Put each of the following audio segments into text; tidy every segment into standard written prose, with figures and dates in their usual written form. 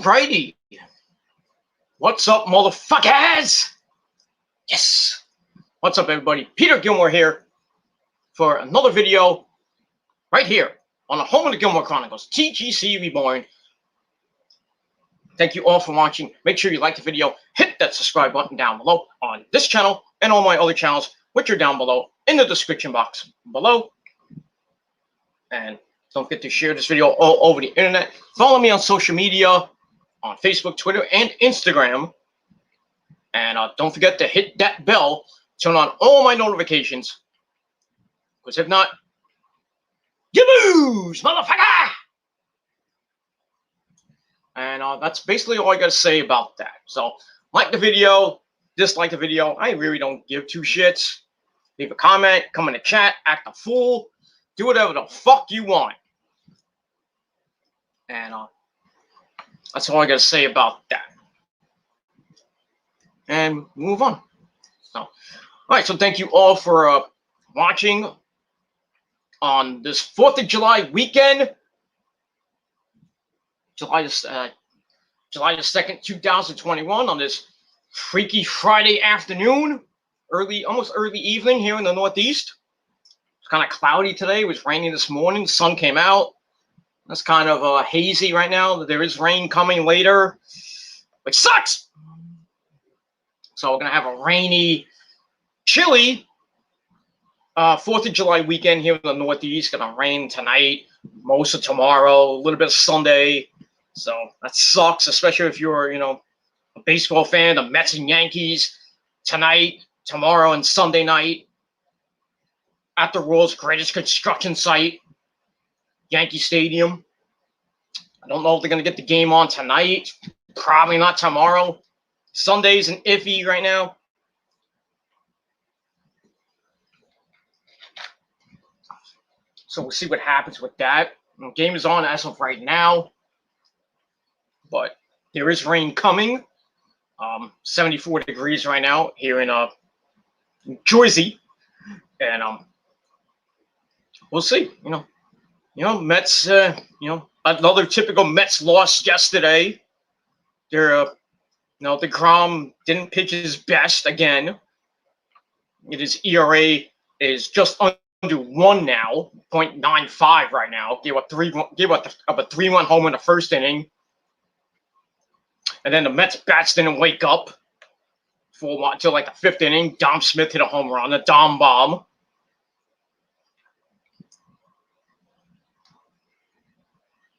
Alrighty. What's up, motherfuckers? Yes. What's up, everybody? Peter Gilmore here for another video right here on the home of the Gilmore Chronicles, TGC Reborn. Thank you all for watching. Make sure you like the video. Hit that subscribe button down below on this channel and all my other channels, which are down below in the description box below. And don't forget to share this video all over the internet. Follow me on social media, on Facebook, Twitter, and Instagram. And don't forget to hit that bell, turn on all my notifications. Because if not, you lose, motherfucker! And that's basically all I got to say about that. So, like the video, dislike the video. I really don't give two shits. Leave a comment, come in the chat, act a fool. Do whatever the fuck you want. And that's all I got to say about that. And move on. So, all right, so thank you all for watching on this 4th of July weekend. July the 2nd, 2021, on this freaky Friday afternoon, almost early evening here in the Northeast. It's kind of cloudy today. It was raining this morning. The sun came out. It's kind of hazy right now. There is rain coming later, which sucks. So we're going to have a rainy, chilly 4th of July weekend here in the Northeast. Going to rain tonight, most of tomorrow, a little bit of Sunday. So that sucks, especially if you're, a baseball fan, the Mets and Yankees tonight, tomorrow, and Sunday night at the world's greatest construction site, Yankee Stadium. I don't know if they're going to get the game on tonight. Probably not tomorrow. Sunday's an iffy right now. So we'll see what happens with that. The game is on as of right now. But there is rain coming. 74 degrees right now here in New Jersey. And we'll see. Mets, another typical Mets loss yesterday. DeGrom didn't pitch his best again. His ERA is just under 1 now, 0.95 right now. Gave up a 3-1 home in the first inning. And then the Mets bats didn't wake up until like the 5th inning. Dom Smith hit a home run, a Dom bomb.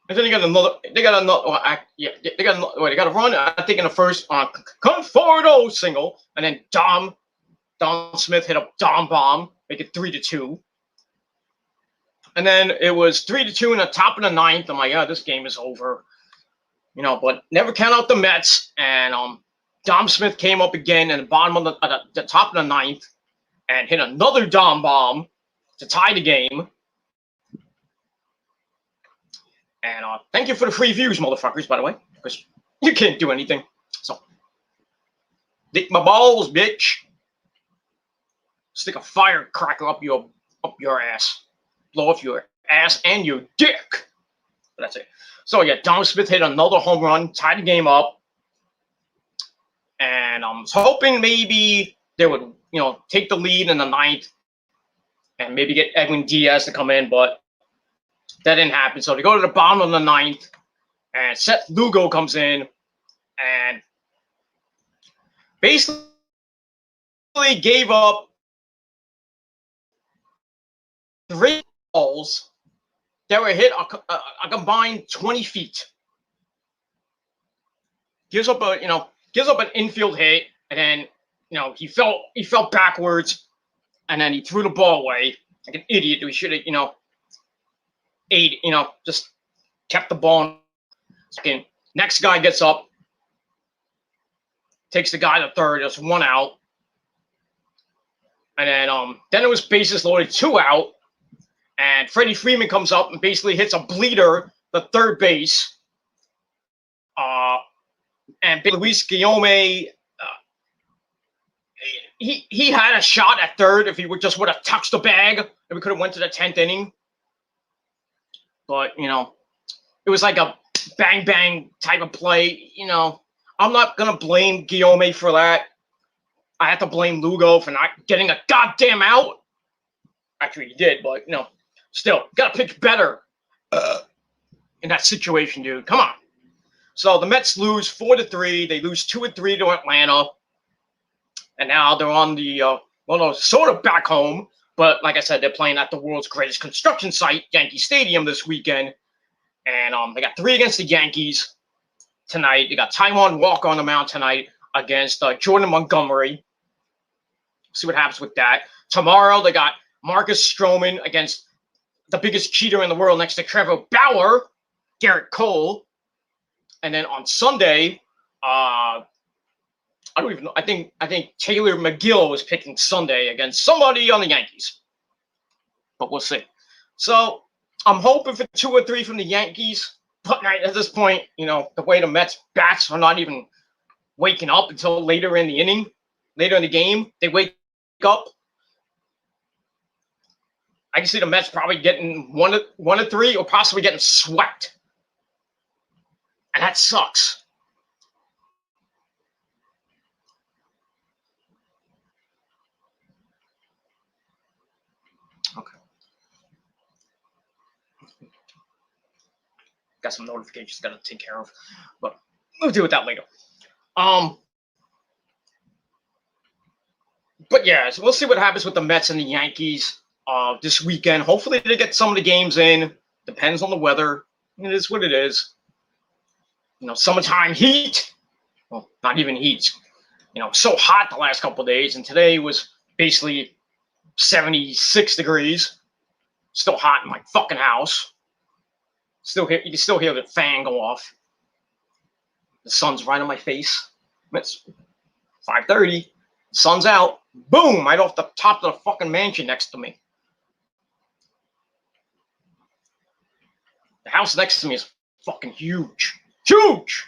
And then they got a run, I think, in the first Conforto single. And then Dom Smith hit a Dom bomb, make it 3-2. And then it was 3-2 in the top of the 9th. I'm like, this game is over. But never count out the Mets. And Dom Smith came up again in the bottom of the top of the 9th and hit another Dom bomb to tie the game. And thank you for the free views, motherfuckers, by the way, because you can't do anything. So, dick my balls, bitch. Stick a firecracker up your ass. Blow off your ass and your dick. But that's it. So, yeah, Dom Smith hit another home run, tied the game up. And I was hoping maybe they would, take the lead in the 9th and maybe get Edwin Diaz to come in, but that didn't happen. So they go to the bottom of the 9th, and Seth Lugo comes in and basically gave up 3 balls that were hit a combined 20 feet. Gives up an infield hit, and then he fell backwards, and then he threw the ball away like an idiot. We should have just kept the ball. Okay, next guy gets up, takes the guy to third. That's 1 out, and then it was bases loaded, 2 out. And Freddie Freeman comes up and basically hits a bleeder the third base. And Luis Guillaume, he had a shot at third if he would have touched the bag, and we could have went to the 10th inning. But, it was like a bang bang type of play. I'm not gonna blame Guillaume for that. I have to blame Lugo for not getting a goddamn out. Actually, he did, but still, gotta pitch better in that situation, dude. Come on. So the Mets lose 4-3. They lose 2-3 to Atlanta, and now they're on the sort of back home. But like I said, they're playing at the world's greatest construction site, Yankee Stadium, this weekend. And they got 3 against the Yankees tonight. They got Taijuan Walker on the mound tonight against Jordan Montgomery. See what happens with that. Tomorrow, they got Marcus Stroman against the biggest cheater in the world next to Trevor Bauer, Garrett Cole. And then on Sunday, I don't even know. I think Taylor McGill is picking Sunday against somebody on the Yankees. But we'll see. So I'm hoping for 2 or 3 from the Yankees. But at this point, the way the Mets bats are not even waking up until later in the inning, later in the game. They wake up. I can see the Mets probably getting 1 or 3 or possibly getting swept. And that sucks. Okay. Got some notifications got to take care of, but we'll deal with that later. But yeah, so we'll see what happens with the Mets and the Yankees this weekend. Hopefully they get some of the games in. Depends on the weather. It is what it is. Summertime heat. Well, not even heat. So hot the last couple of days, and today was basically 76 degrees. Still hot in my fucking house. You can still hear the fan go off. The sun's right on my face. It's 5:30. Sun's out. Boom! Right off the top of the fucking mansion next to me. The house next to me is fucking huge. Huge!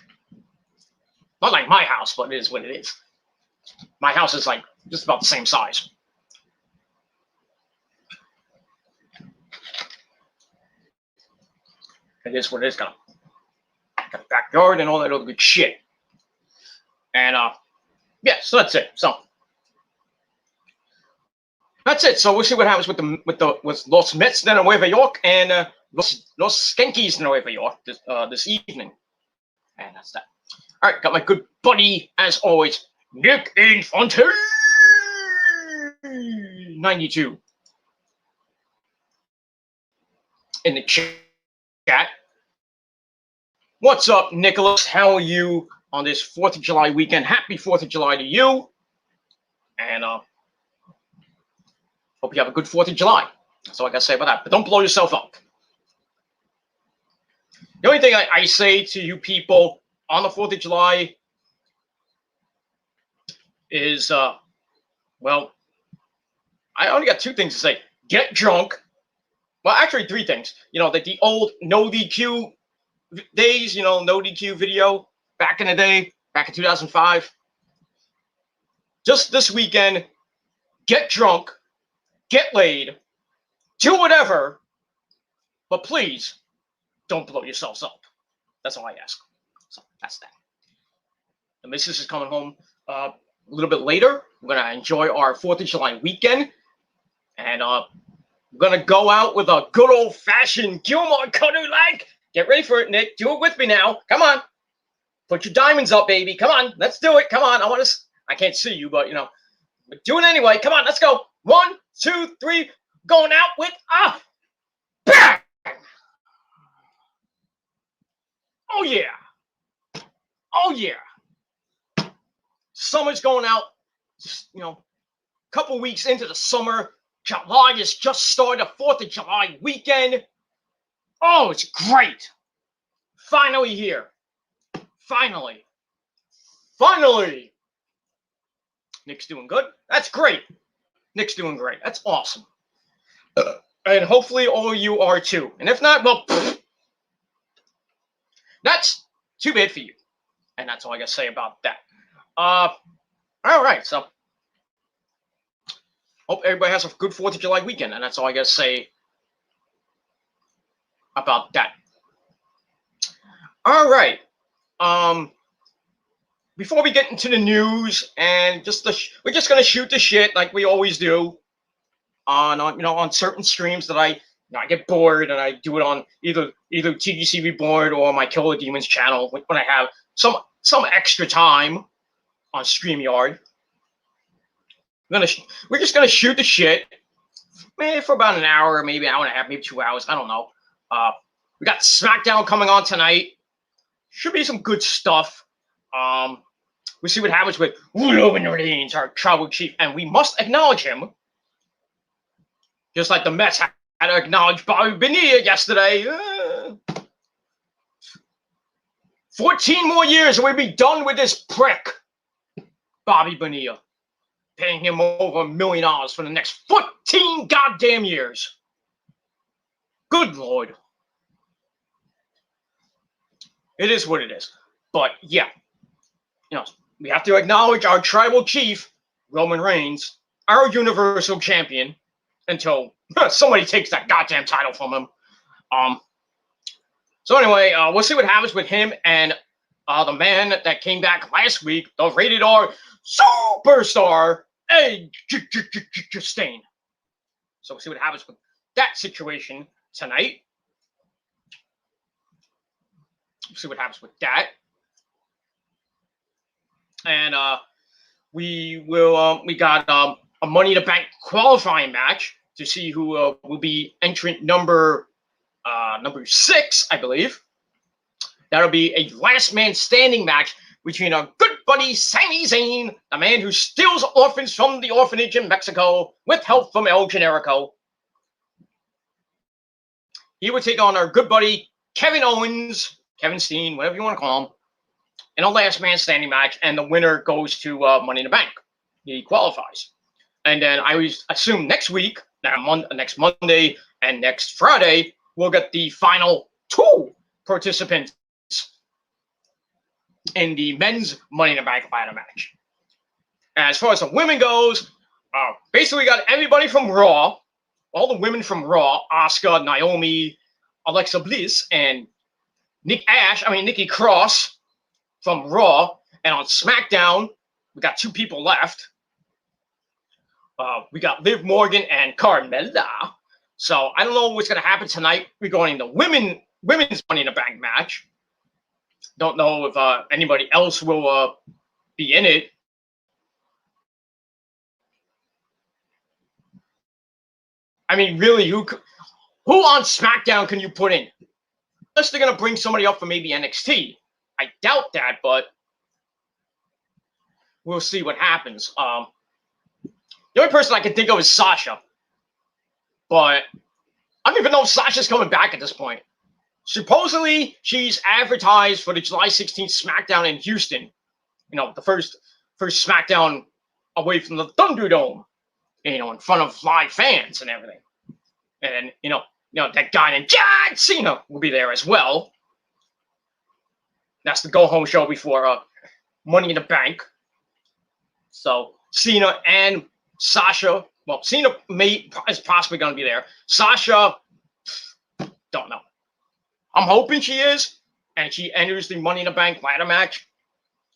Not like my house, but it is what it is. My house is like just about the same size. It is what it is. Got a backyard and all that other good shit. And yeah, so that's it. So that's it. So we'll see what happens with Los Mets de Nueva York and Los Skankies de Nueva York this evening. And that's that. All right, got my good buddy, as always, Nick Infante 92 in the chat. What's up, Nicholas? How are you on this 4th of July weekend? Happy 4th of July to you. And hope you have a good 4th of July. That's all I got to say about that. But don't blow yourself up. The only thing I say to you people on the 4th of July is, well, I only got 2 things to say. Get drunk. Well, actually 3 things. Like the old no DQ days, no DQ video back in the day, back in 2005. Just this weekend, get drunk, get laid, do whatever, but please don't blow yourselves up. That's all I ask. So that's that. The missus is coming home a little bit later. We're going to enjoy our 4th of July weekend. And we're going to go out with a good old-fashioned Gilmore Cutter like. Get ready for it, Nick. Do it with me now. Come on. Put your diamonds up, baby. Come on. Let's do it. Come on. I can't see you, but, but do it anyway. Come on. Let's go. 1, 2, 3. Going out with a bang. Oh, yeah. Oh, yeah. Summer's going out. Just, couple weeks into the summer. July has just started. 4th of July weekend. Oh, it's great. Finally here. Finally. Nick's doing good. That's great. Nick's doing great. That's awesome. And hopefully all of you are too. And if not, well, that's too bad for you. And that's all I got to say about that. All right. So hope everybody has a good 4th of July weekend. And that's all I got to say about that. All right. Before we get into the news and we're just gonna shoot the shit like we always do on certain streams that I get bored and I do it on either TGC Reborn or my Killer Demons channel when I have some extra time on StreamYard. We're just gonna shoot the shit, maybe for about an hour, maybe an hour and a half, maybe 2 hours. I don't know. We got SmackDown coming on tonight. Should be some good stuff. We'll see what happens with Roman Reigns, our tribal chief, and we must acknowledge him, just like the Mets had to acknowledge Bobby Bonilla yesterday. 14 more years and we'll be done with this prick, Bobby Bonilla. Paying him over $1 million for the next 14 goddamn years. Good Lord. It is what it is. But yeah, we have to acknowledge our tribal chief, Roman Reigns, our Universal Champion, until somebody takes that goddamn title from him. So anyway, we'll see what happens with him and the man that came back last week, the Rated R Superstar, Edge Stain. So we'll see what happens with that situation tonight. We'll see what happens with that. And we got a Money in the Bank qualifying match to see who will be entrant number 6, I believe. That'll be a last man standing match between our good buddy Sami Zayn, the man who steals orphans from the orphanage in Mexico with help from El Generico. He would take on our good buddy Kevin Owens, Kevin Steen, whatever you want to call him, in a last man standing match, and the winner goes to Money in the Bank. He qualifies. And then I always assume next week, next Monday and next Friday, we'll get the final 2 participants in the men's Money in the Bank ladder match. As far as the women goes, basically we got everybody from Raw, all the women from Raw, Asuka, Naomi, Alexa Bliss, and Nikki Cross from Raw. And on SmackDown, we got 2 people left. We got Liv Morgan and Carmella. So I don't know what's going to happen tonight regarding the women's Money in the Bank match. Don't know if anybody else will be in it. I mean, really, who on SmackDown can you put in? Unless they're going to bring somebody up from maybe NXT. I doubt that, but we'll see what happens. The only person I can think of is Sasha. But I don't even know if Sasha's coming back at this point. Supposedly, she's advertised for the July 16th SmackDown in Houston. The first SmackDown away from the Thunderdome. In front of live fans and everything. And that guy named John Cena will be there as well. That's the go-home show before Money in the Bank. So Cena and Sasha. Well, Cena is possibly going to be there. Sasha, don't know. I'm hoping she is, and she enters the Money in the Bank ladder match.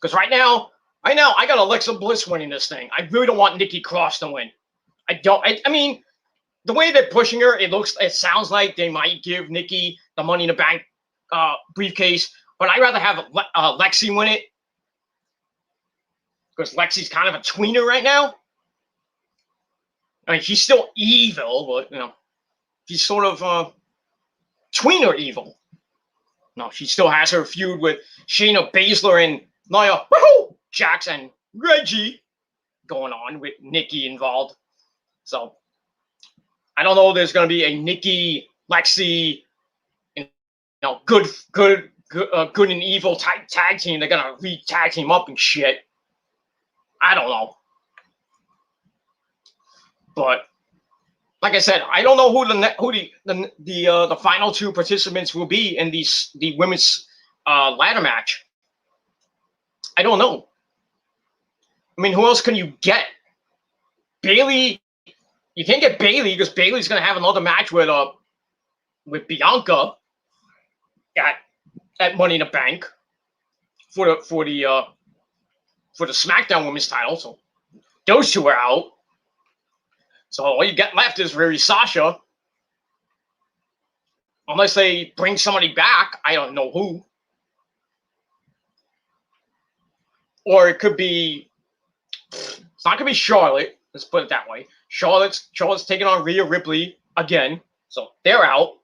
Because right now, I got Alexa Bliss winning this thing. I really don't want Nikki Cross to win. I mean, the way they're pushing her, it sounds like they might give Nikki the Money in the Bank briefcase, but I'd rather have Lexi win it. Because Lexi's kind of a tweener right now. I mean, she's still evil, but, she's sort of tweener evil. No, she still has her feud with Shayna Baszler and Nia Jax and Reggie going on with Nikki involved. So, I don't know if there's going to be a Nikki, Lexi, good and evil tag team. They're going to re-tag team up and shit. I don't know. But like I said, I don't know who the final 2 participants will be in the women's ladder match. I don't know. I mean, who else can you get? Bayley. You can't get Bayley because Bayley's going to have another match with Bianca at at Money in the Bank for the SmackDown Women's title. So those two are out. So all you got left is really Sasha. Unless they bring somebody back, I don't know who. Or it could be, it's not gonna be Charlotte. Let's put it that way. Charlotte's taking on Rhea Ripley again, so they're out.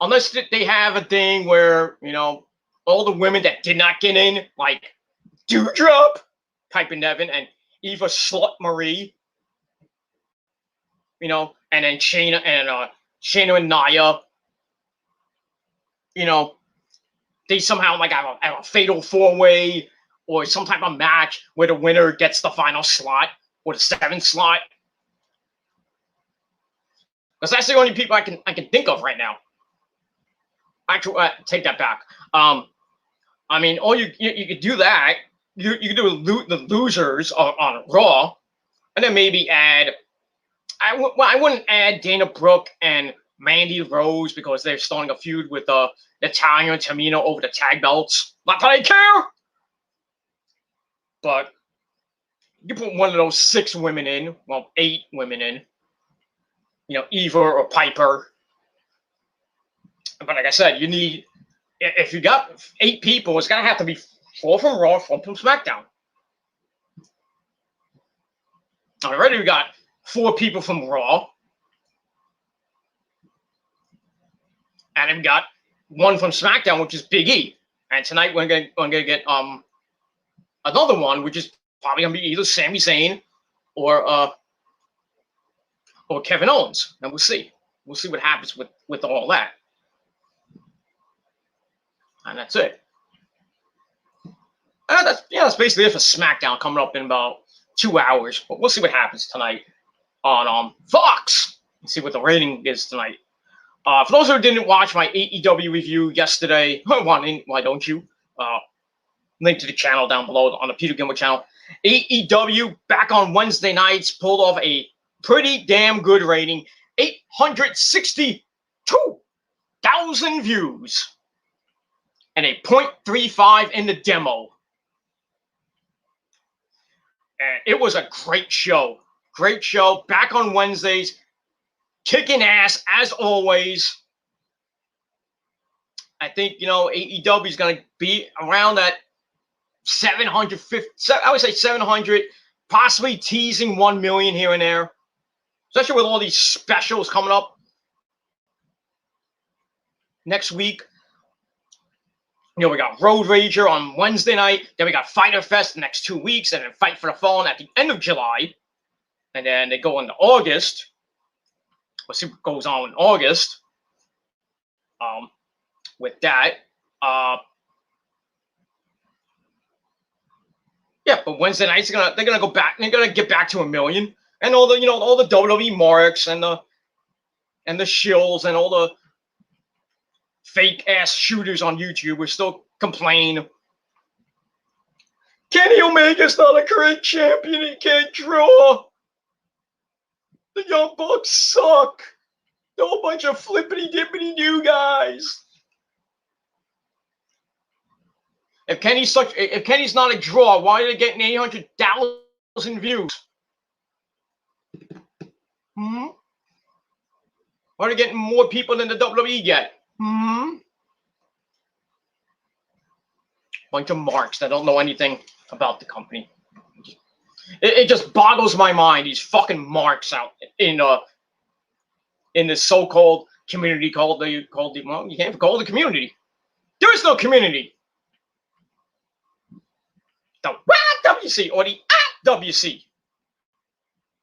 Unless they have a thing where, you know, all the women that did not get in, like Doudrop, Piper Niven, and Eva Slut Marie, you know, and then Shayna and Nia, you know, they somehow like have a fatal 4-way or some type of match where the winner gets the final slot or the 7th slot. Because that's the only people I can think of right now. Actually, take that back. I mean, all you could do that. You could do the losers on Raw, and then maybe add. I wouldn't add Dana Brooke and Mandy Rose because they're starting a feud with Natalya and Tamina over the tag belts. Not that I care, but you put one of those 6 women in, well, 8 women in. You know, Eva or Piper. But like I said, you need, if you got 8 people, it's gonna have to be 4 from Raw, 4 from SmackDown. Already we got 4 people from Raw, and then we got 1 from SmackDown, which is Big E. And tonight we're gonna get another one, which is probably gonna be either Sami Zayn or Kevin Owens. And we'll see. We'll see what happens with all that. And that's it. That's basically it for SmackDown coming up in about 2 hours. But we'll see what happens tonight on Fox. Let's see what the rating is tonight. For those who didn't watch my AEW review yesterday, why don't you? Link to the channel down below on the Peter Gilmore channel. AEW back on Wednesday nights pulled off a pretty damn good rating. 862,000 views. And a 0.35 in the demo. And it was a great show. Great show. Back on Wednesdays. Kicking ass as always. I think, you know, AEW is going to be around that 750. I would say 700. Possibly teasing 1 million here and there. Especially with all these specials coming up next week. You know, we got Road Rager on Wednesday night. Then we got Fyter Fest the next 2 weeks. And then Fight for the Fallen at the end of July. And then they go into August. We'll see what goes on in August. With that. Yeah, but Wednesday nights they're gonna go back. They're gonna get back to 1 million. And all the WWE marks and the shills and all the fake ass shooters on YouTube will still complain. Kenny Omega's not a current champion. He can't draw. The Young Bucks suck. They're a bunch of flippity dippity new guys. If Kenny's not a draw, why are they getting 800,000 views? Why are they getting more people than the WWE get? Bunch of marks that don't know anything about the company. It just boggles my mind. These fucking marks out in this so-called community called the well, you can't call it a community. There is no community. The WC or the WC.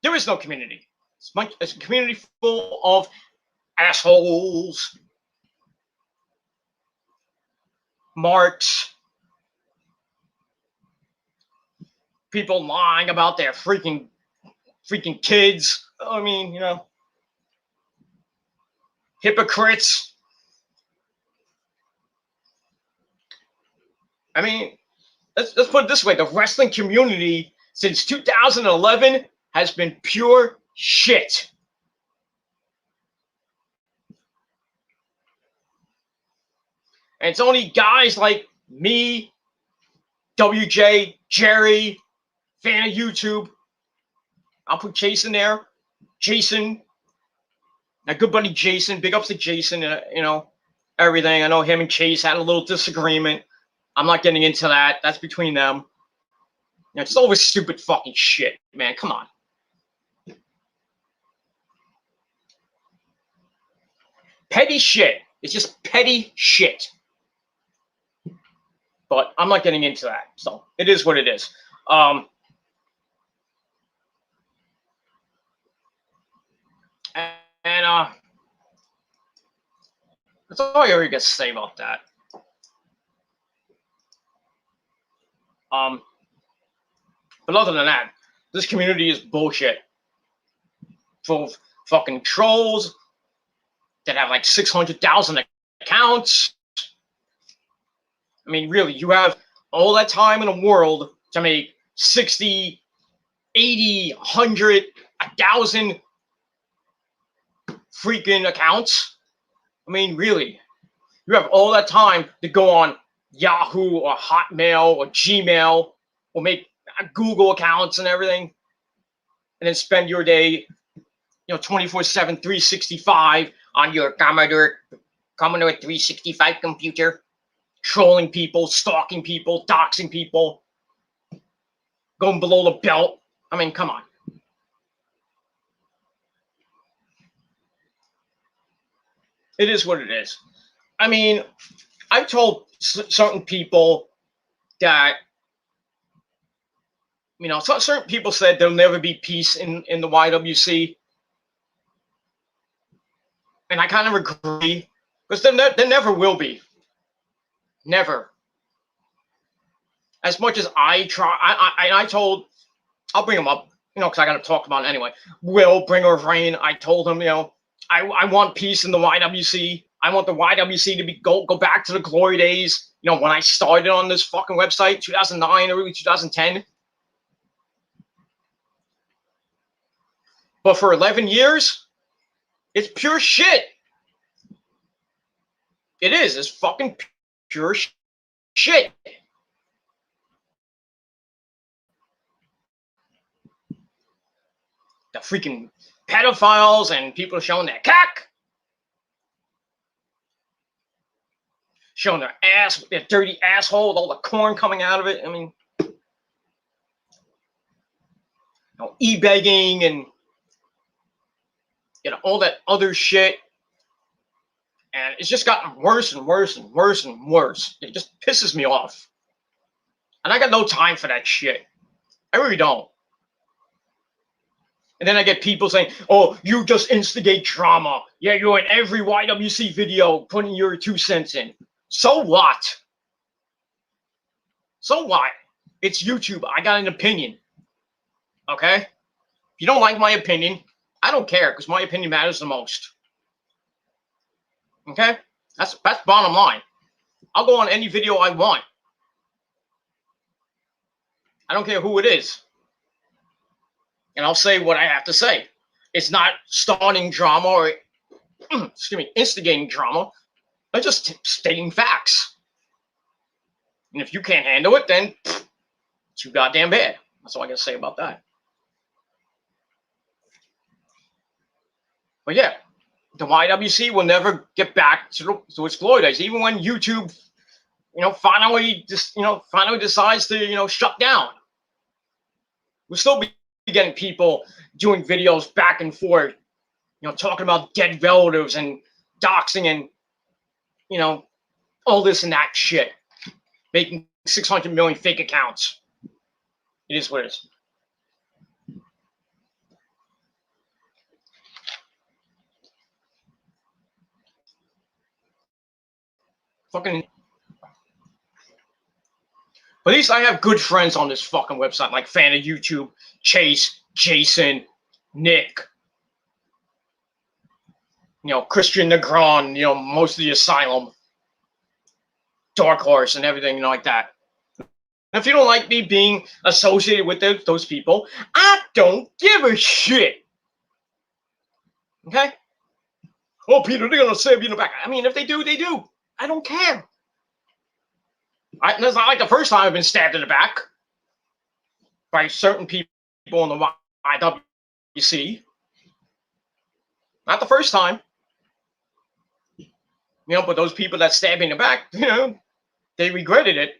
There is no community. It's a community full of assholes, marks, people lying about their freaking kids. I mean, you know, hypocrites. I mean, let's put it this way: the wrestling community since 2011 has been pure shit. And it's only guys like me, WJ, Jerry, fan of YouTube. I'll put Jason there. Jason, my good buddy Jason. Big ups to Jason. Everything. I know him and Chase had a little disagreement. I'm not getting into that. That's between them. It's always stupid fucking shit, man. Come on. Petty shit. It's just petty shit. But I'm not getting into that. So it is what it is. That's all I ever get to say about that. But other than that, this community is bullshit. Full of fucking trolls that have like 600,000 accounts. I mean, really, you have all that time in the world to make 60, 80, 100, 1,000 freaking accounts. I mean, really, you have all that time to go on Yahoo or Hotmail or Gmail or make Google accounts and everything, and then spend your day, 24/7, 365 on your Commodore 365 computer, trolling people, stalking people, doxing people, going below the belt. I mean, come on. It is what it is. I mean, I've told certain people that, certain people said there'll never be peace in the YWC. And I kind of agree, because there never will be. Never. As much as I try, I told, I'll bring him up, because I got to talk about it anyway. Will, Bringer of Rain, I told him, I want peace in the YWC. I want the YWC to go back to the glory days, when I started on this fucking website, 2009, early 2010. But for 11 years, it's pure shit. It is. It's fucking pure shit. The freaking pedophiles and people showing their cock. Showing their ass, their dirty asshole with all the corn coming out of it. I mean, e-begging and, all that other shit. And it's just gotten worse and worse and worse and worse. It just pisses me off. And I got no time for that shit. I really don't. And then I get people saying, oh, you just instigate drama. Yeah, you're in every YWC video putting your 2 cents in. So what? So what? It's YouTube. I got an opinion. Okay? If you don't like my opinion, I don't care, because my opinion matters the most. Okay? That's bottom line. I'll go on any video I want. I don't care who it is. And I'll say what I have to say. It's not starting drama or, instigating drama. I'm just stating facts. And if you can't handle it, then it's too goddamn bad. That's all I got to say about that. But yeah, the YWC will never get back to its glory days, even when YouTube, finally decides to, shut down. We'll still be getting people doing videos back and forth, talking about dead relatives and doxing and, all this and that shit, making 600 million fake accounts. It is what it is. Fucking. But at least I have good friends on this fucking website, like fan of YouTube, Chase, Jason, Nick, Christian Negron, most of the Asylum, Dark Horse, and everything like that. And if you don't like me being associated with those people, I don't give a shit. Okay? Oh, Peter, they're gonna stab you in the back. I mean, if they do, they do. I don't care. That's not like the first time I've been stabbed in the back by certain people in the YWC. Not the first time. But those people that stabbed me in the back, they regretted it.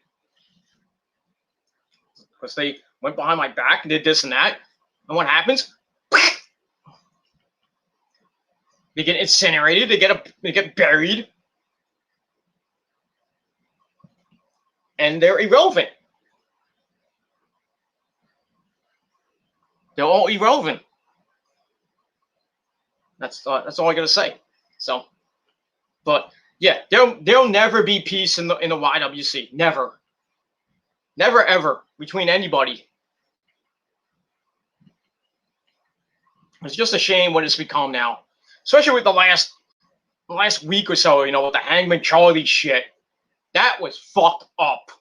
Because they went behind my back and did this and that. And what happens? They get incinerated. They get buried. And they're irrelevant. They're all irrelevant. That's all I gotta say. So, but yeah, there'll never be peace in the YWC. Never, never ever between anybody. It's just a shame what it's become now, especially with the last week or so. With the Hangman Charlie shit, that was fucked up.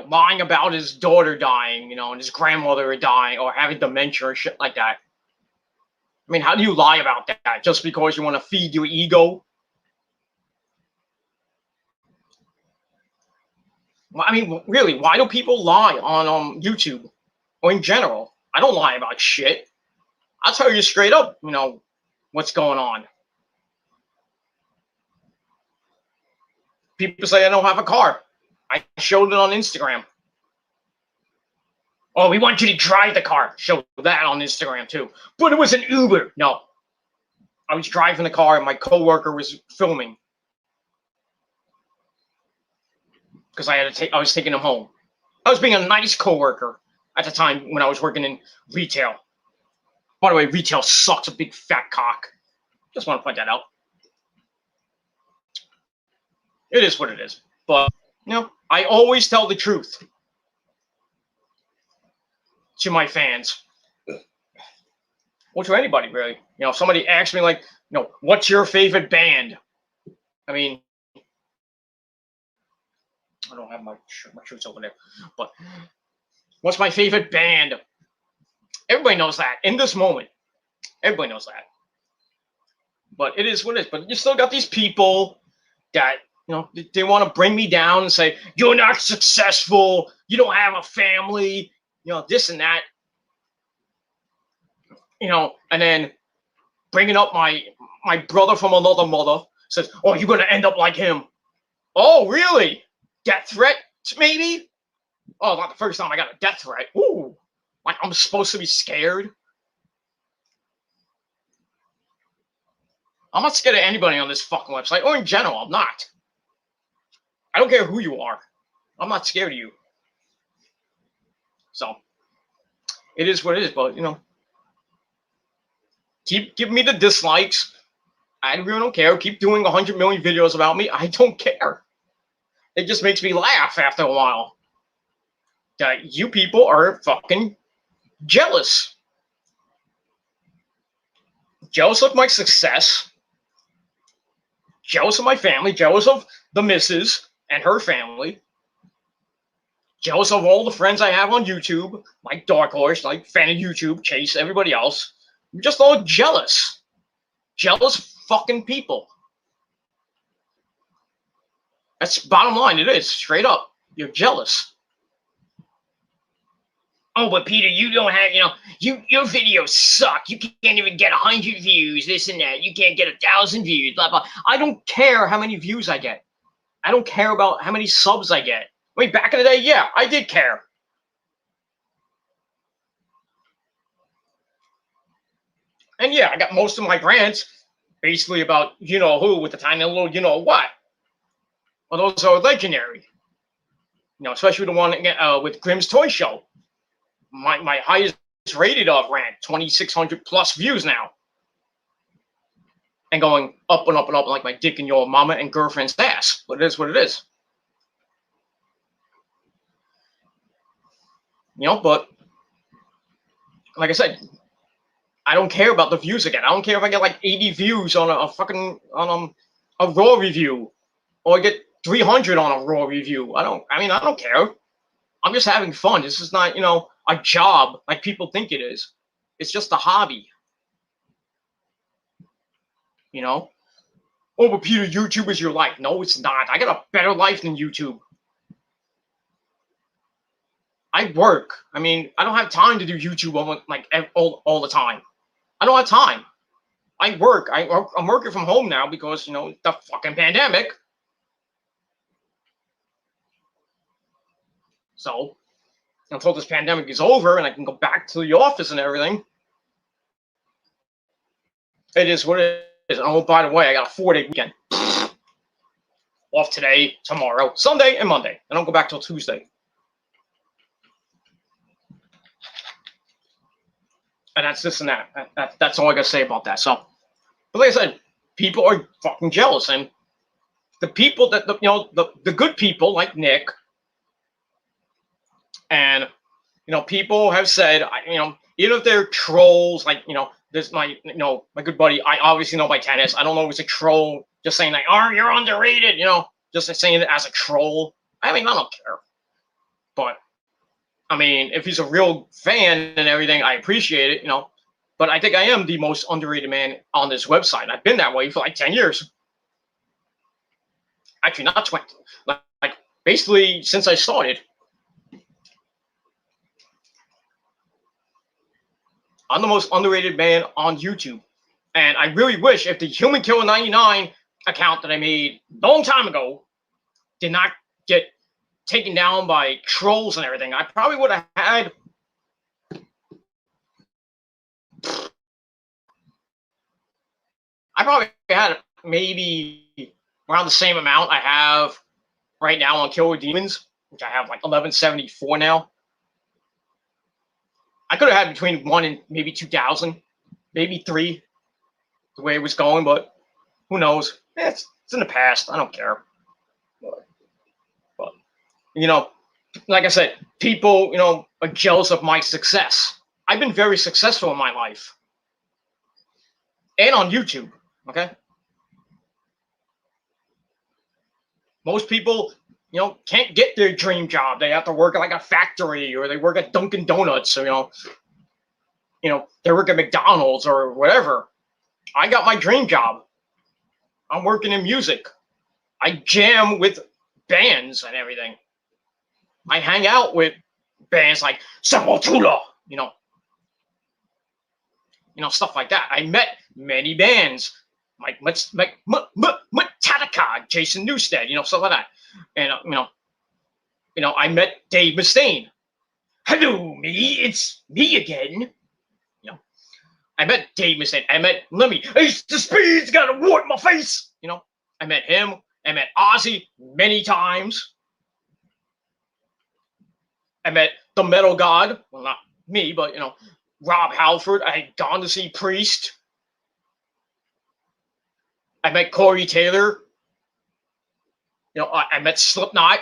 Lying about his daughter dying, and his grandmother dying or having dementia or shit like that. I mean, how do you lie about that just because you want to feed your ego? I mean, really, why do people lie on YouTube or in general? I don't lie about shit. I'll tell you straight up, what's going on. People say I don't have a car. I showed it on Instagram. Oh, we want you to drive the car. Show that on Instagram too. But it was an Uber. No. I was driving the car and my coworker was filming. Because I was taking him home. I was being a nice coworker at the time when I was working in retail. By the way, retail sucks a big fat cock. Just want to point that out. It is what it is. But, I always tell the truth to my fans. Or to anybody, really. If somebody asks me, like, what's your favorite band? I mean, I don't have my shirts over there. But what's my favorite band? Everybody knows that in this moment. Everybody knows that. But it is what it is. But you still got these people that, they want to bring me down and say, you're not successful. You don't have a family. This and that. And then bringing up my brother from another mother says, oh, you're going to end up like him. Oh, really? Death threat, maybe? Oh, not the first time I got a death threat. Ooh, like I'm supposed to be scared? I'm not scared of anybody on this fucking website, or in general, I'm not. I don't care who you are. I'm not scared of you. So, it is what it is, but, keep giving me the dislikes. I really don't care. Keep doing 100 million videos about me. I don't care. It just makes me laugh after a while. That you people are fucking jealous. Jealous of my success. Jealous of my family. Jealous of the missus and her family. Jealous of all the friends I have on YouTube. Like Dark Horse, like Fan of YouTube, Chase, everybody else. I'm just all jealous. Jealous fucking people. That's bottom line. It is. Straight up. You're jealous. Oh, but Peter, you don't have, your videos suck. You can't even get 100 views, this and that. You can't get 1,000 views, blah, blah. I don't care how many views I get. I don't care about how many subs I get. I mean, back in the day, yeah, I did care. And yeah, I got most of my grants basically about who with the tiny little what. Well, those are legendary. Especially the one with Grimm's Toy Show. My highest rated rant, 2,600 plus views now. And going up and up and up like my dick in your mama and girlfriend's ass. But it is what it is. But like I said, I don't care about the views again. I don't care if I get like 80 views on a Raw review, or I get 300 on a Raw review. I don't care. I'm just having fun. This is not, a job like people think it is. It's just a hobby. oh, but Peter, YouTube is your life. No, it's not. I got a better life than YouTube. I work. I mean, I don't have time to do YouTube all the time. I don't have time. I work. I'm working from home now because, the fucking pandemic. So, until this pandemic is over and I can go back to the office and everything, it is what it is. Oh, by the way, I got a 4-day weekend. Off today, tomorrow, Sunday, and Monday. I don't go back till Tuesday. And that's this and that. That's all I got to say about that. So, but like I said, people are fucking jealous. And the people that, the good people like Nick, and, people have said, even if they're trolls, like, this, my good buddy, I obviously know by tennis. I don't know if it's a troll just saying like, oh, you're underrated, just saying it as a troll. I mean, I don't care. But, I mean, if he's a real fan and everything, I appreciate it, But I think I am the most underrated man on this website. I've been that way for like 10 years. Actually, not 20. Like basically since I started. I'm the most underrated man on YouTube. And I really wish if the Human Killer 99 account that I made a long time ago did not get taken down by trolls and everything, I probably would have had maybe around the same amount I have right now on Killer Demons, which I have like 1174 now. I could have had between 1 and maybe 2,000, maybe 3, the way it was going, but who knows? It's in the past. I don't care. But like I said, people, are jealous of my success. I've been very successful in my life. And on YouTube, okay? Most people, can't get their dream job. They have to work at like a factory, or they work at Dunkin' Donuts, or, they work at McDonald's or whatever. I got my dream job. I'm working in music. I jam with bands and everything. I hang out with bands like Sepultura, stuff like that. I met many bands, like Metallica, Jason Newsted, stuff like that. And I met Dave Mustaine. Hello, me, it's me again. I met Dave Mustaine. I met Lemmy. Ace the Speed's got a wart in my face. I met him. I met Ozzy many times. I met the Metal God. Well, not me, but Rob Halford. I had gone to see Priest. I met Corey Taylor. I met Slipknot.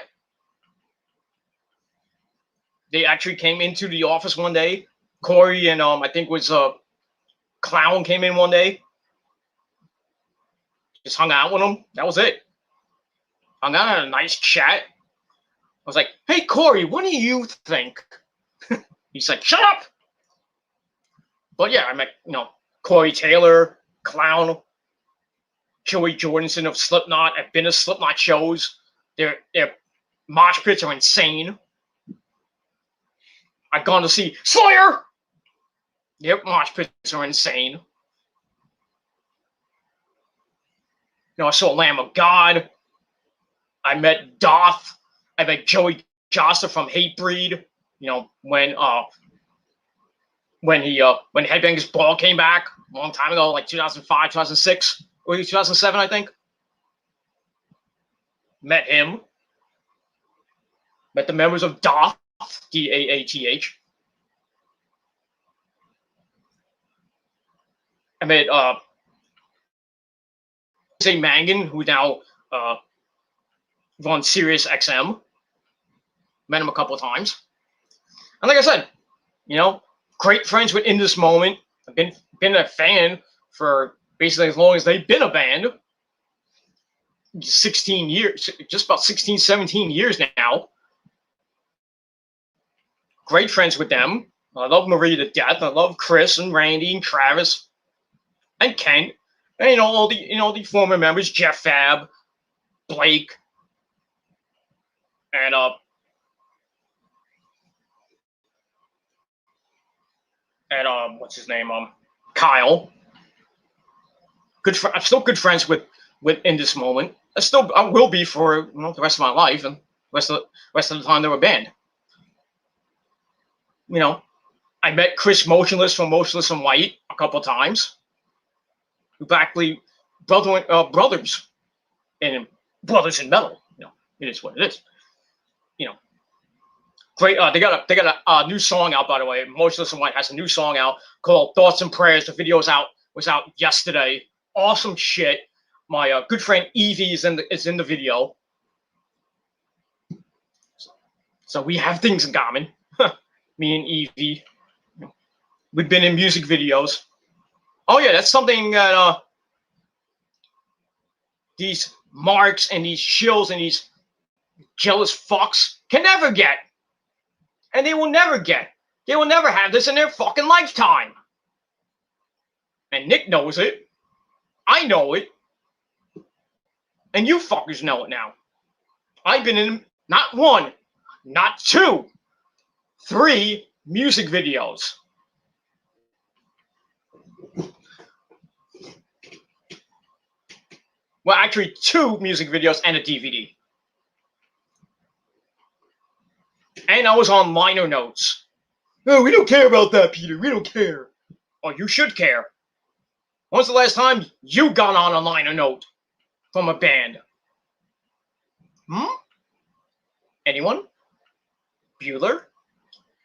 They actually came into the office one day. Corey and I think it was Clown came in one day. Just hung out with him. That was it. Hung out, had a nice chat. I was like, hey, Corey, what do you think? He's like, shut up. But yeah, I met, Corey Taylor, Clown, Joey Jordison of Slipknot. I've been to Slipknot shows. Their mosh pits are insane. I've gone to see Slayer. Their mosh pits are insane. I saw Lamb of God. I met Doth. I met Joey Josta from Hatebreed. When Headbangers Ball came back a long time ago, like 2005, 2006, or 2007, I think. Met him. Met the members of Doth, D-A-A-T-H. I met Jose Mangan, who now on Sirius XM. Met him a couple of times. And like I said, great friends with In This Moment. I've been a fan for basically as long as they've been a band. 16 years, just about 16, 17 years now. Great friends with them. I love Marie to death. I love Chris and Randy and Travis and Kent. And all the former members, Jeff Fab, Blake, and what's his name? Kyle. I'm still good friends with in this moment. I will be for the rest of my life and rest of the time they were banned. I met Chris Motionless from Motionless and White a couple times. We're practically brothers in metal. It is what it is. Great. They got a new song out, by the way. Motionless and White has a new song out called "Thoughts and Prayers." The video was out yesterday. Awesome shit. My good friend Evie is in the video. So we have things in common. Me and Evie. We've been in music videos. Oh yeah, that's something that these marks and these shills and these jealous fucks can never get. And they will never get. They will never have this in their fucking lifetime. And Nick knows it. I know it. And you fuckers know it now. I've been in not one, not two, 3 music videos. Well, actually 2 music videos and a DVD. And I was on liner notes. No, we don't care about that, Peter. We don't care. Oh, you should care. When's the last time you got on a liner note from a band? Anyone? Bueller?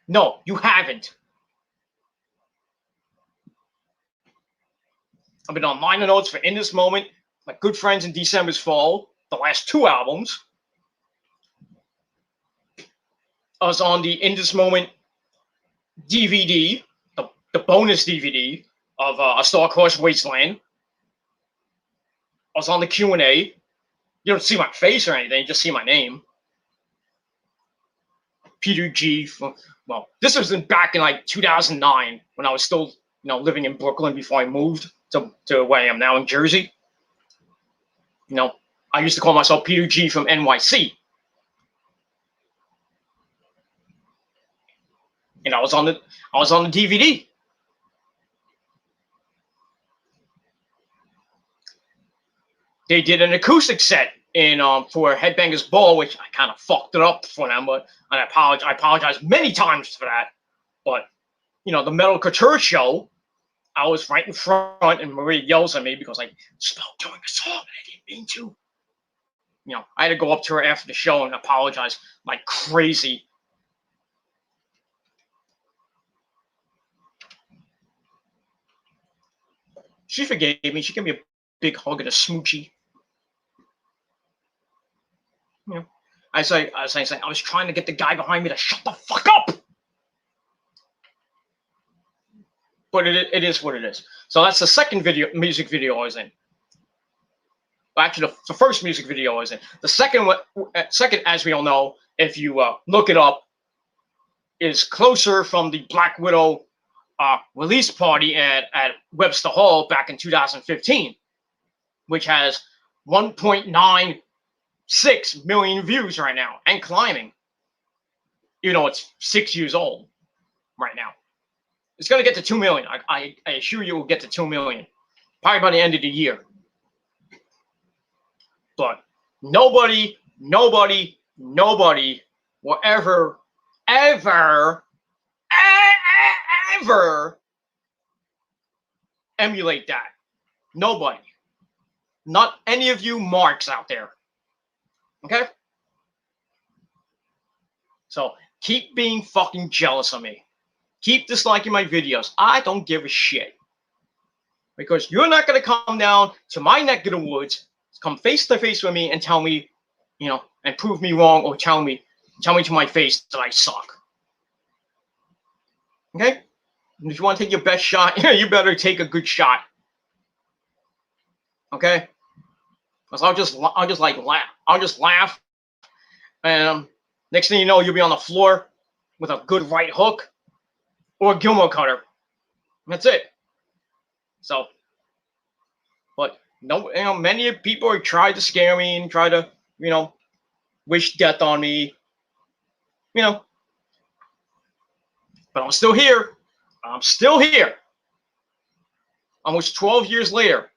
No, you haven't. I've been on liner notes for In This Moment, my good friends in December's Fall, the last 2 albums. I was on the In This Moment DVD, the bonus DVD of A Star-Crossed Wasteland. I was on the Q&A. You don't see my face or anything, you just see my name. Peter G. Well, this was back in like 2009 when I was still, living in Brooklyn before I moved to where I am now in Jersey. I used to call myself Peter G. from NYC. And I was on the DVD. They did an acoustic set for Headbangers Ball, which I kind of fucked it up for them, but I apologize many times for that. But the Metal Couture show, I was right in front, and Maria yells at me because I spoke during the song and I didn't mean to. I had to go up to her after the show and apologize like crazy. She forgave me. She gave me a big hug and a smoochie. I was trying to get the guy behind me to shut the fuck up. But it is what it is. So that's the second music video I was in. Actually, the first music video I was in. The second, as we all know, if you look it up, is Closer from the Black Widow release party at Webster Hall back in 2015, which has 1.96 million views right now and climbing. Even though it's 6 years old right now. It's going to get to 2 million. I assure you it will get to 2 million. Probably by the end of the year. But nobody will ever emulate that. Nobody. Not any of you marks out there. Okay? So keep being fucking jealous of me. Keep disliking my videos. I don't give a shit. Because you're not going to come down to my neck of the woods, come face to face with me and tell me, and prove me wrong, or tell me to my face that I suck. Okay? And if you want to take your best shot, you better take a good shot. Okay? Because I'll just laugh. I'll just laugh. And next thing you know, you'll be on the floor with a good right hook or a Gilmore cutter. That's it. So, but No, many people have tried to scare me and try to, wish death on me. But I'm still here. I'm still here. Almost 12 years later.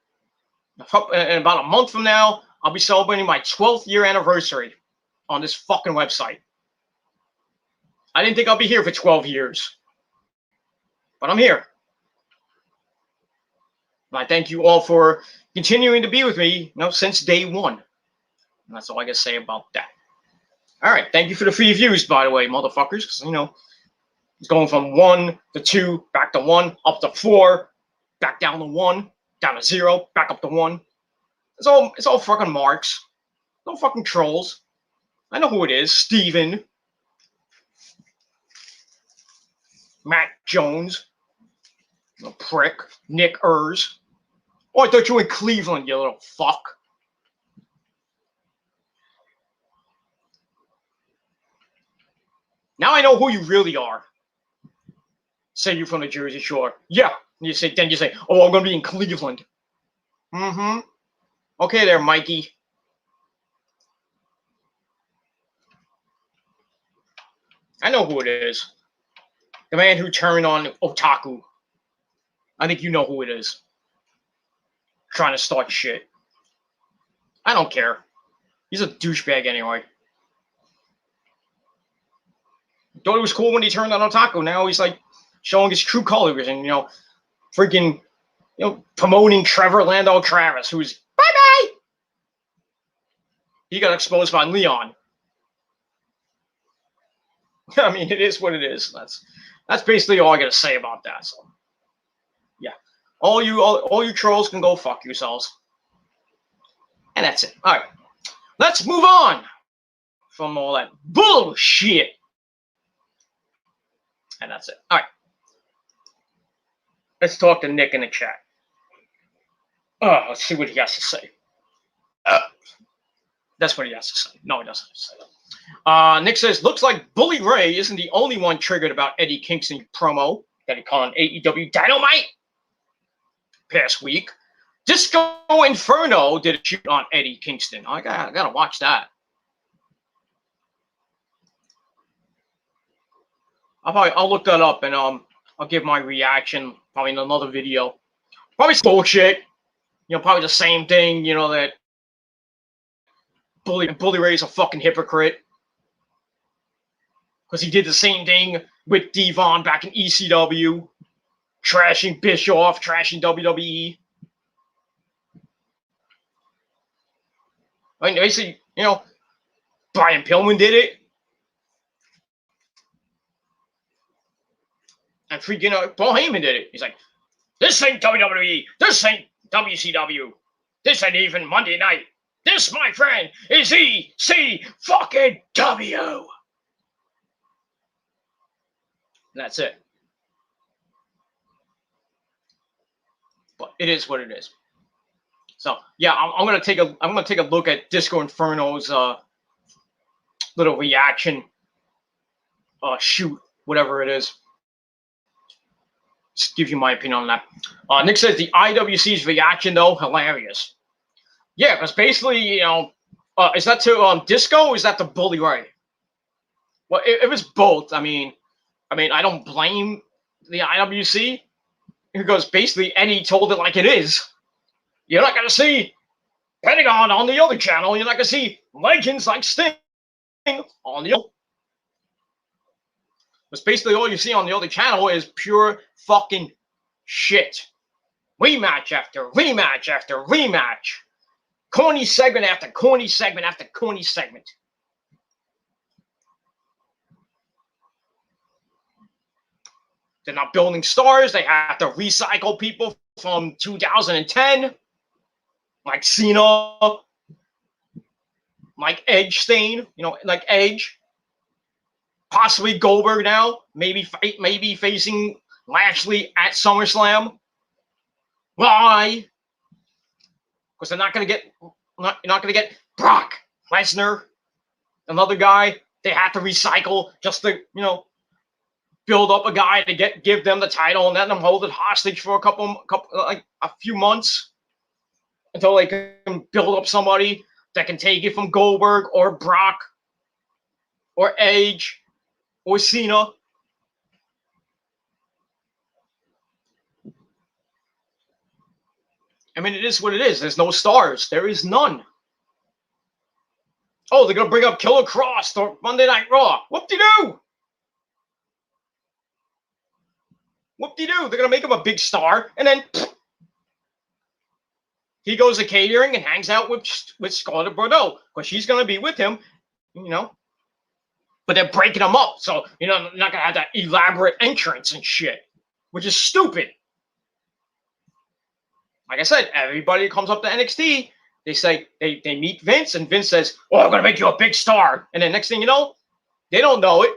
In about a month from now, I'll be celebrating my 12th year anniversary on this fucking website. I didn't think I'll be here for 12 years. But I'm here. And I thank you all for continuing to be with me, since day one. And that's all I got to say about that. All right. Thank you for the free views, by the way, motherfuckers. Because, it's going from 1 to 2, back to 1, up to 4, back down to 1, down to 0, back up to 1. It's all fucking marks. No fucking trolls. I know who it is. Steven. Matt Jones. The prick. Nick Ers. Oh, I thought you were in Cleveland, you little fuck. Now I know who you really are. Say you're from the Jersey Shore. Yeah. Then you say, oh, I'm going to be in Cleveland. Mm-hmm. Okay there, Mikey. I know who it is. The man who turned on Otaku. I think you know who it is. Trying to start shit. I don't care. He's a douchebag anyway. Thought it was cool when he turned on Otaku. Now he's like showing his true colors and, freaking, promoting Trevor Lando Travis, who's bye-bye. He got exposed by Leon. I mean, it is what it is. That's basically all I got to say about that. So, yeah, all you trolls can go fuck yourselves. And that's it. All right, let's move on from all that bullshit. And that's it. All right, let's talk to Nick in the chat. Let's see what he has to say. That's what he has to say. No, he doesn't have to say that. Nick says, looks like Bully Ray isn't the only one triggered about Eddie Kingston promo that he called on AEW Dynamite past week. Disco Inferno did a shoot on Eddie Kingston. I gotta watch that. I'll look that up and I'll give my reaction probably in another video. Probably bullshit. Probably the same thing. That Bully Ray's a fucking hypocrite. Because he did the same thing with Devon back in ECW. Trashing Bischoff, trashing WWE. I mean, basically, Brian Pillman did it. And freaking Paul Heyman did it. He's like, this ain't WWE. This ain't WCW. This ain't even Monday Night. This, my friend, is EC fucking W. And that's it. But it is what it is. So yeah, I'm gonna take a look at Disco Inferno's little reaction shoot, whatever it is. Just give you my opinion on that. Nick says the IWC's reaction though hilarious. Yeah, because basically, is that to Disco or is that to Bully Ray? Well, it was both. I mean, I don't blame the IWC because basically Eddie told it like it is. You're not going to see Pentagon on the other channel. You're not going to see legends like Sting on the other. Because basically all you see on the other channel is pure fucking shit. Rematch after rematch after rematch. Corny segment after corny segment after corny segment. They're not building stars. They have to recycle people from 2010. Like Cena. Like Edge Stain. Like Edge. Possibly Goldberg now. Maybe facing Lashley at SummerSlam. Why? Because they're not going to get Brock Lesnar, another guy. They have to recycle just to build up a guy to give them the title and let them hold it hostage for a few months until they can build up somebody that can take it from Goldberg or Brock or Edge or Cena. I mean, it is what it is. There's no stars. There is none. Oh, they're going to bring up Killer Kross for Monday Night Raw. Whoop-de-doo. Whoop-de-doo. They're going to make him a big star, and then he goes to catering and hangs out with Scarlett Bordeaux because she's going to be with him, you know. But they're breaking him up, so, you know, not going to have that elaborate entrance and shit, which is stupid. Like I said, everybody comes up to NXT, they say, they meet Vince, and Vince says, oh, I'm going to make you a big star. And then next thing you know, they don't know it.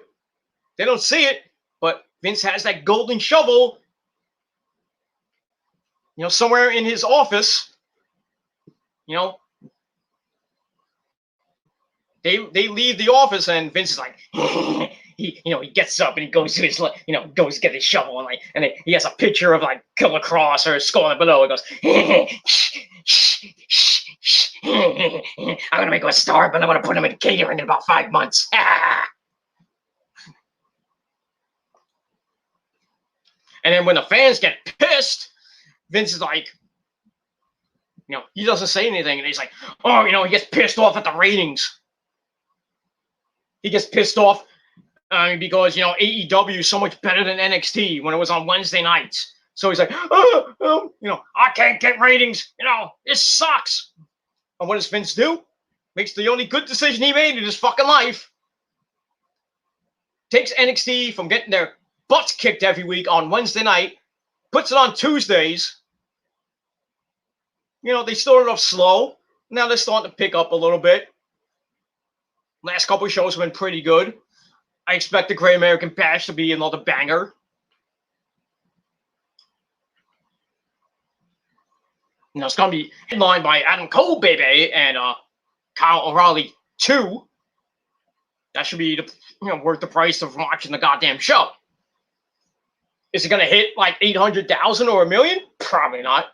They don't see it, but Vince has that golden shovel, you know, somewhere in his office. You know, they leave the office, and Vince is like, he gets up and he goes to his, goes to get his shovel, and he has a picture of like Killer Kross or Scarlett Bordeaux. He goes, I'm gonna make him a star, but I'm gonna put him in catering in about 5 months. And then when the fans get pissed, Vince is like, he doesn't say anything, and he's like, oh, he gets pissed off at the ratings. He gets pissed off because, AEW is so much better than NXT when it was on Wednesday nights. So he's like, I can't get ratings. This sucks. And what does Vince do? Makes the only good decision he made in his fucking life. Takes NXT from getting their butts kicked every week on Wednesday night, puts it on Tuesdays. They started off slow. Now they're starting to pick up a little bit. Last couple of shows have been pretty good. I expect the Great American Bash to be another banger. It's going to be headlined by Adam Cole, baby, and Kyle O'Reilly 2. That should be worth the price of watching the goddamn show. Is it going to hit like 800,000 or 1 million? Probably not.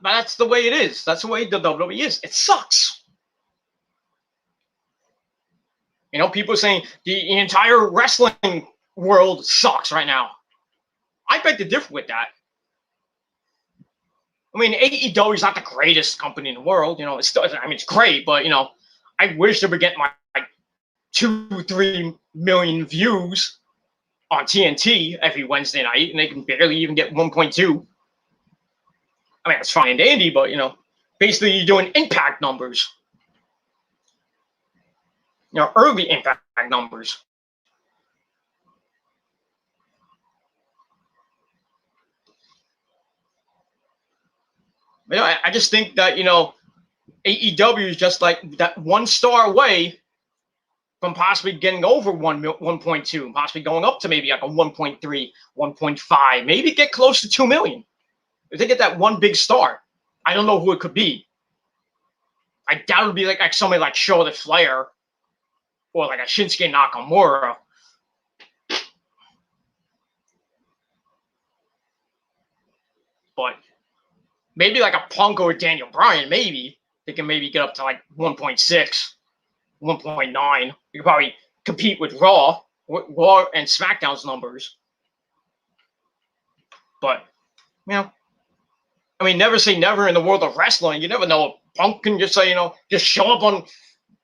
But that's the way it is. That's the way the WWE is. It sucks. People are saying the entire wrestling world sucks right now. I beg to differ with that. I mean, AEW is not the greatest company in the world. It's still, it's great, but I wish they were getting like 2-3 million views on TNT every Wednesday night, and they can barely even get 1.2. I mean, it's fine and dandy, but basically you're doing impact numbers. Early impact numbers. I just think that AEW is just like that 1 star away from possibly getting over 1.2, possibly going up to maybe like a 1.3, 1.5, maybe get close to 2 million. If they get that one big star, I don't know who it could be. I doubt it would be like somebody like Charlotte Flair or like a Shinsuke Nakamura. But maybe like a Punk or a Daniel Bryan, maybe. They can maybe get up to like 1.6, 1.9. You could probably compete with Raw and SmackDown's numbers. But, never say never in the world of wrestling. You never know. Punk can just say, just show up on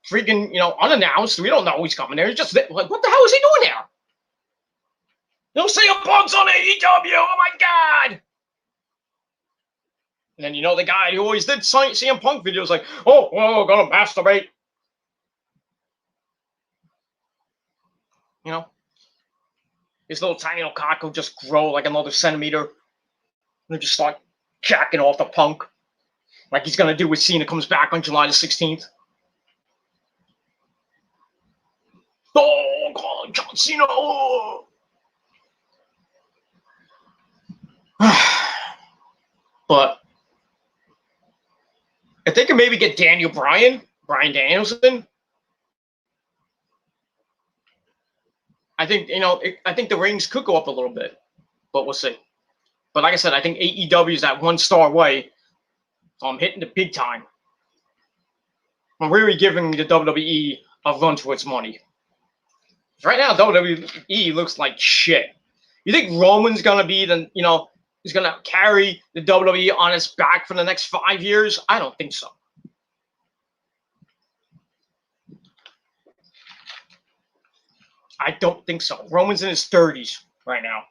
freaking, unannounced. We don't know who's coming there. It's just like, what the hell is he doing there? Say a Punk's on AEW. Oh my God. And then, the guy who always did CM Punk videos like, oh, gonna masturbate. His little tiny little cock will just grow like another centimeter. And just start jacking off the Punk. Like he's going to do when Cena comes back on July the 16th. Oh, God, John Cena. But if they can maybe get Brian Danielson, I think I think the ratings could go up a little bit, but we'll see. But like I said, I think AEW is that 1 star away, so I'm hitting the big time. I'm really giving the WWE a run for its money. Right now, WWE looks like shit. You think Roman's gonna be is gonna carry the WWE on his back for the next 5 years? I don't think so. I don't think so. Roman's in his 30s right now.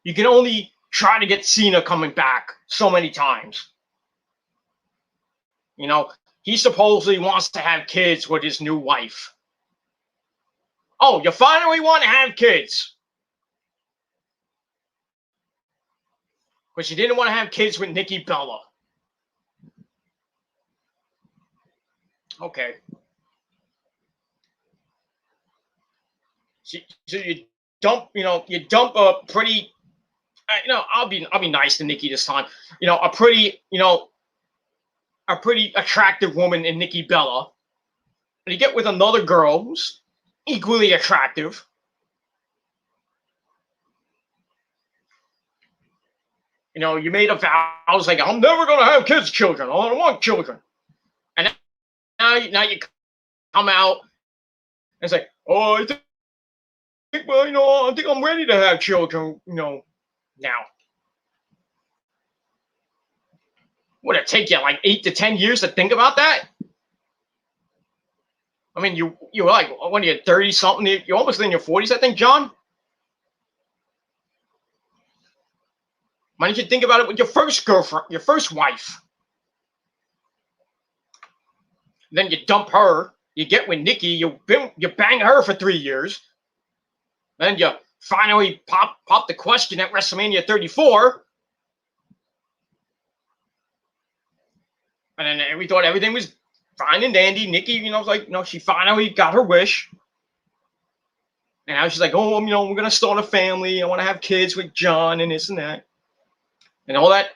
You can only try to get Cena coming back so many times. He supposedly wants to have kids with his new wife. Oh, you finally want to have kids. But you didn't want to have kids with Nikki Bella. Okay. So you dump a pretty, I'll be nice to Nikki this time. A pretty attractive woman in Nikki Bella, and you get with another girl who's equally attractive. You made a vow. I was like, I'm never gonna have children. I don't want children. And now you come out and say, oh, I think I'm ready to have children. Now. Would it take you like 8 to 10 years to think about that? I mean, you're like, when you're 30 something, you're almost in your 40s, I think, John. Why don't you think about it with your first girlfriend, your first wife? Then you dump her. You get with Nikki. You bang her for 3 years. Then you finally pop the question at WrestleMania 34. And then we thought everything was fine and dandy. Nikki, was like, she finally got her wish. And now she's like, oh, we're gonna start a family. I want to have kids with John and this and that, and all that.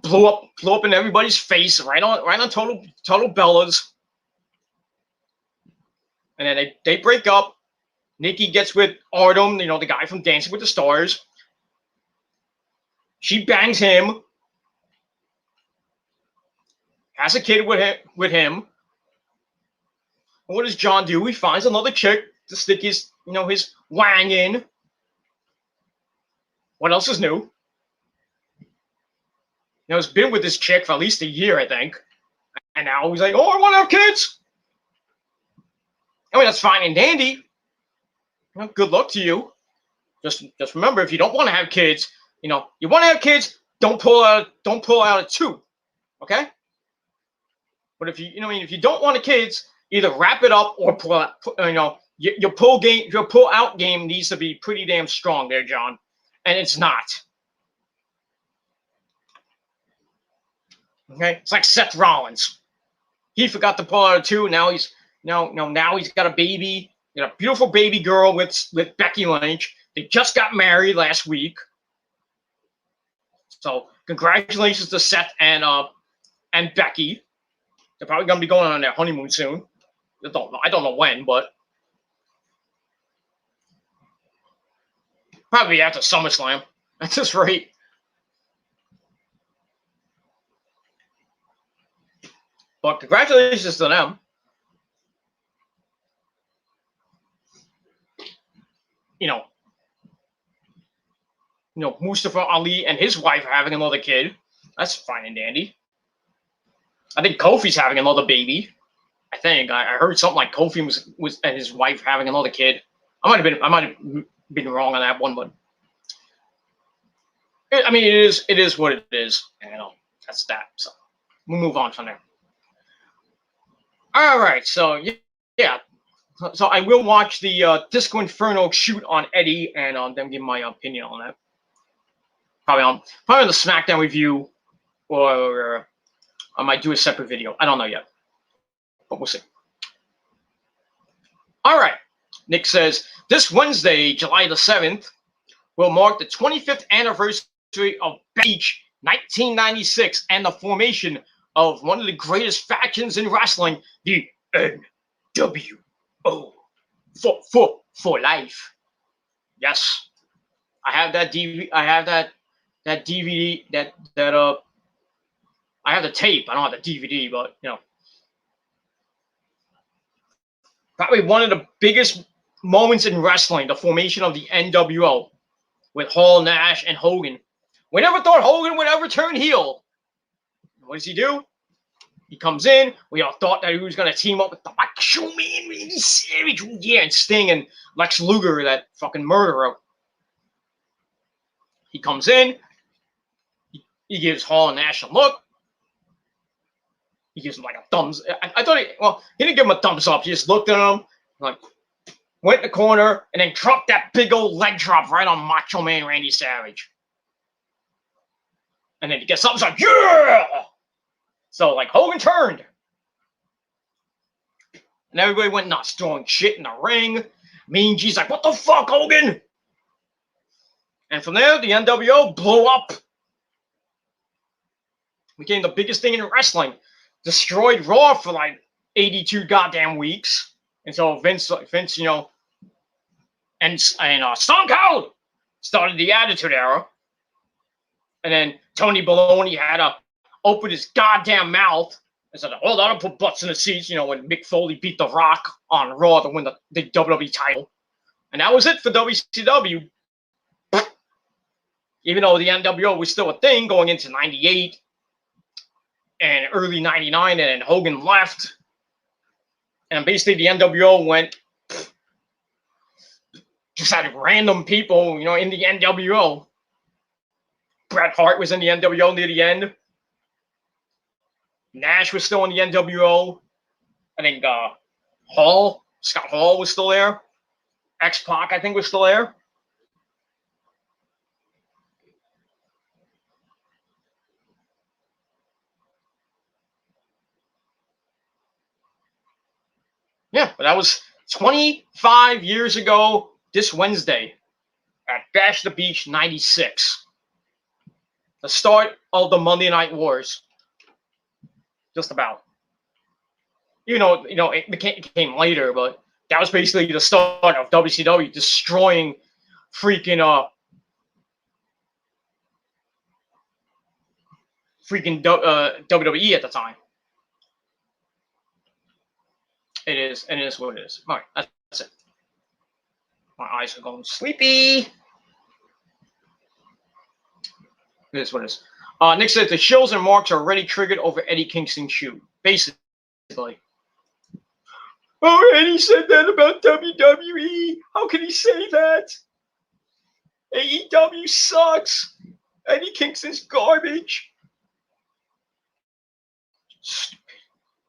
Blew up in everybody's face, right on Total Bellas. And then they break up. Nikki gets with Artem, the guy from Dancing with the Stars. She bangs him. Has a kid with him. And what does John do? He finds another chick to stick his wang in. What else is new? He's been with this chick for at least a year, I think. And now he's like, oh, I want to have kids. I mean, that's fine and dandy. Good luck to you. Just remember, if you don't want to have kids, you want to have kids, don't pull out a 2. Okay? But if if you don't want the kids, either wrap it up or pull out. Your pull out game needs to be pretty damn strong there, John, and it's not. Okay, it's like Seth Rollins. He forgot to pull out a 2. Now he's got a baby. A beautiful baby girl with Becky Lynch. They just got married last week. So congratulations to Seth and Becky. They're probably gonna be going on their honeymoon soon. I don't know when, but probably after SummerSlam. At this rate. But congratulations to them. Mustafa Ali and his wife are having another kid. That's fine and dandy. I think Kofi's having another baby. I think I heard something like Kofi was and his wife having another kid. I might have been wrong on that one, but it is what it is. That's that. So we'll move on from there. All right, so yeah. So I will watch the Disco Inferno shoot on Eddie and then give my opinion on that. Probably on the SmackDown review, or I might do a separate video. I don't know yet, but we'll see. All right. Nick says, this Wednesday, July the 7th, will mark the 25th anniversary of Beach 1996 and the formation of one of the greatest factions in wrestling, the NWO for life. Yes, I have that DVD. I have that DVD. I have the tape. I don't have the DVD, but probably one of the biggest moments in wrestling, the formation of the NWO with Hall, Nash, and Hogan. We never thought Hogan would ever turn heel. What does he do? He comes in. We all thought that he was going to team up with the Macho Man, Randy Savage, yeah, and Sting and Lex Luger, that fucking murderer. He comes in. He gives Hall and Nash a look. He gives him like a thumbs. I thought he didn't give him a thumbs up. He just looked at him, like went in the corner, and then dropped that big old leg drop right on Macho Man Randy Savage. And then he gets up and like, yeah! So like Hogan turned. And everybody went nuts, throwing shit in the ring. Mean G's like, what the fuck, Hogan? And from there, the NWO blew up. Became the biggest thing in wrestling. Destroyed Raw for like 82 goddamn weeks. And so Vince, and Stone Cold started the Attitude Era. And then Tony Baloney had to open his goddamn mouth and said, "Oh, that'll put butts in the seats," when Mick Foley beat The Rock on Raw to win the WWE title. And that was it for WCW. Even though the NWO was still a thing going into 98 and early 99, and then Hogan left. And basically the NWO went, just had random people, in the NWO. Bret Hart was in the NWO near the end. Nash was still in the NWO. I think Scott Hall was still there. X-Pac, I think, was still there. Yeah, but that was 25 years ago this Wednesday at Bash the Beach 96. The start of the Monday Night Wars. Just about. It came later, but that was basically the start of WCW destroying freaking WWE at the time. It is what it is. All right, that's it. My eyes are going sleepy. It is what it is. Nick said the shills and marks are already triggered over Eddie Kingston's shoe. Basically. Oh, Eddie said that about WWE. How can he say that? AEW sucks. Eddie Kingston's garbage.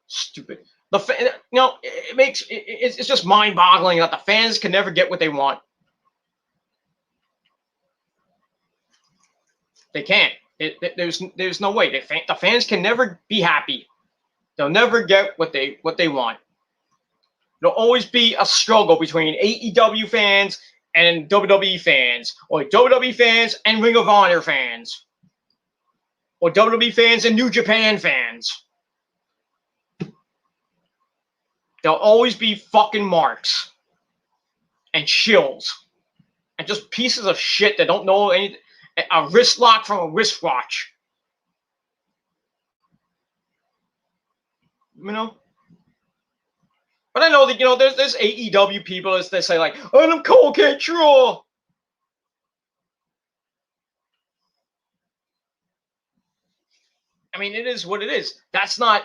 Stupid. It's just mind-boggling that the fans can never get what they want. They can't. There's no way. The fans can never be happy. They'll never get what they want. There'll always be a struggle between AEW fans and WWE fans, or WWE fans and Ring of Honor fans, or WWE fans and New Japan fans. There'll always be fucking marks and shills and just pieces of shit that don't know anything. A wrist lock from a wristwatch. But I know that, there's AEW people that say, like, Adam Cole can't draw. I mean, it is what it is. That's not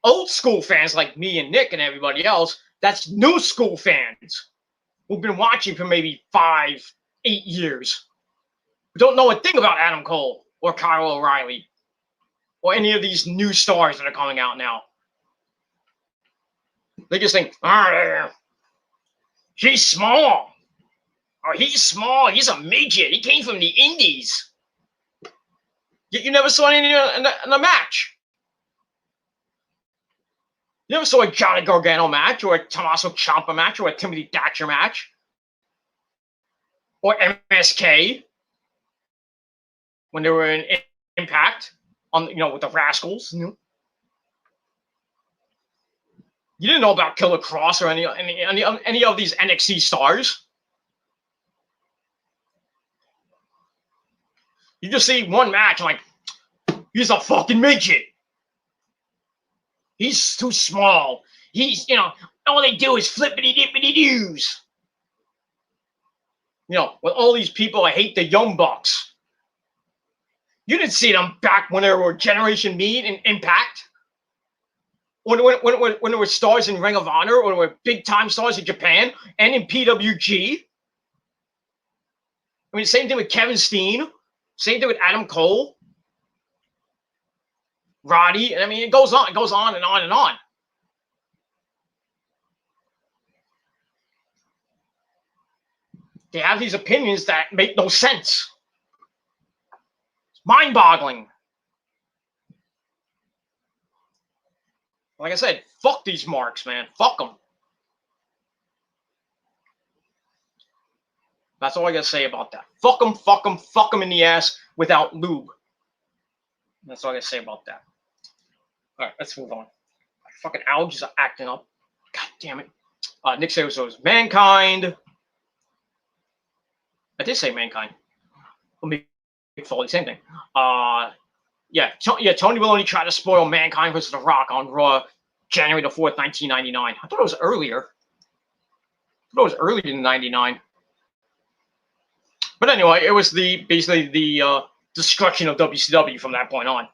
old school fans like me and Nick and everybody else. That's new school fans who've been watching for maybe 5-8 years. Who don't know a thing about Adam Cole or Kyle O'Reilly or any of these new stars that are coming out now. They just think, he's small. Or he's small. He's a midget. He came from the Indies. Yet you never saw any in a match. You never saw a Johnny Gargano match or a Tommaso Ciampa match or a Timothy Thatcher match. Or MSK. When they were in Impact with the Rascals. You didn't know about Killer Cross or any of these NXT stars. You just see one match like, he's a fucking midget. He's too small. He's, all they do is flippity dippity doos. With all these people, I hate the Young Bucks. You didn't see them back when there were Generation Me and Impact. When there were stars in Ring of Honor, or there were big time stars in Japan and in PWG. I mean, same thing with Kevin Steen. Same thing with Adam Cole. Roddy. I mean, it goes on and on and on. They have these opinions that make no sense. It's mind-boggling. Like I said, fuck these marks, man. Fuck them. That's all I gotta say about that. Fuck them, fuck them in the ass without lube. That's all I gotta say about that. All right, let's move on. My fucking allergies are acting up. God damn it. Nick says it was Mankind. I did say Mankind. Mick Foley, same thing. Tony Maloney tried to spoil Mankind versus The Rock on Raw, January the 4th, 1999. I thought it was earlier. Than 99. But anyway, it was basically the destruction of WCW from that point on.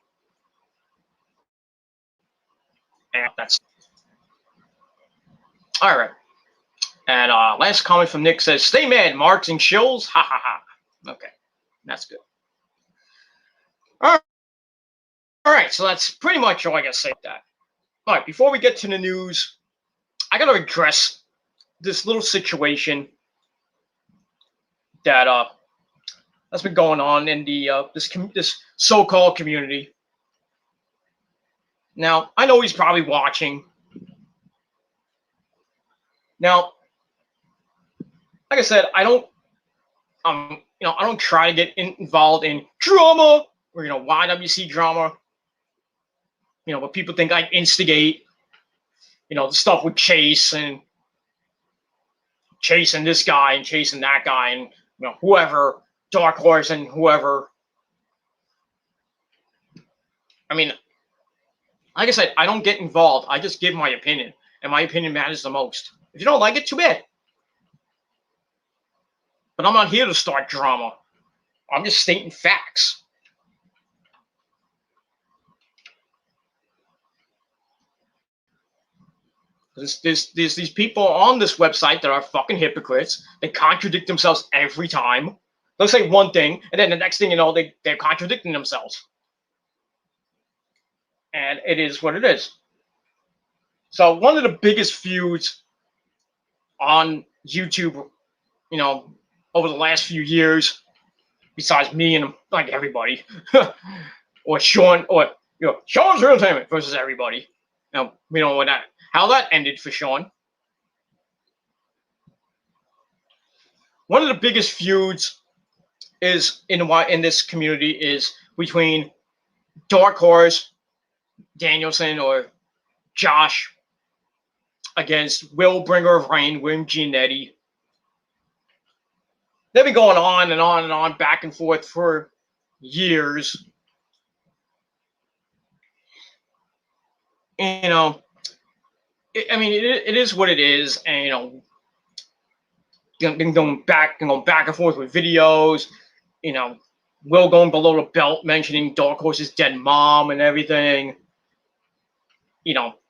And that's all right. And last comment from Nick says, "Stay mad, marks and shills." Ha ha ha. Okay, that's good. All right. So that's pretty much all I gotta say about that. All right. Before we get to the news, I gotta address this little situation that that's been going on in the this so-called community. Now, I know he's probably watching. Now, like I said, I don't try to get involved in drama or YWC drama. But people think I instigate. The stuff with Chase and chasing this guy and chasing that guy and whoever, Dark Horse and whoever. I mean, like I said, I don't get involved. I just give my opinion, and my opinion matters the most. If you don't like it, too bad. But I'm not here to start drama. I'm just stating facts. There's these people on this website that are fucking hypocrites. They contradict themselves every time. They'll say one thing, and then the next thing you know, they're contradicting themselves. And it is what it is. So one of the biggest feuds on YouTube, over the last few years, besides me and like everybody, or Sean, or Sean's Real Entertainment versus everybody. Now we don't know how that ended for Sean. One of the biggest feuds is in this community is between Dark Horse Danielson or Josh against Will Bringer of Rain, William Giannetti. They've been going on and on and on, back and forth for years. It is what it is, and been going back and forth with videos. Will going below the belt, mentioning Dark Horse's dead mom and everything.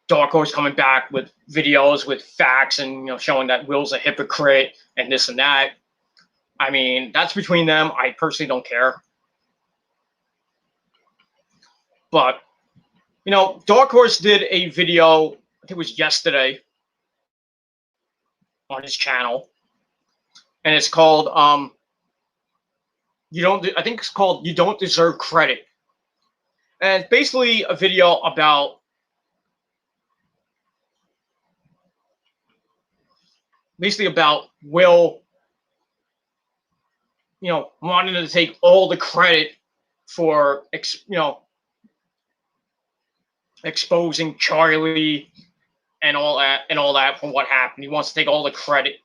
Dark Horse coming back with videos with facts and showing that Will's a hypocrite and this and that. I mean, that's between them. I personally don't care. But Dark Horse did a video, I think it was yesterday, on his channel, and it's called You Don't Deserve Credit. And it's basically a video about Will, wanting to take all the credit for, exposing Charlie and all that for what happened. He wants to take all the credit,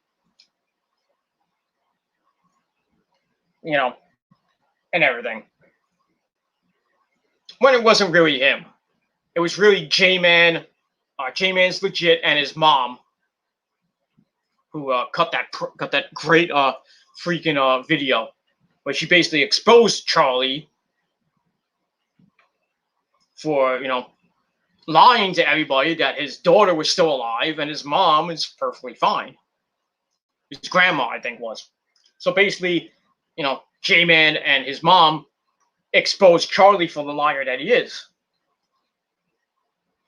you know, and everything. When it wasn't really him. It was really J-Man. J-Man's legit, and his mom, who cut that great freaking video, where she basically exposed Charlie for lying to everybody that his daughter was still alive and his mom is perfectly fine. His grandma, I think, was. So basically, J-Man and his mom exposed Charlie for the liar that he is.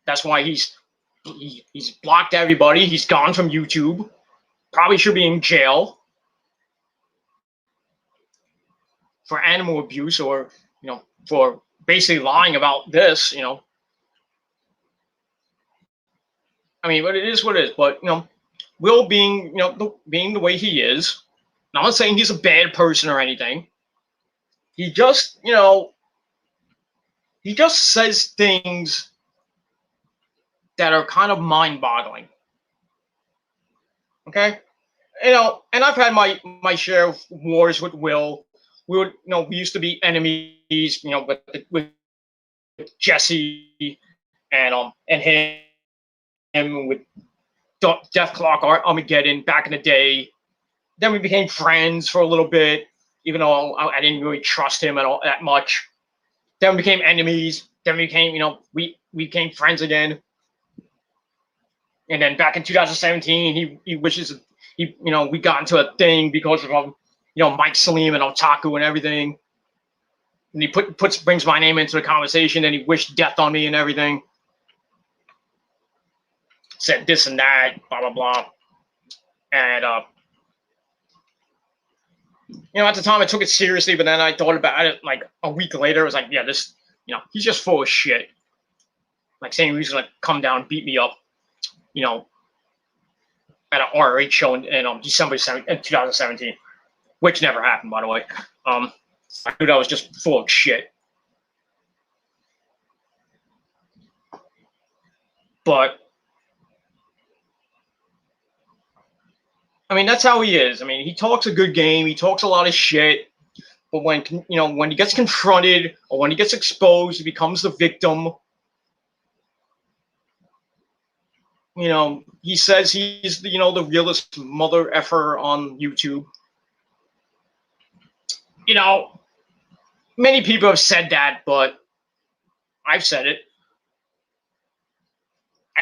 That's why he's blocked everybody. He's gone from YouTube. Probably should be in jail for animal abuse, or for basically lying about this. I mean, but it is what it is. But Will being being the way he is, I'm not saying he's a bad person or anything. He just he just says things that are kind of mind-boggling. Okay, and I've had my share of wars with Will. We used to be enemies, with Jesse and him with Deathclock Armageddon back in the day. Then we became friends for a little bit, even though I didn't really trust him at all that much. Then we became enemies. Then we became, we became friends again. And then back in 2017, he wishes we got into a thing because of Mike Salim and Otaku and everything. And he brings my name into the conversation, and he wished death on me and everything. Said this and that, blah blah blah. And at the time I took it seriously, but then I thought about it like a week later. I was like, yeah, this, he's just full of shit. Like saying he was gonna come down and beat me up, at an ROH show in December 2017, which never happened, by the way. I knew that was just full of shit. But I mean, that's how he is. I mean, he talks a good game. He talks a lot of shit. But when when he gets confronted or when he gets exposed, he becomes the victim. He says he's the realest mother effer on YouTube. Many people have said that, but I've said it.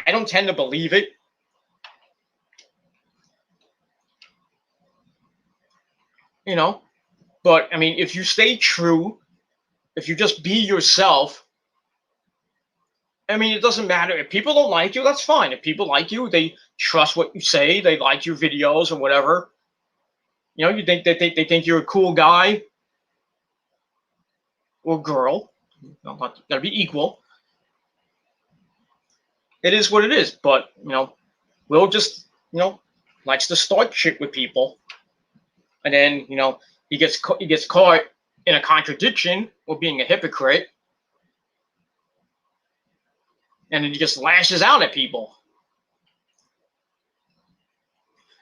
I don't tend to believe it. But I mean, if you stay true, if you just be yourself, I mean, it doesn't matter. If people don't like you, that's fine. If people like you, they trust what you say, they like your videos or whatever. You think that they think you're a cool guy or girl. Gotta be equal. It is what it is. But Will just likes to start shit with people, and then he gets caught in a contradiction or being a hypocrite, and then he just lashes out at people.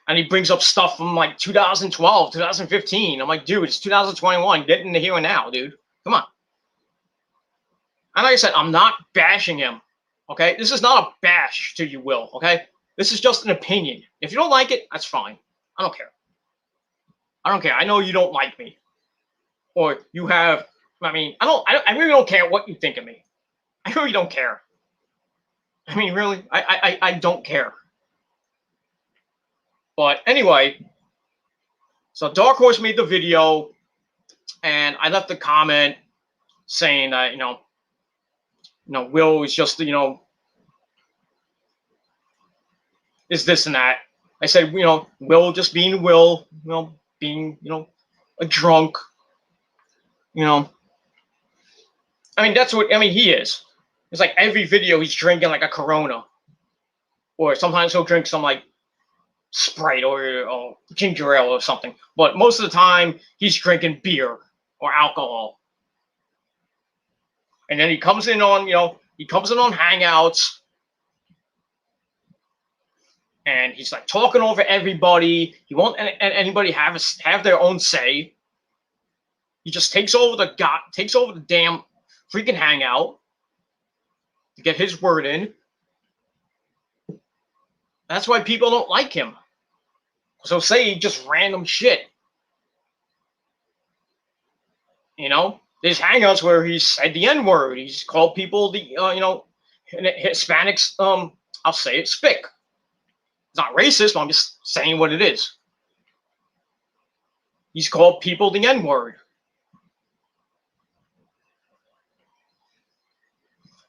And he brings up stuff from like 2012, 2015. I'm like, dude, it's 2021. Get in the here and now, dude. Come on. And like I said, I'm not bashing him. Okay? This is not a bash to you, Will. Okay? This is just an opinion. If you don't like it, that's fine. I don't care. I don't care. I know you don't like me. Or you have, I mean, I really don't care what you think of me. I really don't care. I mean, really, I don't care. But anyway, so Dark Horse made the video, and I left a comment saying that Will is just is this and that. I said Will just being Will, being a drunk. I mean, that's what he is. It's like every video he's drinking like a Corona, or sometimes he'll drink some like Sprite or ginger ale or something. But most of the time he's drinking beer or alcohol. And then he comes in on Hangouts and he's like talking over everybody. He won't anybody have their own say. He just takes over the damn freaking hangout to get his word in. That's why people don't like him. So say just random shit. You know, there's hangouts where he said the N-word. He's called people the Hispanics. I'll say it, spick. It's not racist, but I'm just saying what it is. He's called people the N-word.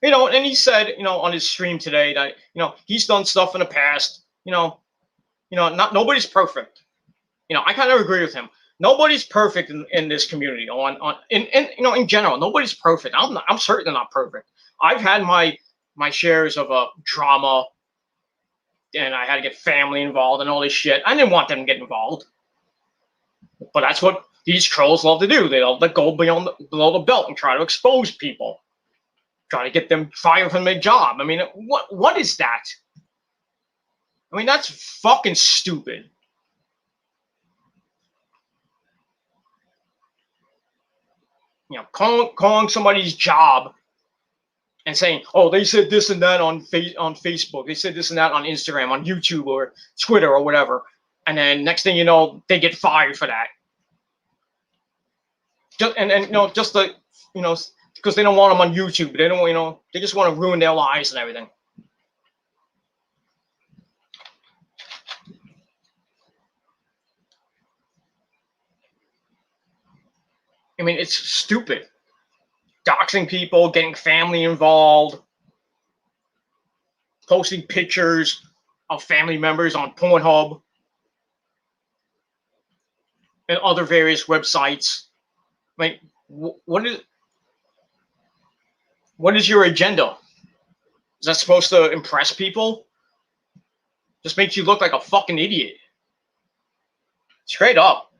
You know, and he said, you know, on his stream today that, you know, he's done stuff in the past. Not nobody's perfect. You know, I kind of agree with him. Nobody's perfect in this community. In general, nobody's perfect. I'm certainly not perfect. I've had my shares of drama, and I had to get family involved and all this shit. I didn't want them to get involved, but that's what these trolls love to do. They love to go below the belt and try to expose people, try to get them fired from their job. I mean, what is that? I mean, that's fucking stupid. You know, calling somebody's job and saying, "Oh, they said this and that on Facebook. They said this and that on Instagram, on YouTube, or Twitter, or whatever." And then next thing you know, they get fired for that. Just because they don't want them on YouTube. They don't, they just want to ruin their lives and everything. I mean, it's stupid. Doxing people, getting family involved, posting pictures of family members on Pornhub and other various websites. I mean, what is your agenda? Is that supposed to impress people? Just makes you look like a fucking idiot. Straight up.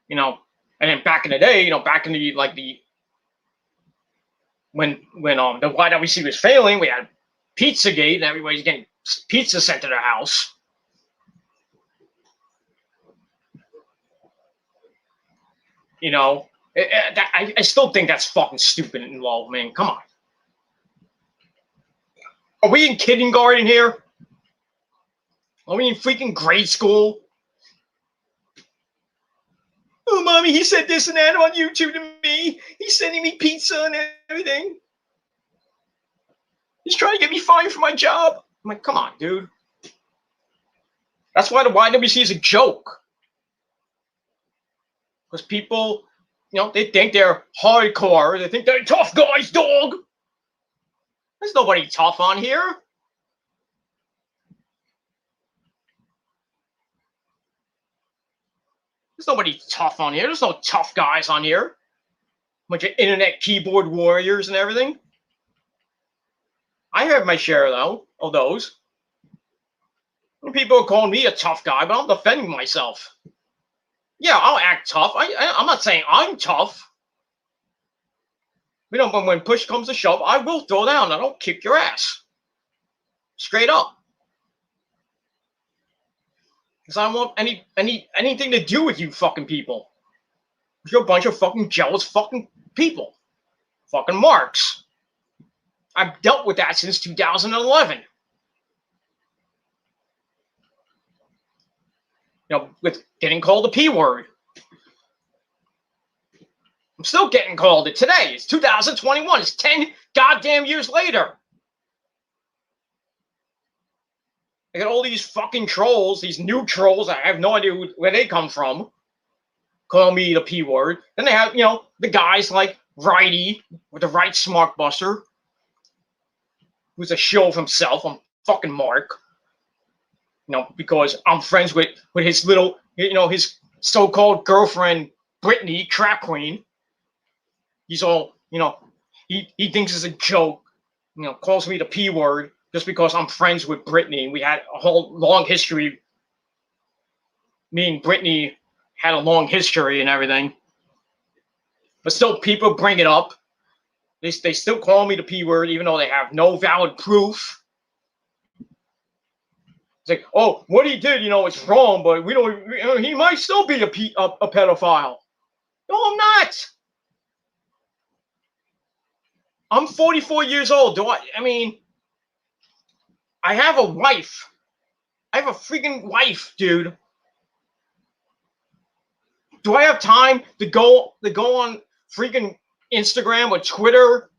You know, and then back in the day, back in the when the YWC was failing, we had Pizzagate and everybody's getting pizza sent to their house. You know, I still think that's fucking stupid and low, man. Come on. Are we in kindergarten here? Are we in freaking grade school? Oh, mommy, he said this and that on YouTube to me. He's sending me pizza and everything. He's trying to get me fired for my job. I'm like, come on, dude. That's why the YWC is a joke. Because people, they think they're hardcore. They think they're tough guys, dog. There's nobody tough on here. There's nobody tough on here. There's no tough guys on here. Bunch of internet keyboard warriors and everything. I have my share, though, of those. People are calling me a tough guy, but I'm defending myself. Yeah, I'll act tough. I'm not saying I'm tough. But when push comes to shove, I will throw down. I don't kick your ass. Straight up. Because I don't want anything to do with you fucking people. You're a bunch of fucking jealous fucking people. Fucking marks. I've dealt with that since 2011. With getting called the P word. I'm still getting called it today. It's 2021. It's 10 goddamn years later. I got all these fucking trolls, these new trolls. I have no idea where they come from. Call me the P word. Then they have, the guys like Righty with the Right Smart Buster, who's a show of himself. I'm fucking Mark. Because I'm friends with his little, his so-called girlfriend, Brittany, Crap Queen. He's all, he thinks it's a joke, calls me the P word just because I'm friends with Brittany. We had a whole long history. Me and Brittany had a long history and everything. But still, people bring it up. They still call me the P word, even though they have no valid proof. It's like, oh, what he did, it's wrong, but we don't. He might still be a pedophile. No, I'm not. I'm 44 years old. I mean, I have a wife. I have a freaking wife, dude. Do I have time to go on freaking Instagram or Twitter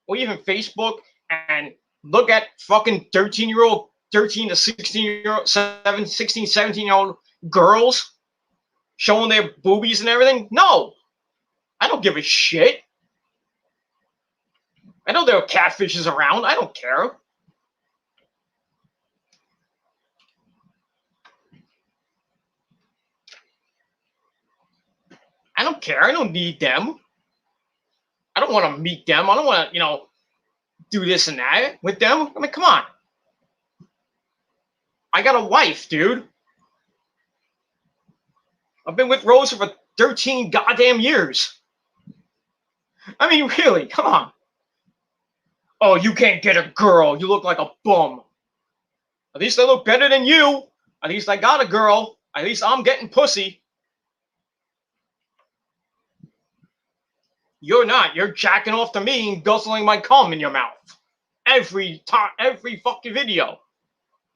or even Facebook and look at fucking 13 to 16-year-old, 16, 17-year-old girls showing their boobies and everything? No. I don't give a shit. I know there are catfishes around. I don't care. I don't care. I don't need them. I don't want to meet them. I don't want to, do this and that with them. I mean, come on. I got a wife, dude. I've been with Rosa for 13 goddamn years. I mean, really, come on. Oh, you can't get a girl. You look like a bum. At least I look better than you. At least I got a girl. At least I'm getting pussy. You're not. You're jacking off to me and guzzling my cum in your mouth. Every time, every fucking video.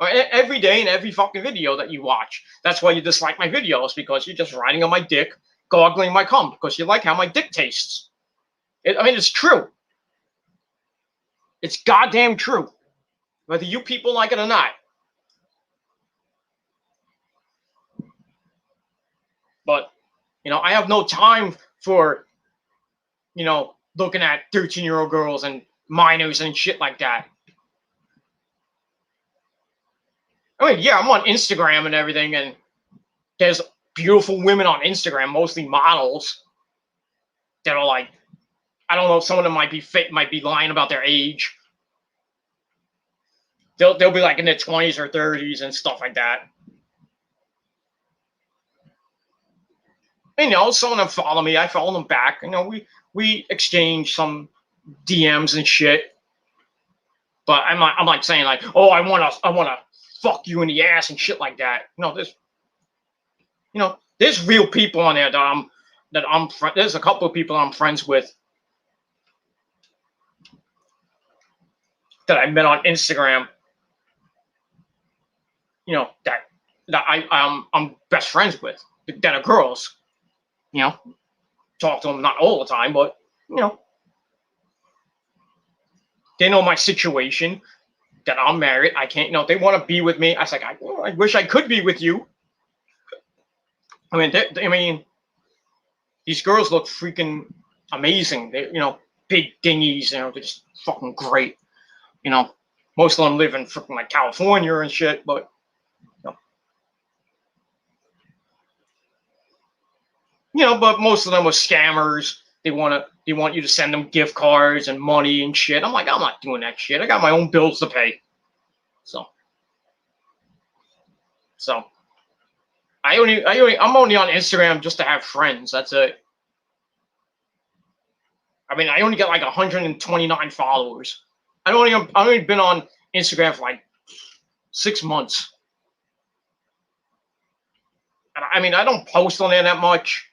Or every day in every fucking video that you watch. That's why you dislike my videos, because you're just riding on my dick, goggling my cum, because you like how my dick tastes. It's true. It's goddamn true. Whether you people like it or not. But, I have no time for, looking at 13-year-old girls and minors and shit like that. I mean, yeah, I'm on Instagram and everything, and there's beautiful women on Instagram, mostly models, that are like, I don't know, some of them might be lying about their age. They'll be like in their 20s or 30s and stuff like that. Some of them follow me. I follow them back. We exchange some DMs and shit. But I'm like saying like, oh, I wanna fuck you in the ass and shit like that. There's real people on there there's a couple of people I'm friends with that I met on Instagram. That I'm best friends with, that are girls. Talk to them not all the time, but they know my situation, that I'm married. I can't. They want to be with me. I was like, I wish I could be with you. I mean, these girls look freaking amazing. They, big dingies. They're just fucking great. Most of them live in freaking like California and shit, but. But most of them were scammers. They want you to send them gift cards and money and shit. I'm like, I'm not doing that shit. I got my own bills to pay. So I'm only on Instagram just to have friends. That's it. I mean, I only got like 129 followers. I've only been on Instagram for like 6 months. And I mean, I don't post on there that much.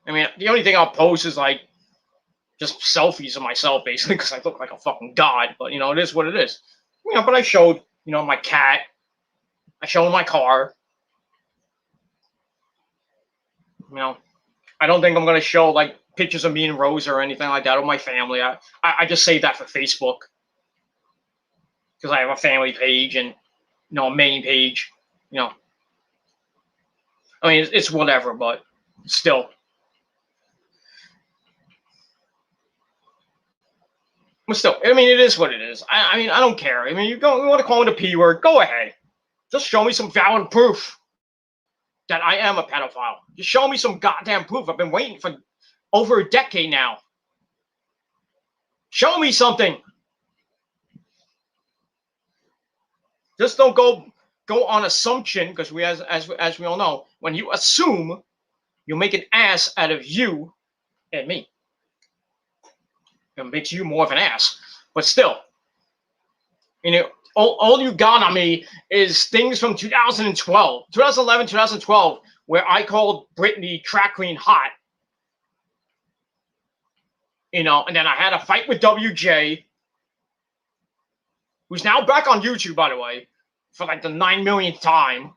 I mean, the only thing I'll post is like just selfies of myself, basically, because I look like a fucking god. But it is what it is. But I showed, my cat. I showed my car. I don't think I'm gonna show like pictures of me and Rosa or anything like that, or my family. I just save that for Facebook because I have a family page and a main page. I mean, it's whatever, but still. But still, I mean, it is what it is. I mean, I don't care. I mean, you want to call it a P word, go ahead. Just show me some valid proof that I am a pedophile. Just show me some goddamn proof. I've been waiting for over a decade now. Show me something. Just don't go on assumption, because as we all know, when you assume, you make an ass out of you and me. It makes you more of an ass. But still, all you got on me is things from 2012, 2011, 2012, where I called Britney crack queen hot. You know, and then I had a fight with WJ, who's now back on YouTube, by the way, for like the 9 millionth time.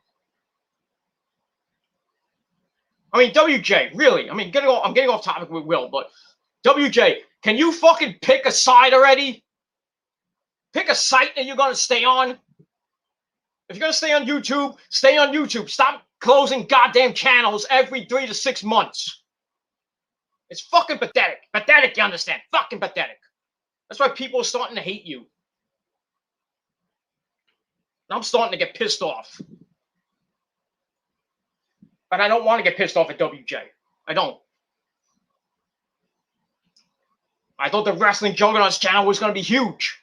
I mean, WJ, really? I mean, I'm getting off topic with Will, but WJ, can you fucking pick a side already? Pick a site that you're going to stay on. If you're going to stay on YouTube, stay on YouTube. Stop closing goddamn channels every 3 to 6 months. It's fucking pathetic. Pathetic, you understand? Fucking pathetic. That's why people are starting to hate you. I'm starting to get pissed off. But I don't want to get pissed off at WJ. I don't. I thought the Wrestling Juggernaut's channel was going to be huge.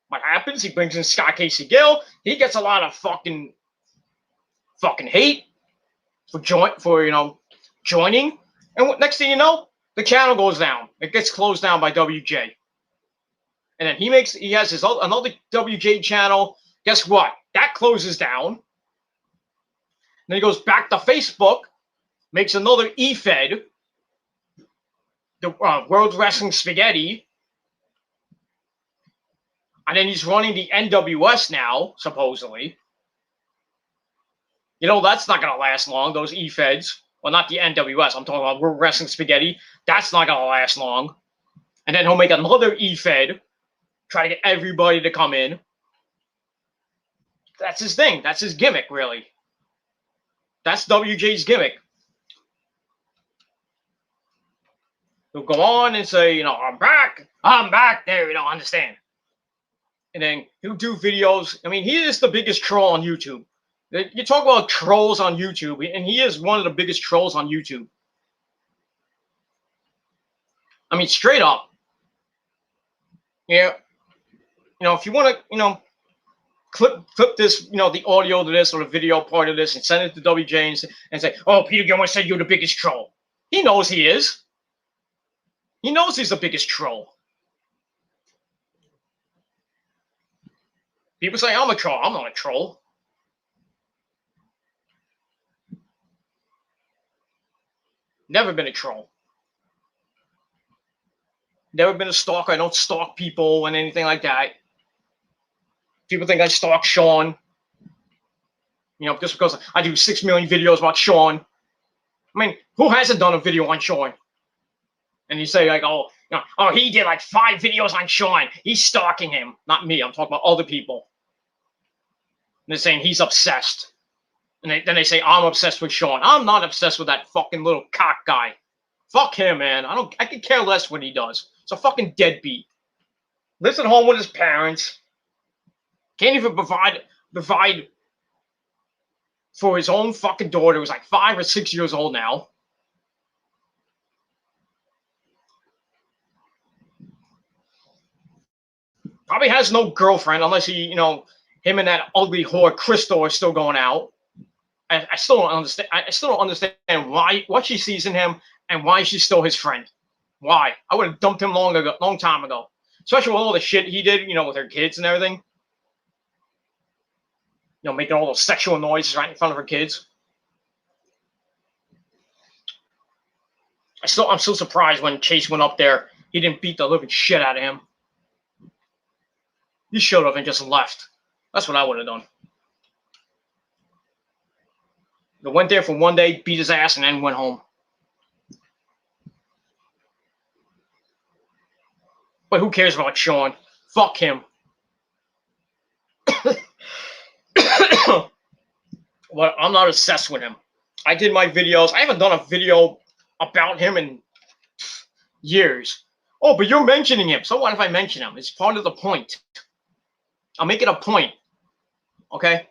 What happens? He brings in Scott Casey Gill. He gets a lot of fucking hate for joining. And next thing you know, the channel goes down. It gets closed down by WJ. And then he has his another WJ channel. Guess what? That closes down. Then he goes back to Facebook, makes another eFed, the World Wrestling Spaghetti. And then he's running the NWS now, supposedly. You know, that's not going to last long, those eFeds. Well, not the NWS. I'm talking about World Wrestling Spaghetti. That's not going to last long. And then he'll make another eFed, try to get everybody to come in. That's his thing. That's his gimmick, really. That's WJ's gimmick. He'll go on and say, you know, I'm back there, you don't understand. And then he'll do videos. I mean, he is the biggest troll on YouTube. You talk about trolls on YouTube, and he is one of the biggest trolls on YouTube. I mean, straight up. Yeah. You know, if you want to, you know, clip this, you know, the audio to this or the video part of this and send it to WJ and say, oh, Peter Gilmore said you're the biggest troll. He knows he is. He knows he's the biggest troll. People say I'm a troll. I'm not a troll. Never been a troll. Never been a stalker. I don't stalk people and anything like that. People think I stalk Sean. You know, just because I do 6 million videos about Sean. I mean, who hasn't done a video on Sean? And you say, like, oh, you know, oh, he did like 5 videos on Sean. He's stalking him. Not me. I'm talking about other people. And they're saying he's obsessed. And then they say, I'm obsessed with Sean. I'm not obsessed with that fucking little cock guy. Fuck him, man. I could care less what he does. It's a fucking deadbeat. Lives at home with his parents. Can't even provide for his own fucking daughter, who's like 5 or 6 years old now. Probably has no girlfriend unless he, you know, him and that ugly whore Crystal are still going out. I still don't understand. I still don't understand what she sees in him and why she's still his friend. Why? I would have dumped him long time ago. Especially with all the shit he did, you know, with her kids and everything. You know, making all those sexual noises right in front of her kids. I'm still surprised when Chase went up there, he didn't beat the living shit out of him. He showed up and just left. That's what I would have done. They went there for one day, beat his ass, and then went home. But who cares about Sean? Fuck him. Well, I'm not obsessed with him. I did my videos. I haven't done a video about him in years. Oh, but you're mentioning him. So what if I mention him? It's part of the point. I'll make it a point. Okay?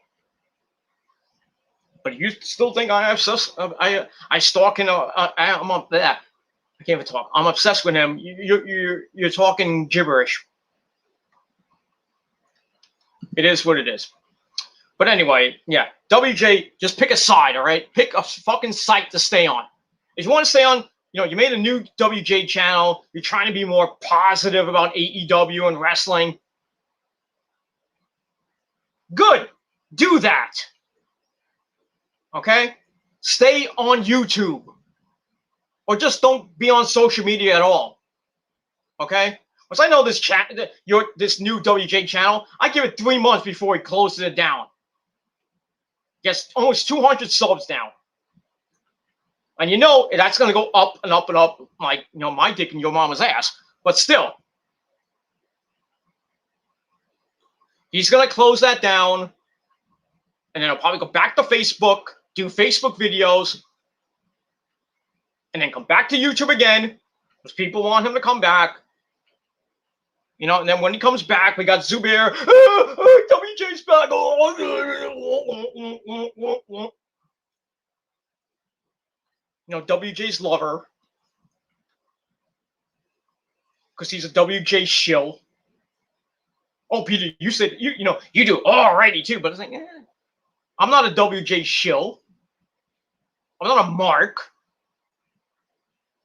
But you still think I stalk him? I'm up there. I can't even talk. I'm obsessed with him. You're talking gibberish. It is what it is. But anyway, yeah. WJ, just pick a side, all right? Pick a fucking site to stay on. If you want to stay on, you know, you made a new WJ channel. You're trying to be more positive about AEW and wrestling. Good. Do that. Okay? Stay on YouTube. Or just don't be on social media at all. Okay? Because I know this this new WJ channel, I give it 3 months before he closes it down. Gets almost 200 subs now. And you know that's going to go up and up and up, like, you know, my dick in your mama's ass. But still, he's going to close that down, and then he'll probably go back to Facebook, do Facebook videos, and then come back to YouTube again, because people want him to come back. You know, and then when he comes back, we got Zubair. WJ's back. You know, WJ's lover. Because he's a WJ shill. Oh, Peter, you said, you know, you do alrighty too, but it's like, I'm not a WJ shill. I'm not a mark.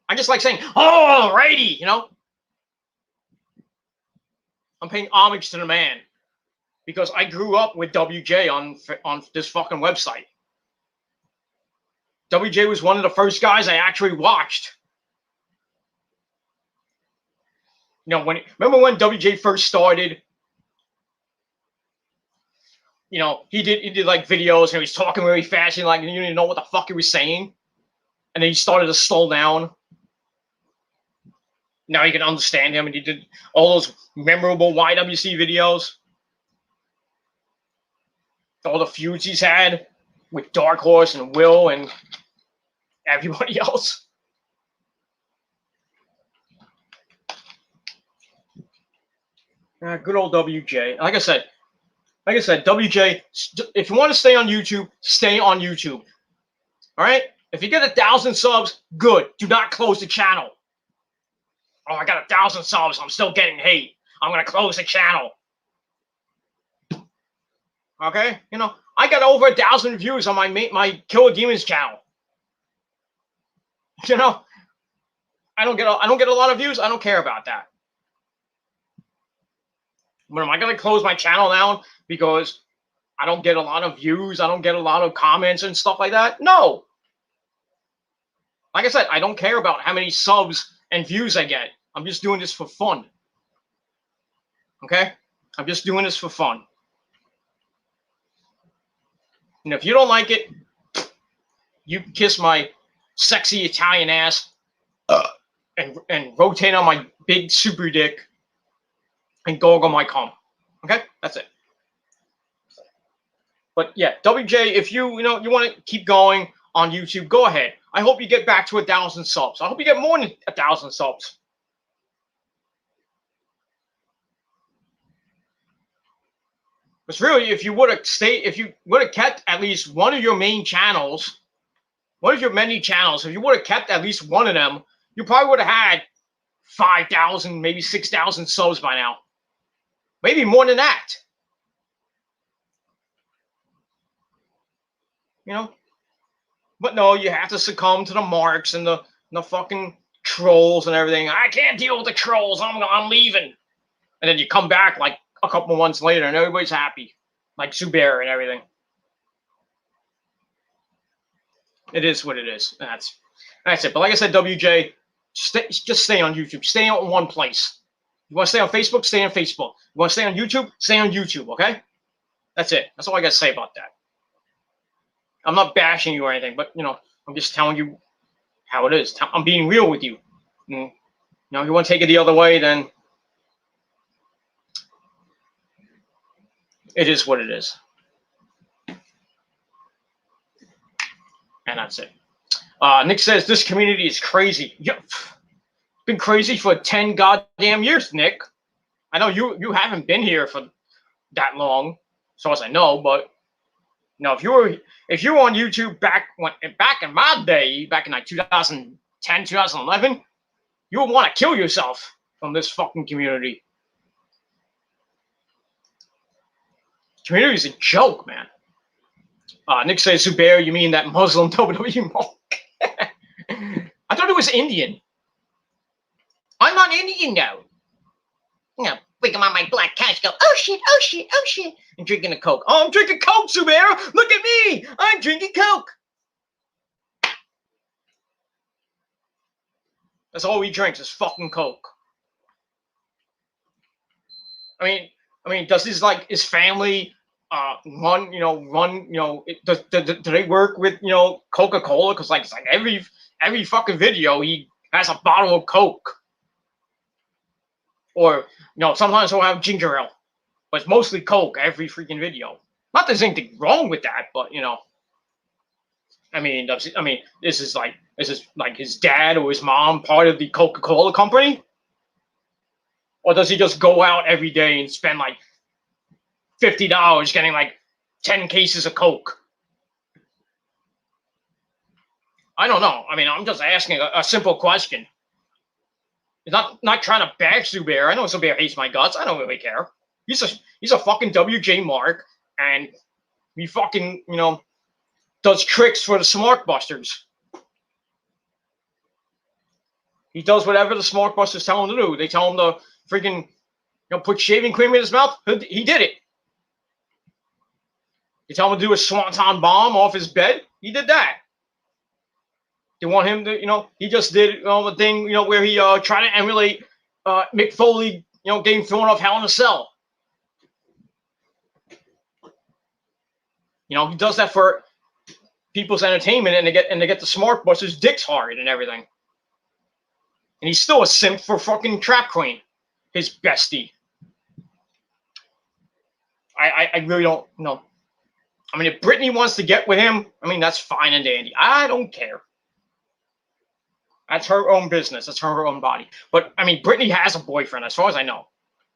I just like saying, alrighty, you know. I'm paying homage to the man. Because I grew up with WJ on this fucking website. WJ was one of the first guys I actually watched. You know, remember when WJ first started? You know, he did like videos and he was talking really fast and like you didn't even know what the fuck he was saying. And then he started to slow down. Now you can understand him, and he did all those memorable YWC videos. All the feuds he's had with Dark Horse and Will and everybody else. Good old WJ. Like I said, WJ, if you want to stay on YouTube, stay on YouTube. All right? If you get 1,000 subs, good. Do not close the channel. Oh, I got 1,000 subs. I'm still getting hate. I'm going to close the channel. Okay? You know, I got over 1,000 views on my Killer Demons channel. You know, I don't get a lot of views. I don't care about that. But am I going to close my channel down because I don't get a lot of views? I don't get a lot of comments and stuff like that? No. Like I said, I don't care about how many subs and views I get. I'm just doing this for fun. Okay? I'm just doing this for fun. And if you don't like it, you can kiss my sexy Italian ass and rotate on my big super dick and gargle my cum. Okay? That's it. But yeah, WJ, if you want to keep going on YouTube, go ahead. I hope you get back to 1,000 subs. I hope you get more than 1,000 subs. Because really, if you would have kept at least one of your main channels, one of your many channels, if you would have kept at least one of them, you probably would have had 5,000, maybe 6,000 subs by now. Maybe more than that. You know? But no, you have to succumb to the marks and the fucking trolls and everything. I can't deal with the trolls. I'm leaving. And then you come back like a couple months later and everybody's happy. Like Zubair and everything. It is what it is. That's it. But like I said, WJ, just stay on YouTube. Stay on one place. You want to stay on Facebook? Stay on Facebook. You want to stay on YouTube? Stay on YouTube, okay? That's it. That's all I got to say about that. I'm not bashing you or anything, but, you know, I'm just telling you how it is. I'm being real with you. You know, if you want to take it the other way, then it is what it is. And that's it. Nick says, this community is crazy. Yeah, been crazy for 10 goddamn years, Nick. I know you haven't been here for that long, so as I know, but you know, if you were on YouTube back in my day, back in like 2010, 2011, you would want to kill yourself from this fucking community. Community is a joke, man. Nick says, Zubair, you mean that Muslim WWE monk? I thought it was Indian. I'm not Indian, though. You know, wake him on my black couch, go, oh shit, oh shit, oh shit. and drinking a Coke. Oh, I'm drinking Coke, Zubair. Look at me. I'm drinking Coke. That's all he drinks is fucking Coke. I mean, does his family run? Do they work with Coca-Cola? Because it's like every fucking video he has a bottle of Coke, or sometimes he'll have ginger ale, but it's mostly Coke every freaking video. Not that there's anything wrong with that, but I mean, this is like his dad or his mom part of the Coca-Cola company? Or does he just go out every day and spend like $50 getting like 10 cases of Coke? I don't know. I mean, I'm just asking a simple question. Not trying to bash Zubair. I know Zubair hates my guts. I don't really care. He's a fucking WJ Mark, and he fucking does tricks for the Smart Busters. He does whatever the Smart Busters tell him to do. They tell him to freaking put shaving cream in his mouth. He did it. They tell him to do a swanton bomb off his bed. He did that. They want him to, he just did the thing, where he tried to emulate Mick Foley, getting thrown off Hell in a Cell. He does that for people's entertainment, and they get the Smart Busters dicks hard and everything. And he's still a simp for fucking Trap Queen, his bestie. I really don't know. I mean, if Brittany wants to get with him, I mean, that's fine and dandy. I don't care. That's her own business. That's her own body. But, I mean, Brittany has a boyfriend, as far as I know.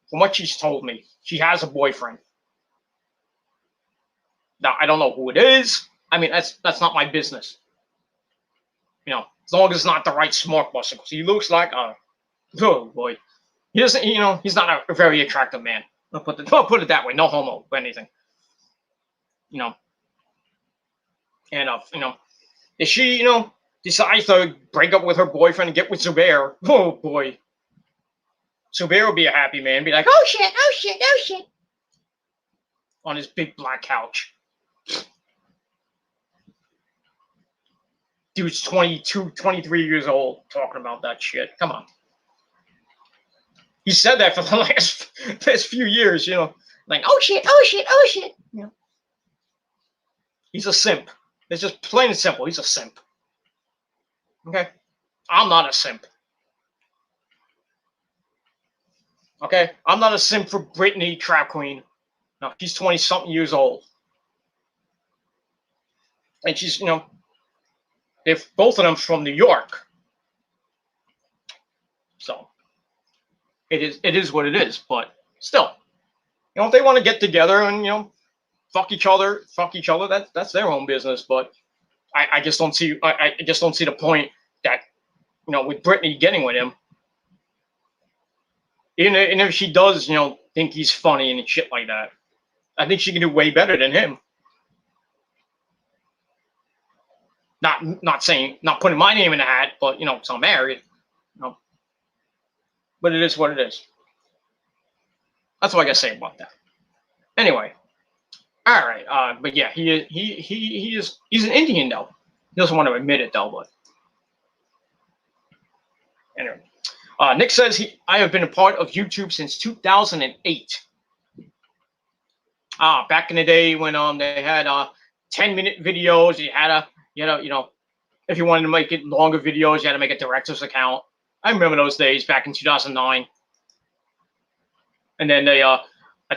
From what she's told me, she has a boyfriend. Now, I don't know who it is. I mean, that's not my business. As long as it's not the right Smart Buster. Because he looks like oh, boy. He doesn't, he's not a very attractive man. I'll put it that way. No homo or anything. And, if she, decides to break up with her boyfriend and get with Zubair, oh, boy. Zubair will be a happy man. Be like, oh, shit, oh, shit, oh, shit. On his big black couch. Dude's 22, 23 years old talking about that shit. Come on. He said that for the last few years, like, oh shit, oh shit, oh shit. He's a simp. It's just plain and simple. He's a simp. Okay? I'm not a simp. Okay? I'm not a simp for Brittany Trap Queen. No, she's 20-something years old. And she's, they're both of them from New York. So it is what it is, but still. If they want to get together and fuck each other, that's their own business, but I just don't see the point that with Brittany getting with him. And if she does, think he's funny and shit like that, I think she can do way better than him. Not putting my name in the hat, but because I'm married. But it is what it is. That's all I gotta say about that. Anyway, all right. But yeah, he's an Indian though. He doesn't want to admit it though. But anyway, Nick says I have been a part of YouTube since 2008. Back in the day when they had 10-minute videos, you had if you wanted to make it longer videos, you had to make a director's account. I remember those days back in 2009. And then they, I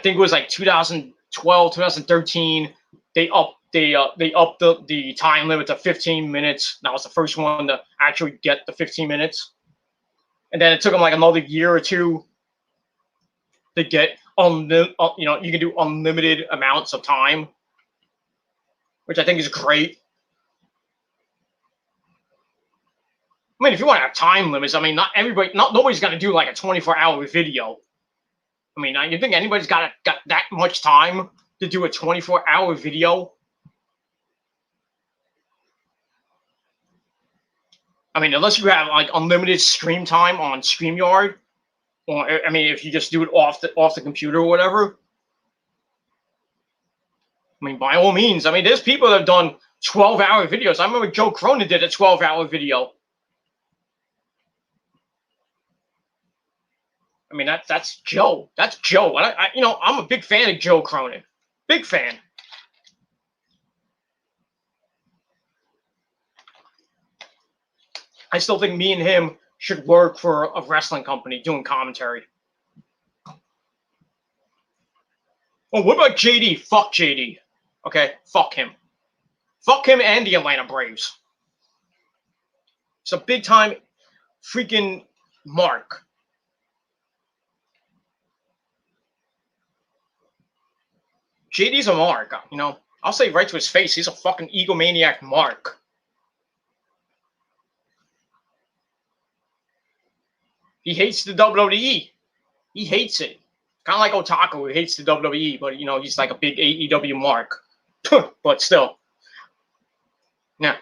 think it was like 2012, 2013, they upped the time limit to 15 minutes. That was the first one to actually get the 15 minutes. And then it took them like another year or two to get you can do unlimited amounts of time, which I think is great. I mean, if you want to have time limits, I mean, nobody's going to do like a 24-hour video. I mean, you think anybody's got that much time to do a 24-hour video? I mean, unless you have like unlimited stream time on StreamYard, or I mean, if you just do it off the computer or whatever. I mean, by all means. I mean, there's people that have done 12-hour videos. I remember Joe Cronin did a 12-hour video. I mean, that's Joe. That's Joe. I'm a big fan of Joe Cronin. Big fan. I still think me and him should work for a wrestling company doing commentary. Oh, what about JD? Fuck JD. Okay, fuck him. Fuck him and the Atlanta Braves. It's a big time freaking mark. JD's a mark, you know. I'll say right to his face, he's a fucking egomaniac mark. He hates the WWE. He hates it. Kind of like Otaku, who hates the WWE, but, you know, he's like a big AEW mark. But still. Yeah.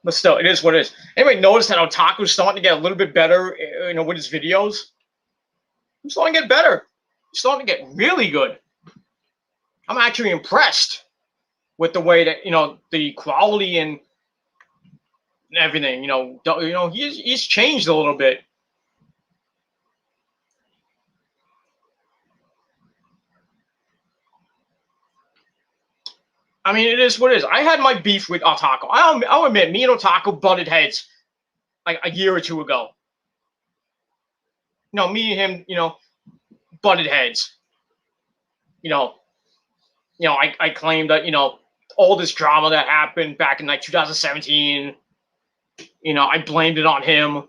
But still, it is what it is. Anybody notice that Otaku's starting to get a little bit better, you know, with his videos? He's starting to get better. He's starting to get really good. I'm actually impressed with the way that, you know, the quality and everything, you know, he's changed a little bit. I mean, it is what it is. I had my beef with Otaku. I'll admit, me and Otaku butted heads like a year or two ago. You know, me and him, you know, butted heads. You know, I claimed that, you know, all this drama that happened back in like 2017, you know, I blamed it on him.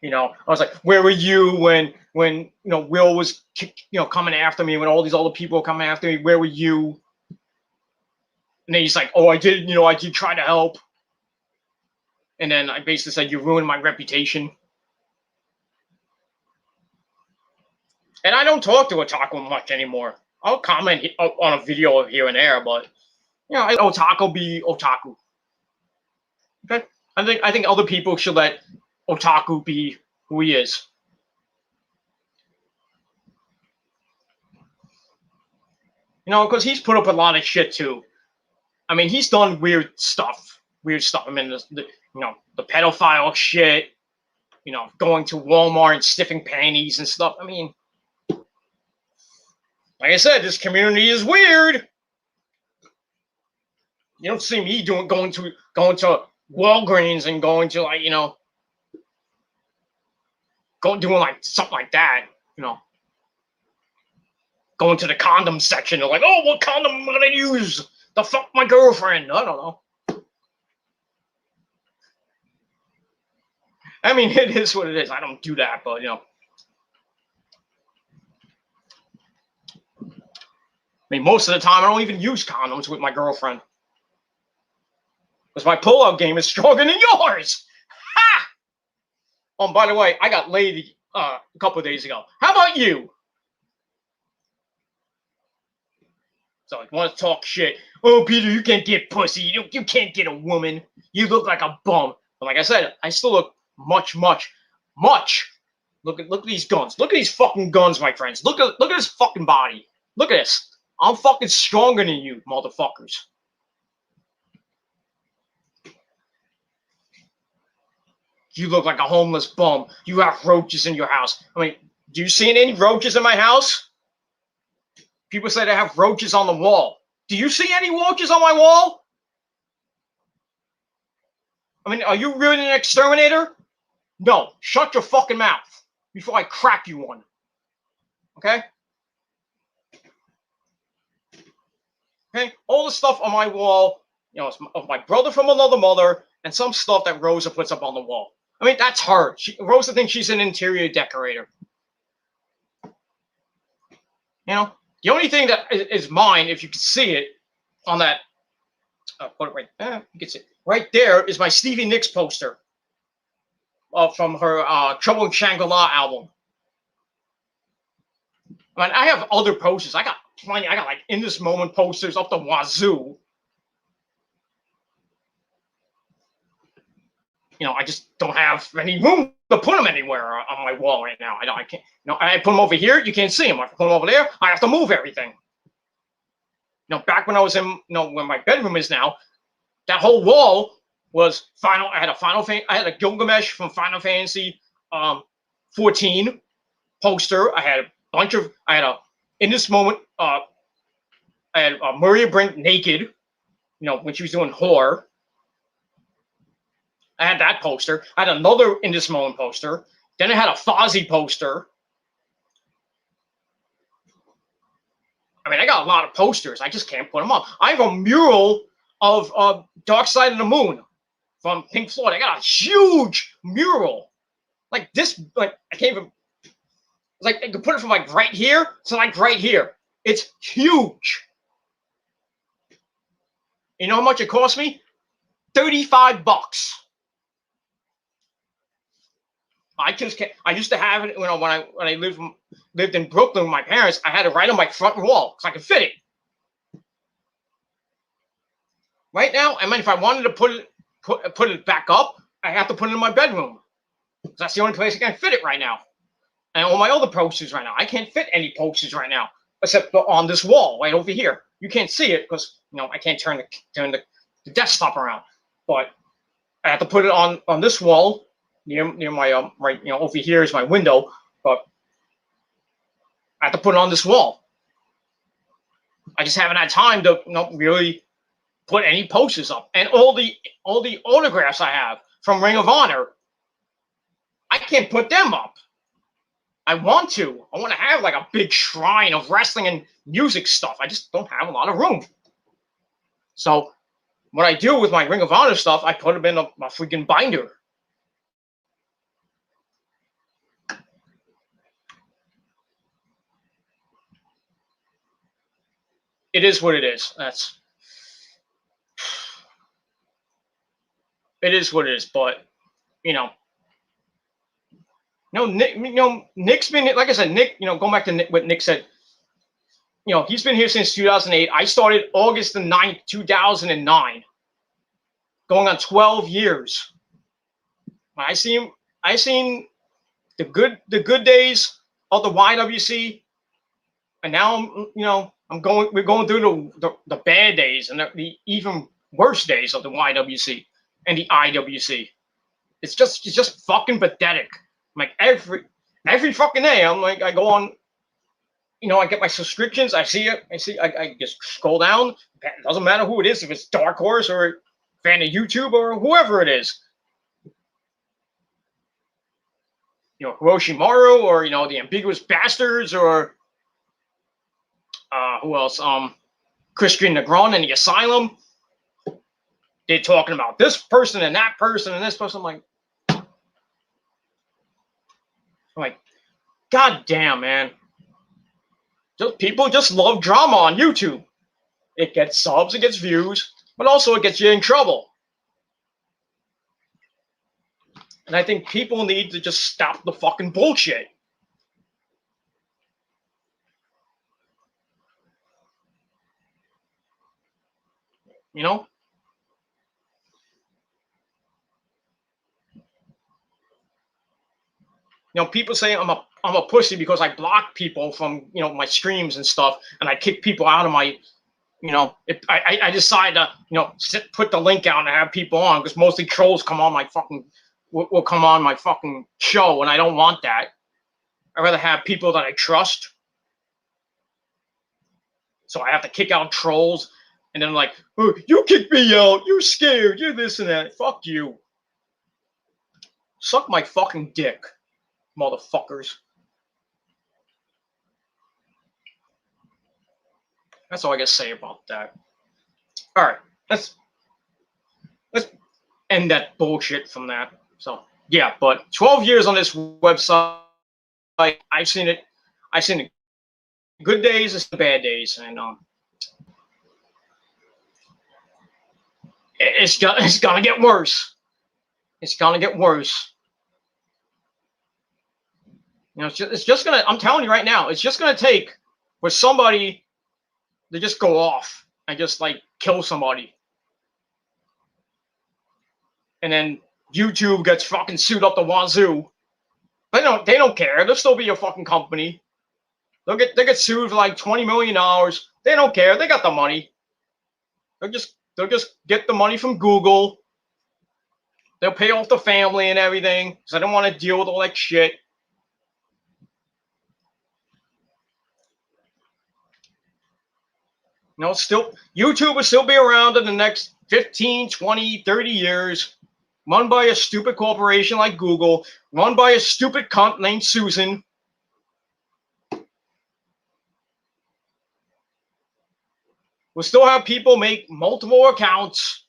You know, I was like, where were you when you know, Will was, you know, coming after me, when all these other people were coming after me? Where were you? And then he's like, oh, I did try to help. And then I basically said, you ruined my reputation. And I don't talk to Otaku much anymore. I'll comment on a video here and there, but, you know, Otaku be Otaku. Okay? I think other people should let Otaku be who he is. You know, because he's put up a lot of shit too. I mean, he's done weird stuff. I mean, you know, the pedophile shit. You know, going to Walmart and sniffing panties and stuff. I mean, like I said, this community is weird. You don't see me going to Walgreens and going to, like, you know, doing like something like that. You know, going to the condom section. They're like, oh, what condom am I gonna use to fuck my girlfriend? I don't know. I mean, it is what it is. I don't do that, but, you know. I mean, most of the time, I don't even use condoms with my girlfriend. Because my pull-out game is stronger than yours. Ha! Oh, by the way, I got laid a couple of days ago. How about you? So, like, want to talk shit. Oh, Peter, you can't get pussy. You can't get a woman. You look like a bum. But like I said, I still look much. Look at these guns. Look at these fucking guns, my friends. Look at this fucking body. Look at this. I'm fucking stronger than you, motherfuckers. You look like a homeless bum. You have roaches in your house. I mean, do you see any roaches in my house? People say they have roaches on the wall. Do you see any roaches on my wall? I mean, are you really an exterminator? No, shut your fucking mouth before I crack you one. Okay? Okay? All the stuff on my wall, you know, it's of my brother from another mother, and some stuff that Rosa puts up on the wall. I mean, that's her. Rosa thinks she's an interior decorator. You know? The only thing that is mine, if you can see it, on that, put it right there, you can see it. Right there is my Stevie Nicks poster from her Trouble in Shangri-La album. I mean, I have other posters. I got plenty. I got like In This Moment posters up the wazoo. I just don't have any room to put them anywhere on my wall right now. I can't. I put them over here, you can't see them. I put them over there, I have to move everything. Back when I was in, where my bedroom is now, that whole wall was Final. I had a Gilgamesh from Final Fantasy 14 poster. I had in this moment, I had Maria Brink naked, when she was doing horror. I had that poster. I had another In This Moment poster. Then I had a Fozzie poster. I mean, I got a lot of posters. I just can't put them up. I have a mural of Dark Side of the Moon from Pink Floyd. I got a huge mural. Like this, like I can't even, like I could put it from like right here to like right here. It's huge. You know how much it cost me? $35. I just can't. I used to have it when I lived in Brooklyn with my parents. I had it right on my front wall because I could fit it. Right now, I mean, if I wanted to put it back up, I have to put it in my bedroom. That's the only place I can fit it right now. And all my other posters right now, I can't fit any posters right now except on this wall right over here. You can't see it because I can't turn the desktop around. But I have to put it on this wall near my right over here is my window, but I have to put it on this wall. I just haven't had time to really put any posters up. And all the autographs I have from Ring of Honor, I can't put them up. I want to have like a big shrine of wrestling and music stuff. I just don't have a lot of room. So what I do with my Ring of Honor stuff, I put them in a freaking binder. It is what it is. It is what it is. But Nick's been, like I said, Nick. Going back to what Nick said. He's been here since 2008. I started August the 9th, 2009. Going on 12 years. I seen the good days of the YWC, and now we're going through the bad days and the even worse days of the YWC and the IWC. It's just fucking pathetic. Like every fucking day, I'm like, I go on, I get my subscriptions. I see it. I just scroll down. It doesn't matter who it is, if it's Dark Horse or a fan of YouTube or whoever it is. Hiroshi or the Ambiguous Bastards or who else? Christian Negron and the Asylum. They're talking about this person and that person and this person. I'm like, God damn, man. People just love drama on YouTube. It gets subs, it gets views, but also it gets you in trouble. And I think people need to just stop the fucking bullshit. People say I'm a pussy because I block people from my streams and stuff, and I kick people out of my I decide to put the link out and have people on because mostly trolls come on my fucking will come on my fucking show, and I don't want that. I'd rather have people that I trust. So I have to kick out trolls, and then like, oh, you kicked me out, you're scared, you're this and that. Fuck you. Suck my fucking dick, motherfuckers. That's all I gotta say about that. All right, let's end that bullshit from that. So yeah, but 12 years on this website, I've seen it. I've seen the good days and the bad days, and it's gonna get worse. It's gonna get worse. It's just gonna. I'm telling you right now, it's just gonna take for somebody to just go off and just like kill somebody, and then YouTube gets fucking sued up the wazoo. They don't care. They'll still be a fucking company. They get sued for like $20 million. They don't care. They got the money. They'll just get the money from Google. They'll pay off the family and everything because I don't want to deal with all that shit. Still, YouTube will still be around in the next 15, 20, 30 years. Run by a stupid corporation like Google. Run by a stupid cunt named Susan. We'll still have people make multiple accounts,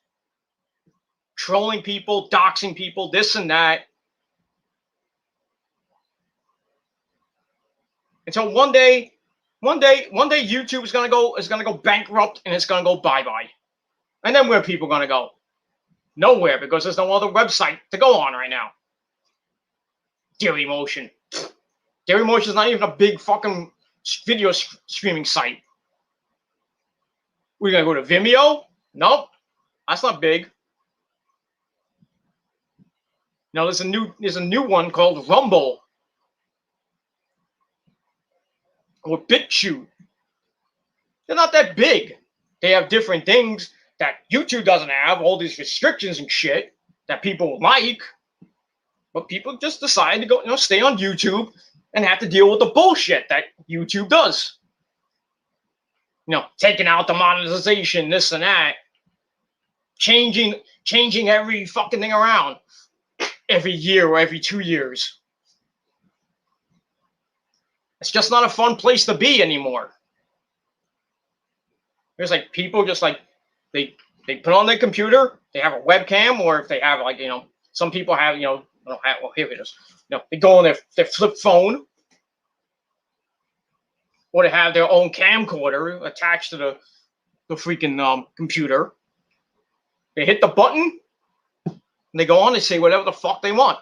trolling people, doxing people, this and that. Until one day YouTube is gonna go bankrupt and it's gonna go bye-bye. And then where are people gonna go? Nowhere, because there's no other website to go on right now. Dailymotion. Dailymotion is not even a big fucking video streaming site. We're gonna go to Vimeo? Nope, that's not big. Now there's a new one called Rumble or BitChute. They're not that big. They have different things that YouTube doesn't have, all these restrictions and shit that people like. But people just decide to go, stay on YouTube and have to deal with the bullshit that YouTube does. Taking out the monetization, this and that, changing every fucking thing around every year or every 2 years. It's just not a fun place to be anymore. There's like people just like they put on their computer, they have a webcam, or if they have like some people have here it is. They go on their flip phone, or they have their own camcorder attached to the freaking computer. They hit the button, and they go on. They say whatever the fuck they want.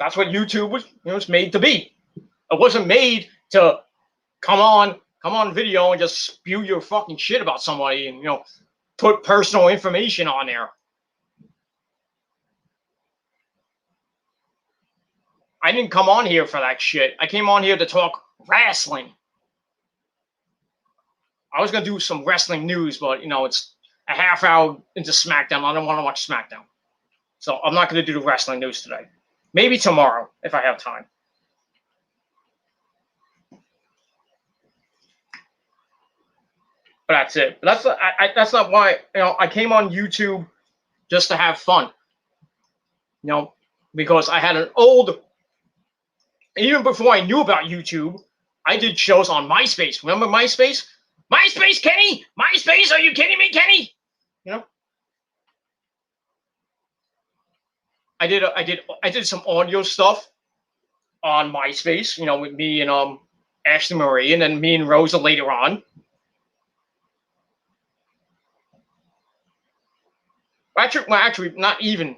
That's what YouTube was made to be. It wasn't made to come on video and just spew your fucking shit about somebody and put personal information on there. I didn't come on here for that shit. I came on here to talk wrestling. I was gonna do some wrestling news, but it's a half hour into SmackDown. I don't want to watch SmackDown, so I'm not gonna do the wrestling news today. Maybe tomorrow if I have time. But that's it. But that's not why I came on YouTube just to have fun. Because I had an old. Even before I knew about YouTube, I did shows on MySpace. Remember MySpace? MySpace, Kenny? MySpace? Are you kidding me, Kenny? I did some audio stuff on MySpace. With me and Ashley Marie, and then me and Rosa later on. Actually, not even.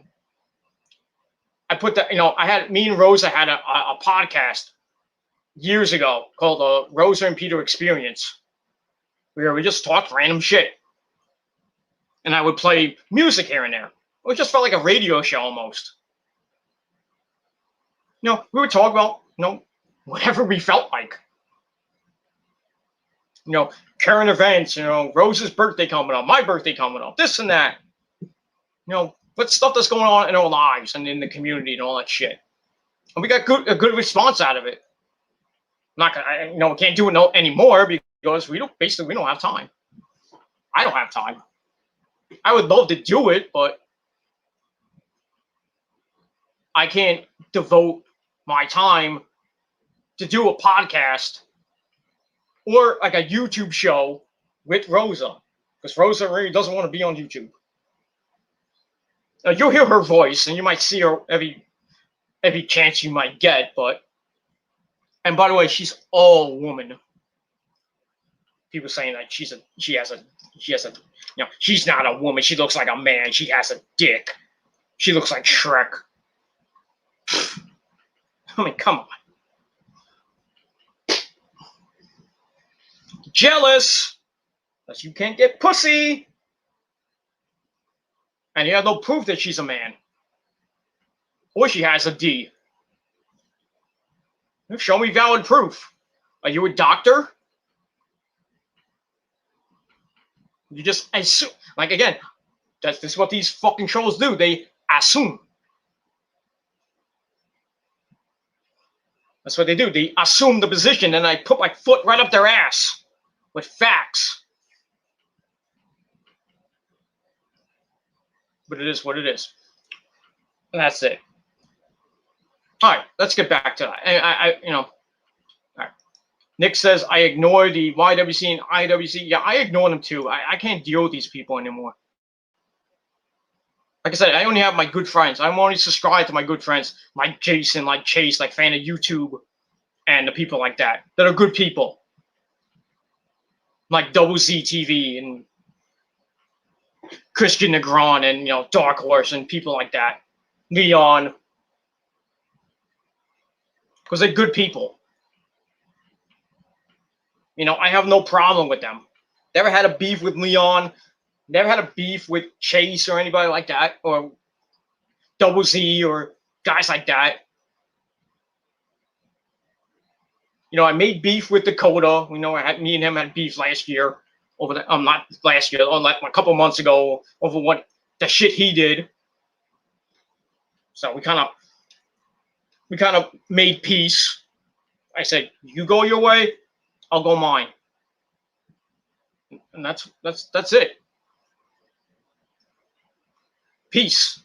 I put that, I had me and Rosa had a podcast years ago called the Rosa and Peter Experience, where we just talked random shit. And I would play music here and there. It just felt like a radio show almost. We would talk about, whatever we felt like. Current events, Rosa's birthday coming up, my birthday coming up, this and that. What stuff that's going on in our lives and in the community and all that shit. And we got a good response out of it. We can't do it anymore because we don't have time. I don't have time. I would love to do it, but I can't devote my time to do a podcast or like a YouTube show with Rosa, because Rosa really doesn't want to be on YouTube. You'll hear her voice, and you might see her every chance you might get. And by the way, she's all woman. People saying that she's not a woman. She looks like a man. She has a dick. She looks like Shrek. I mean, come on. Jealous, because you can't get pussy. And you have no proof that she's a man. Or she has a D. Show me valid proof. Are you a doctor? You just assume. Like, again, this is what these fucking trolls do. They assume. That's what they do. They assume the position, and I put my foot right up their ass with facts. But it is what it is. And that's it. All right, let's get back to that. All right. Nick says, I ignore the YWC and IWC. Yeah, I ignore them too. I can't deal with these people anymore. Like I said, I only have my good friends. I'm only subscribed to my good friends, like Jason, like Chase, like fan of YouTube, and the people like that are good people. Like Double Z TV and Christian Negron and, Dark Horse and people like that. Leon. Because they're good people. I have no problem with them. Never had a beef with Leon. Never had a beef with Chase or anybody like that, or Double Z or guys like that. I made beef with Dakota. Me and him had beef last year over not last year, like a couple months ago over what the shit he did. So we kind of made peace. I said, you go your way, I'll go mine. And that's it. Peace.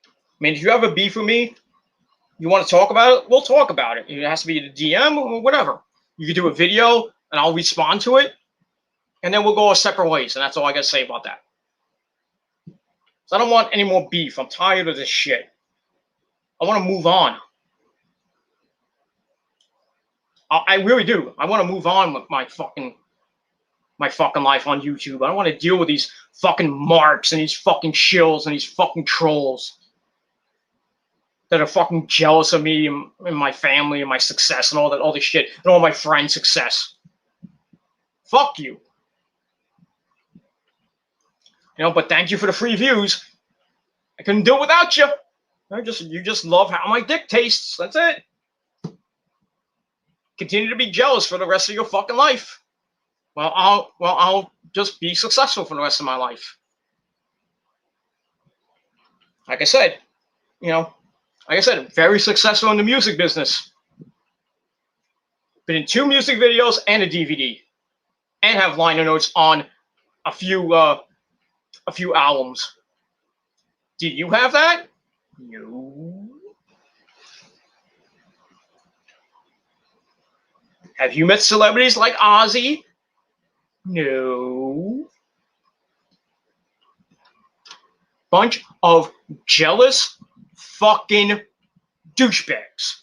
I mean, if you have a beef with me, you want to talk about it, we'll talk about it. It has to be a DM or whatever. You can do a video and I'll respond to it, and then we'll go our separate ways. And that's all I got to say about that. So I don't want any more beef. I'm tired of this shit. I want to move on. I really do. I want to move on with my fucking life on YouTube. I don't want to deal with these fucking marks and these fucking shills and these fucking trolls that are fucking jealous of me and my family and my success and all this shit and all my friends' success. Fuck you. But thank you for the free views. I couldn't do it without you. You just love how my dick tastes. That's it. Continue to be jealous for the rest of your fucking life. Well, I'll just be successful for the rest of my life. Like I said, very successful in the music business. Been in 2 music videos and a DVD, and have liner notes on a few albums. Do you have that? No. Have you met celebrities like Ozzy? No. Bunch of jealous fucking douchebags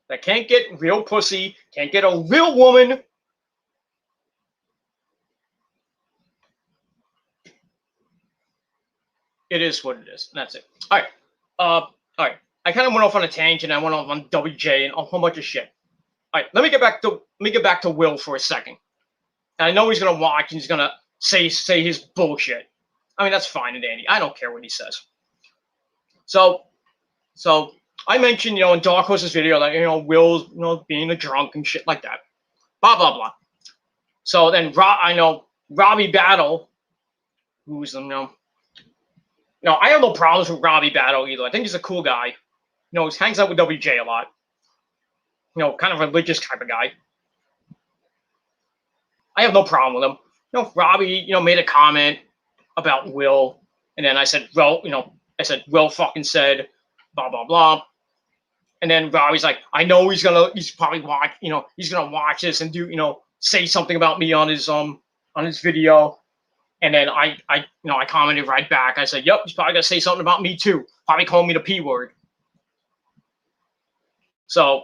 that can't get real pussy, can't get a real woman. It is what it is. And that's it. All right. All right. I kind of went off on a tangent. I went off on WJ and a whole bunch of shit. All right. Let me get back to Will for a second. And I know he's gonna watch and he's gonna say his bullshit. I mean, that's fine and dandy. I don't care what he says. So I mentioned, in Dark Horse's video that, Will's, being a drunk and shit like that. Blah, blah, blah. So then I know Robbie Battle, who's, I have no problems with Robbie Battle either. I think he's a cool guy. He hangs out with WJ a lot. Kind of religious type of guy. I have no problem with him. Robbie, made a comment about Will, and then I said, well, Will fucking said, blah, blah, blah. And then Robbie's like, I know he's probably watch, he's gonna watch this and do, say something about me on his video. And then I commented right back. I said, yep, he's probably gonna say something about me too. Probably call me the P word. So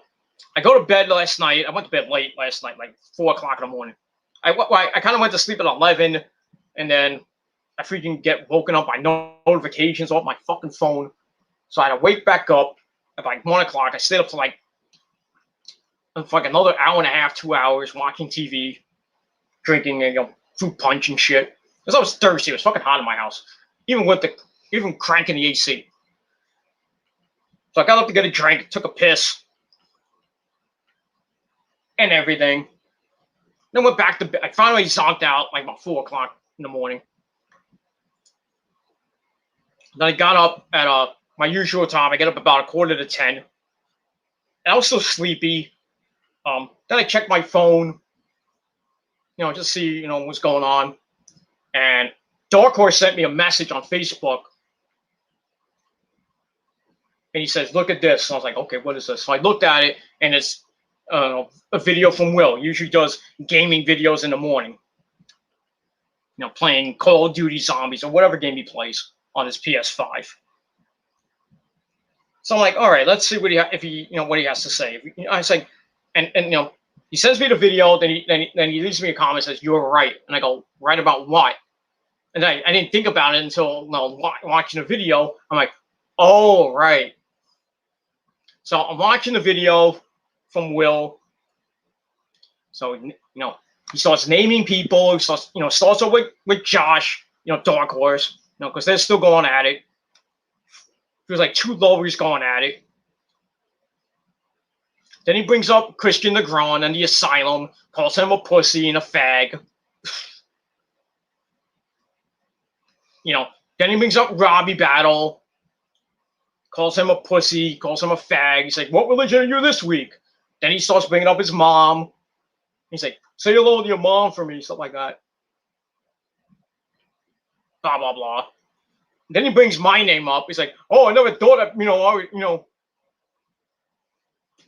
I go to bed last night. I went to bed late last night, like 4 o'clock in the morning. I kind of went to sleep at 11, and then I freaking get woken up by notifications off my fucking phone. So I had to wake back up at like 1 o'clock. I stayed up to like another hour and a half, 2 hours watching TV, drinking fruit punch and shit. Because I was thirsty. It was fucking hot in my house. Even cranking the AC. So I got up to get a drink, took a piss, and everything. Then went back to bed. I finally zonked out like about 4 o'clock in the morning. Then I got up at my usual time. I get up about 9:45. And I was still sleepy. Then I checked my phone, just see, what's going on. And Dark Horse sent me a message on Facebook. And he says, look at this. And I was like, okay, what is this? So I looked at it, and it's a video from Will. He usually does gaming videos in the morning. Playing Call of Duty Zombies or whatever game he plays on his PS5. So I'm like, all right, let's see what he has to say. I was like, and he sends me the video, then he leaves me a comment, says, you're right. And I go, right about what? And I didn't think about it until watching the video. I'm like, oh, right. So I'm watching the video from Will. So, he starts naming people. He starts off with Josh, Dark Horse, because they're still going at it. There's like 2 lowers going at it. Then he brings up Christian Negron and the Asylum, calls him a pussy and a fag. Then he brings up Robbie Battle, calls him a pussy, calls him a fag. He's like, what religion are you this week? Then he starts bringing up his mom. He's like, say hello to your mom for me, stuff like that. Blah, blah, blah. Then he brings my name up. He's like, oh, I never thought that,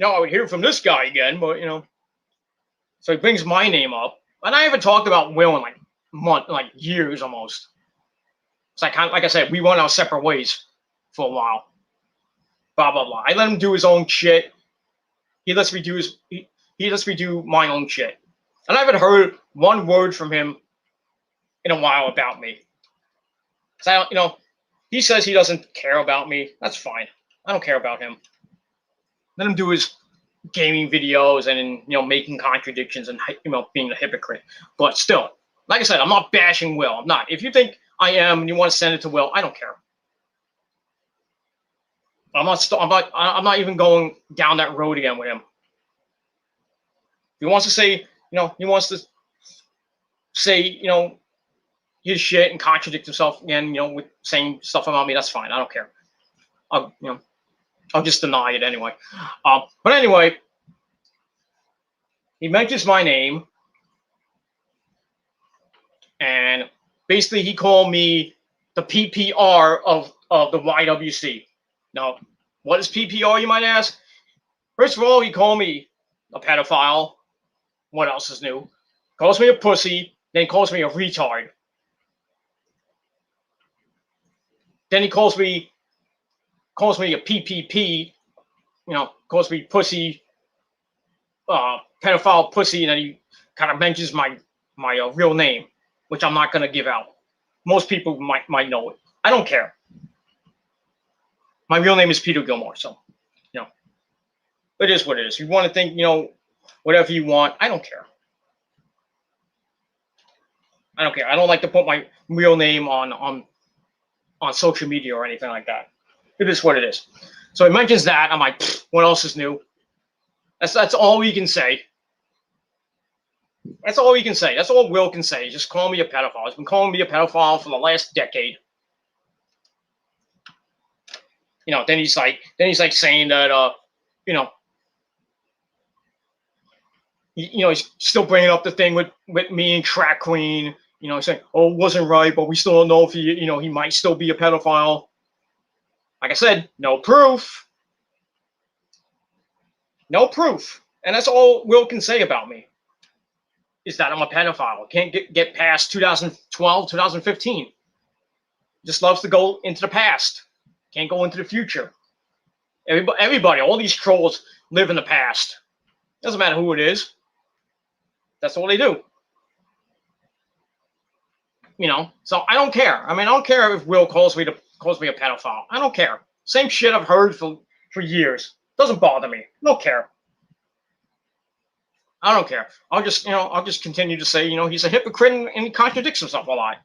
I would hear from this guy again, but, So he brings my name up. And I haven't talked about Will in years almost. So like I said, we went our separate ways for a while. Blah, blah, blah. I let him do his own shit. He lets me do my own shit. And I haven't heard one word from him in a while about me. Because he says he doesn't care about me. That's fine. I don't care about him. Let him do his gaming videos and making contradictions and being a hypocrite. But still, like I said, I'm not bashing Will. I'm not. If you think I am and you want to send it to Will, I don't care. I'm not even going down that road again with him. If he wants to say, his shit and contradict himself again, with saying stuff about me, that's fine. I don't care. I'll just deny it anyway. But anyway, he mentions my name, and basically he called me the PPR of the YWC. Now, what is PPR, you might ask? First of all, he called me a pedophile. What else is new? Calls me a pussy, then he calls me a retard. Then he calls me a PPP, calls me pussy, pedophile pussy, and then he kind of mentions my real name, which I'm not going to give out. Most people might know it. I don't care. My real name is Peter Gilmore, so, it is what it is. You want to think, whatever you want. I don't care. I don't care. I don't like to put my real name on social media or anything like that. It is what it is. So he mentions that. I'm like, what else is new? That's all we can say. That's all we can say. That's all Will can say. Just call me a pedophile. He's been calling me a pedophile for the last decade. Then he's like saying that, he's still bringing up the thing with me and Crack Queen. Saying, oh, it wasn't right, but we still don't know if he might still be a pedophile. Like I said, no proof. No proof. And that's all Will can say about me, is that I'm a pedophile. Can't get past 2012, 2015. Just loves to go into the past. Can't go into the future. Everybody, all these trolls live in the past. Doesn't matter who it is. That's all they do. So I don't care. I don't care if Will calls me a pedophile. I don't care. Same shit I've heard for years. Doesn't bother me. Don't care. I don't care. I'll just continue to say, he's a hypocrite and he contradicts himself a lot.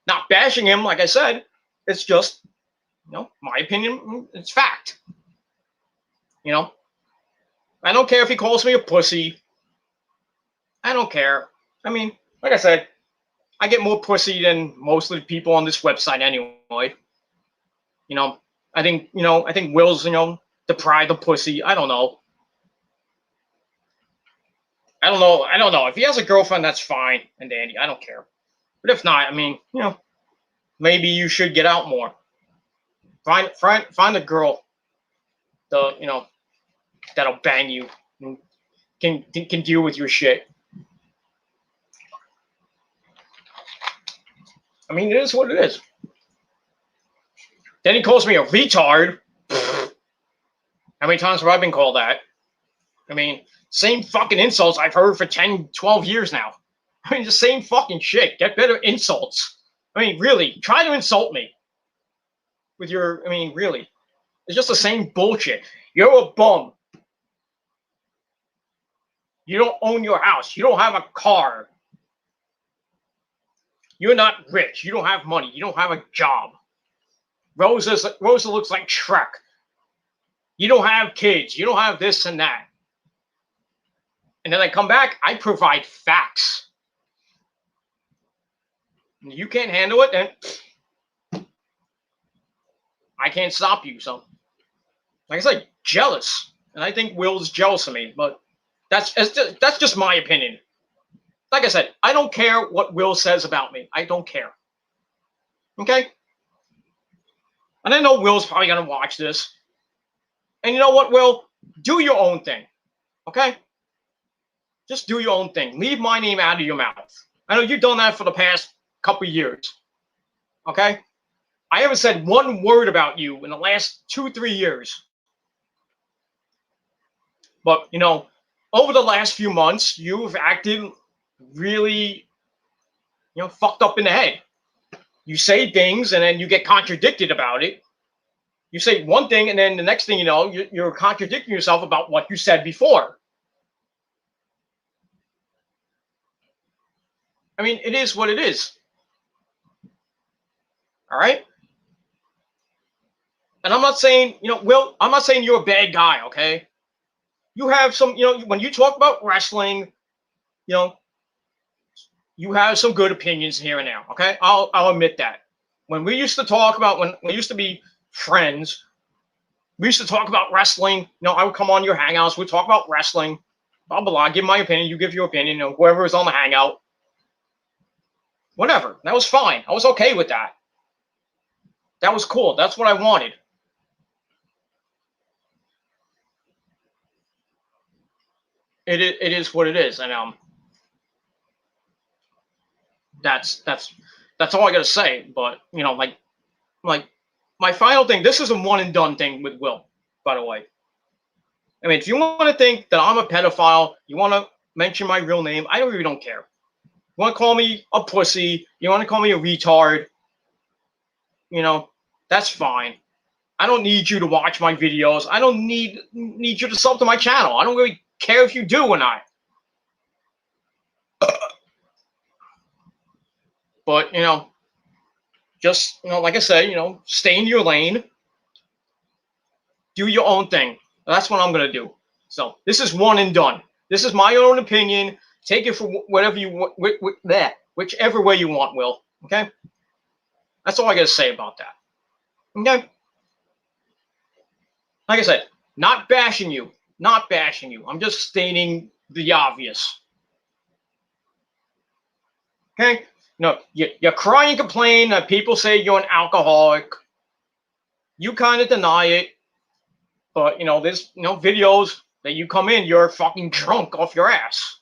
Not bashing him, like I said. It's just, my opinion. It's fact. I don't care if he calls me a pussy. I don't care. I mean, like I said, I get more pussy than most of the people on this website anyway. I think Will's, deprived of pussy. I don't know. I don't know. If he has a girlfriend, that's fine and dandy. I don't care. But if not, I mean, maybe you should get out more. Find a girl, that'll bang you and can deal with your shit. I mean, it is what it is. Then he calls me a retard. How many times have I been called that? I mean, same fucking insults I've heard for 10, 12 years now. I mean, the same fucking shit. Get better insults. I mean, really, try to insult me with your, really. It's just the same bullshit. You're a bum. You don't own your house. You don't have a car. You're not rich. You don't have money. You don't have a job. Rosa looks like Shrek. You don't have kids. You don't have this and that. And then I come back, I provide facts. You can't handle it, then I can't stop you. So, like I said, jealous. And I think Will's jealous of me, but that's just my opinion. Like I said, I don't care what Will says about me. I don't care. Okay? And I know Will's probably going to watch this. And you know what, Will? Do your own thing. Okay? Just do your own thing. Leave my name out of your mouth. I know you've done that for the past couple of years. Okay? I haven't said one word about you in the last 2-3 years. But, over the last few months, you've acted really, fucked up in the head. You say things and then you get contradicted about it. You say one thing and then the next thing you know, you're contradicting yourself about what you said before. I mean, it is what it is. All right? And I'm not saying, Will, I'm not saying you're a bad guy, okay? You have some, when you talk about wrestling, you have some good opinions here and there, okay? I'll admit that. When we used to talk about, when we used to be friends, we used to talk about wrestling. I would come on your hangouts. We'd talk about wrestling, blah, blah, blah. Give my opinion. You give your opinion. Whoever is on the hangout. Whatever. That was fine. I was okay with that. That was cool. That's what I wanted. It is what it is. And that's all I gotta say. But like my final thing, this is a one and done thing with Will, by the way. I mean, if you want to think that I'm a pedophile, you want to mention my real name, I really don't care. You want to call me a pussy, you want to call me a retard, that's fine. I don't need you to watch my videos. I don't need you to sub to my channel. I don't really care if you do or not. But, just, like I said, stay in your lane. Do your own thing. That's what I'm going to do. So this is one and done. This is my own opinion. Take it for whatever you want, whichever way you want, Will. Okay? That's all I got to say about that. Okay? Like I said, not bashing you. Not bashing you. I'm just stating the obvious. Okay? You cry and complain that people say you're an alcoholic. You kind of deny it. But, there's, videos that you come in, you're fucking drunk off your ass.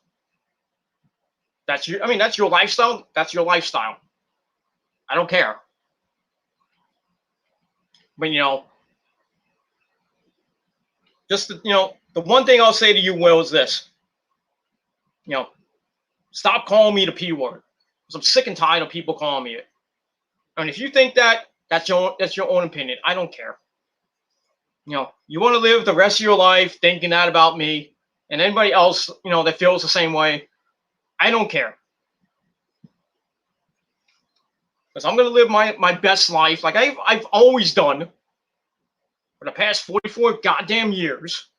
That's your lifestyle. That's your lifestyle. I don't care. But, just, the one thing I'll say to you, Will, is this. Stop calling me the P word. Because I'm sick and tired of people calling me it. And if you think that's your own opinion. I don't care. You want to live the rest of your life thinking that about me and anybody else, that feels the same way. I don't care. Because I'm gonna live my best life like I've always done for the past 44 goddamn years.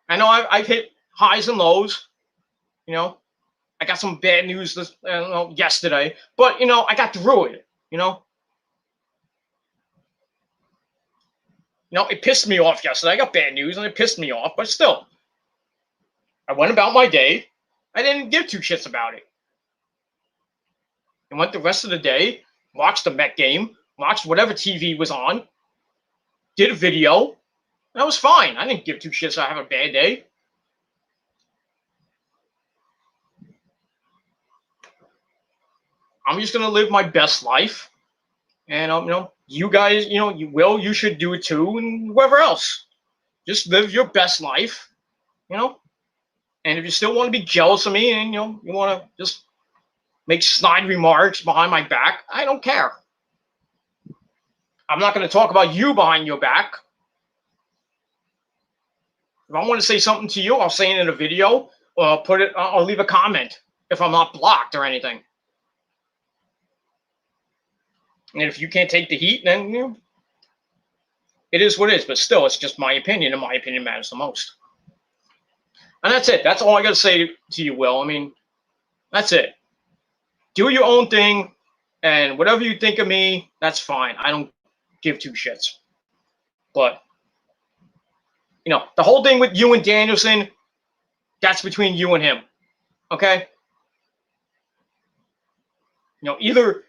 I know I've hit highs and lows. You know, I got some bad news yesterday, but I got through it. It pissed me off yesterday. I got bad news and it pissed me off, but still, I went about my day. I didn't give two shits about it. I went the rest of the day, watched the Met game, watched whatever TV was on, did a video, and I was fine. I didn't give two shits. I have a bad day. I'm just gonna live my best life, and you guys, you should do it too, and whoever else, just live your best life, And if you still want to be jealous of me, and you want to just make snide remarks behind my back, I don't care. I'm not going to talk about you behind your back. If I want to say something to you, I'll say it in a video, or I'll leave a comment if I'm not blocked or anything. And if you can't take the heat, then it is what it is. But still, it's just my opinion, and my opinion matters the most. And that's it. That's all I got to say to you, Will. I mean, that's it. Do your own thing, and whatever you think of me, that's fine. I don't give two shits. But, the whole thing with you and Danielson, that's between you and him. Okay? Either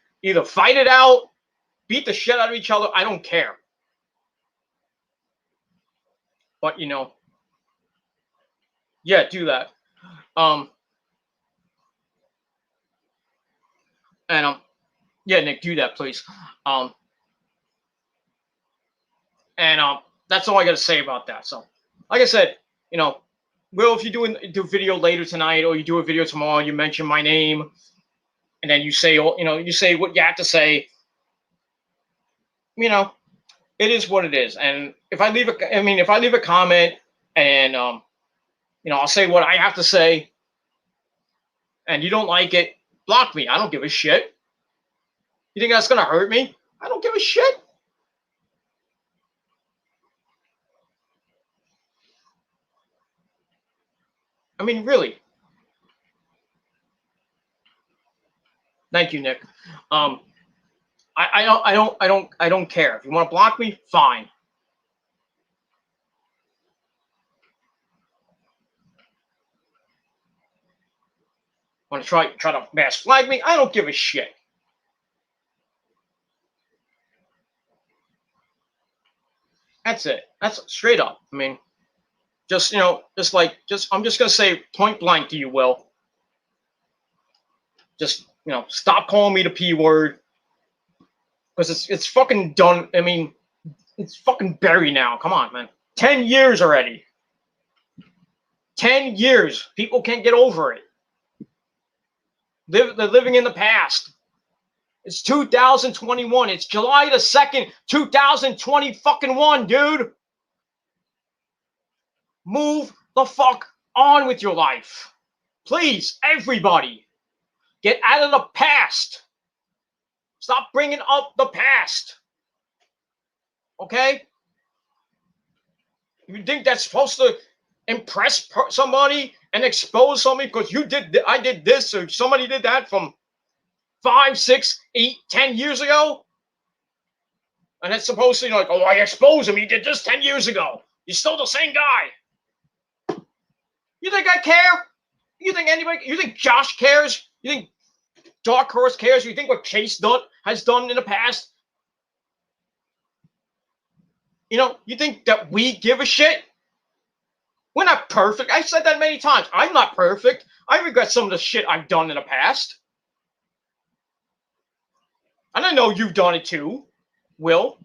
fight it out, beat the shit out of each other. I don't care. But, yeah, do that. Yeah, Nick, do that, please. That's all I got to say about that. So, like I said, Will, if you do a video later tonight, or you do a video tomorrow, you mention my name, and then you say, you say what you have to say. It is what it is. And if I leave a comment, and I'll say what I have to say, and you don't like it, block me. I don't give a shit. You think that's gonna hurt me? I don't give a shit. I mean, really. Thank you, Nick. I don't care. If you want to block me, fine. Want to try to mass flag me? I don't give a shit. That's it. That's straight up. I mean, I'm just gonna say point blank to you, Will. Just stop calling me the P word, because it's fucking done. I mean, it's fucking buried now. Come on, man. 10 years already. 10 years. People can't get over it. They're living in the past. It's 2021. It's July the 2nd, 2020 fucking 1, dude. Move the fuck on with your life. Please, everybody. Get out of the past. Stop bringing up the past. Okay? You think that's supposed to impress somebody and expose somebody because I did this, or somebody did that from 5, 6, 8, 10 years ago? And it's supposed to, oh, I exposed him. He did this 10 years ago. He's still the same guy. You think I care? You think Josh cares? You think Dark Horse cares? You think what Chase has done in the past? You think that we give a shit? We're not perfect. I've said that many times. I'm not perfect. I regret some of the shit I've done in the past. And I know you've done it too, Will.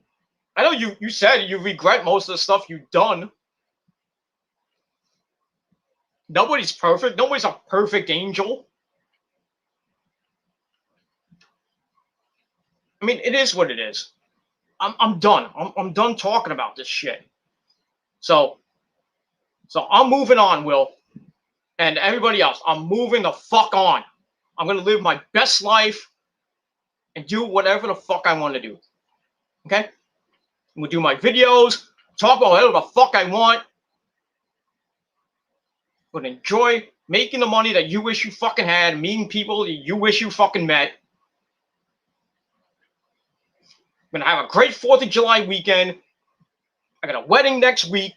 I know you said you regret most of the stuff you've done. Nobody's perfect. Nobody's a perfect angel. I mean, it is what it is. I'm done. I'm done talking about this shit. So I'm moving on, Will. And everybody else, I'm moving the fuck on. I'm going to live my best life. and do whatever the fuck I want to do. Okay? I'm gonna do my videos, talk about whatever the fuck I want. I'm gonna enjoy making the money that you wish you fucking had, meeting people that you wish you fucking met. I'm gonna have a great 4th of July weekend. I got a wedding next week.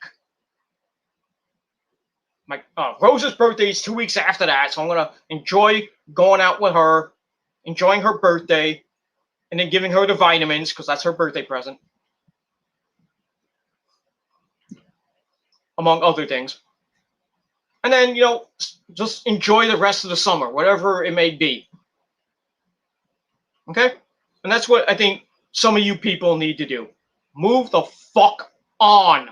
My Rose's birthday is 2 weeks after that, so I'm gonna enjoy going out with her, enjoying her birthday, and then giving her the vitamins because that's her birthday present, among other things. And then, just enjoy the rest of the summer, whatever it may be. Okay? And that's what I think some of you people need to do. Move the fuck on.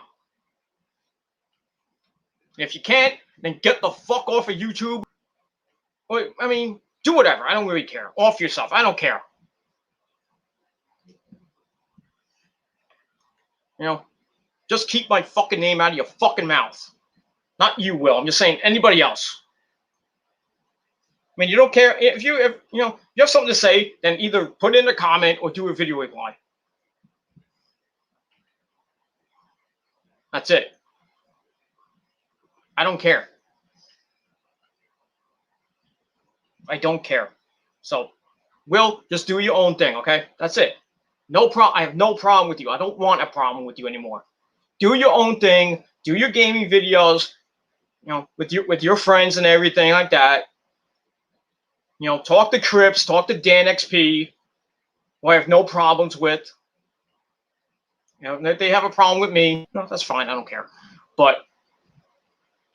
If you can't, then get the fuck off of YouTube. I mean, do whatever. I don't really care. Off yourself. I don't care. Just keep my fucking name out of your fucking mouth. Not you, Will. I'm just saying anybody else. I mean, you don't care if you have something to say, then either put in a comment or do a video reply. That's it. I don't care. I don't care. So, Will, just do your own thing, okay? That's it. No problem. I have no problem with you. I don't want a problem with you anymore. Do your own thing. Do your gaming videos, with your friends and everything like that. Talk to Crips, talk to Dan XP, who I have no problems with. If they have a problem with me, that's fine. I don't care. But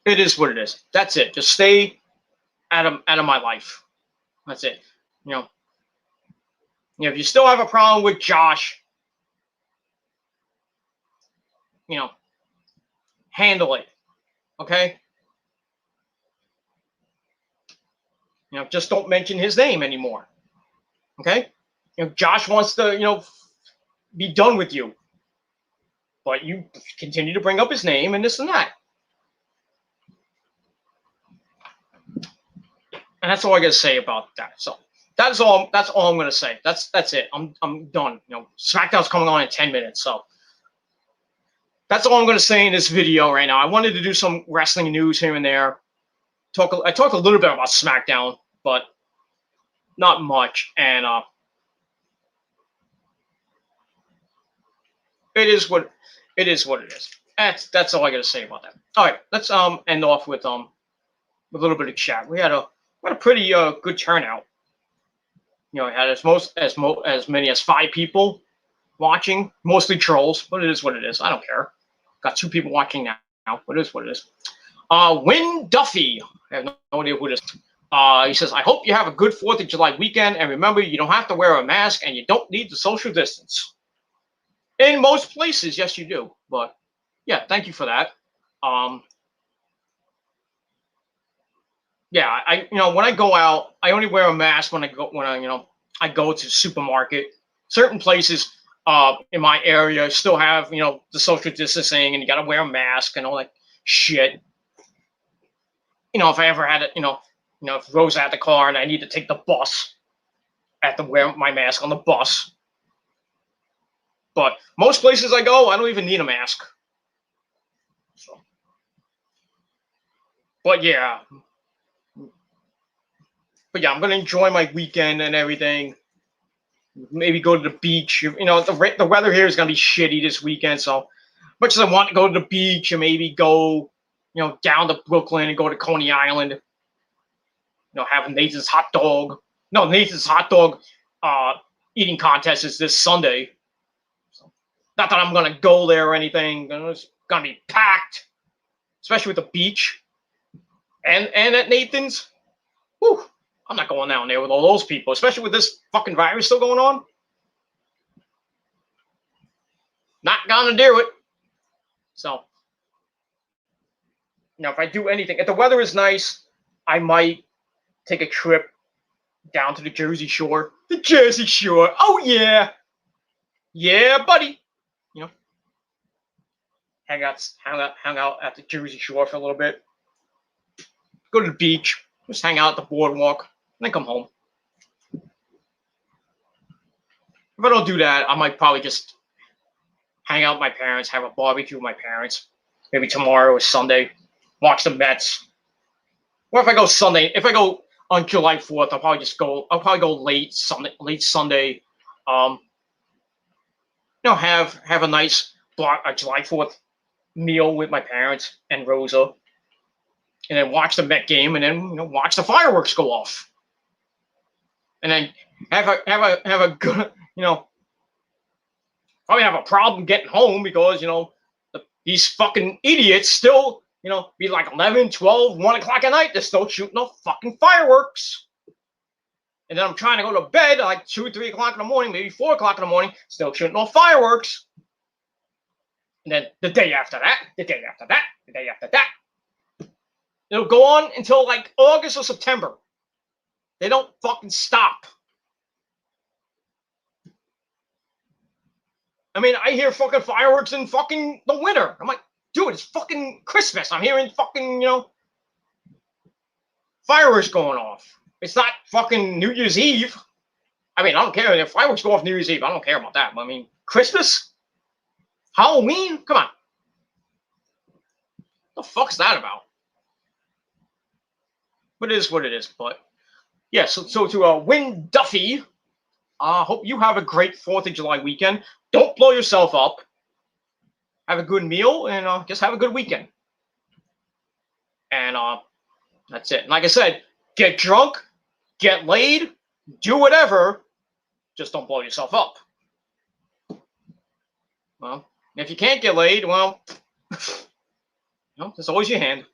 it is what it is. That's it. Just stay out of my life. That's it. If you still have a problem with Josh, handle it. Okay? Just don't mention his name anymore. Okay? Josh wants to, be done with you. But you continue to bring up his name and this and that. And that's all I got to say about that. So that's all I'm going to say. That's it. I'm done. SmackDown's coming on in 10 minutes. So that's all I'm going to say in this video right now. I wanted to do some wrestling news here and there. I talked a little bit about SmackDown, but not much. And it is what it is. That's all I got to say about that. All right, let's end off with a little bit of chat. We had a pretty good turnout. It had as many as 5 people watching, mostly trolls, but it is what it is. I don't care. Got 2 people watching now, but it is what it is. Win Duffy. I have no idea who it is. He says, I hope you have a good 4th of July weekend, and remember, you don't have to wear a mask, and you don't need the social distance. In most places, yes, you do. But yeah, thank you for that. Yeah, when I go out, I only wear a mask when I go to the supermarket. Certain places in my area still have the social distancing, and you got to wear a mask and all that shit. If I ever had it, if Rose had the car and I need to take the bus, I have to wear my mask on the bus. But most places I go, I don't even need a mask. So, but yeah, I'm gonna enjoy my weekend and everything. Maybe go to the beach. The weather here is gonna be shitty this weekend, so much as I want to go to the beach and maybe go, down to Brooklyn and go to Coney Island. Have Nathan's hot dog. No, Nathan's hot dog eating contest is this Sunday. So, not that I'm gonna go there or anything. It's gonna be packed, especially with the beach and at Nathan's. Whew, I'm not going down there with all those people, especially with this fucking virus still going on. Not gonna do it. So, if I do anything, if the weather is nice, I might take a trip down to the Jersey Shore. The Jersey Shore. Oh yeah. Yeah, buddy. Hang out at the Jersey Shore for a little bit. Go to the beach. Just hang out at the boardwalk. And then come home. If I don't do that, I might probably just hang out with my parents, have a barbecue with my parents. Maybe tomorrow or Sunday, watch the Mets. Or if I go Sunday, if I go on July 4th, I'll probably go late Sunday. Have a nice July 4th meal with my parents and Rosa, and then watch the Met game, and then watch the fireworks go off, and then have a good probably have a problem getting home because these fucking idiots still be like 11, 12, 1 o'clock at night. They're still shooting off fucking fireworks. And then I'm trying to go to bed at like 2, 3 o'clock in the morning, maybe 4 o'clock in the morning, still shooting off fireworks. And then the day after that, the day after that, the day after that. It'll go on until like August or September. They don't fucking stop. I mean, I hear fucking fireworks in fucking the winter. I'm like, dude, it's fucking Christmas. I'm hearing fucking, fireworks going off. It's not fucking New Year's Eve. I mean, I don't care if fireworks go off New Year's Eve. I don't care about that. But I mean, Christmas? Halloween? Come on. What the fuck's that about? But it is what it is. But yeah, so to Win Duffy, hope you have a great 4th of July weekend. Don't blow yourself up. Have a good meal and just have a good weekend. And that's it. And like I said, get drunk, get laid, do whatever. Just don't blow yourself up. Well, if you can't get laid, well, there's always your hand.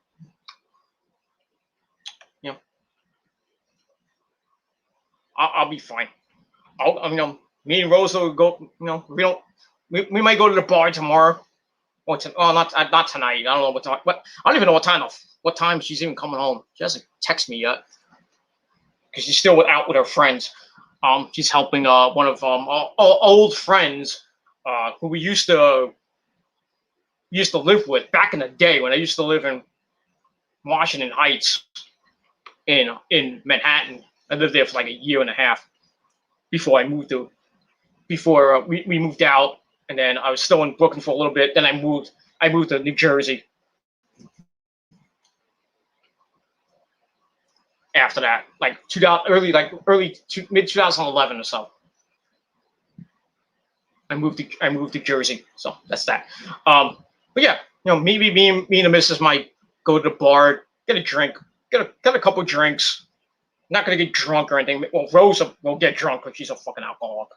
I'll be fine. Me and Rosa will go. We might go to the bar tomorrow. Or not tonight. I don't know what time. But I don't even know what time she's even coming home. She hasn't texted me yet because she's still out with her friends. She's helping one of our old friends who we used to live with back in the day when I used to live in Washington Heights in Manhattan. I lived there for like a year and a half before we moved out, and then I was still in Brooklyn for a little bit. Then I moved to New Jersey. After that, like mid 2011 or so, I moved to Jersey. So that's that. But yeah, maybe me and the missus might go to the bar, get a drink, get a couple drinks. Not gonna get drunk or anything. Well, Rosa will get drunk because she's a fucking alcoholic,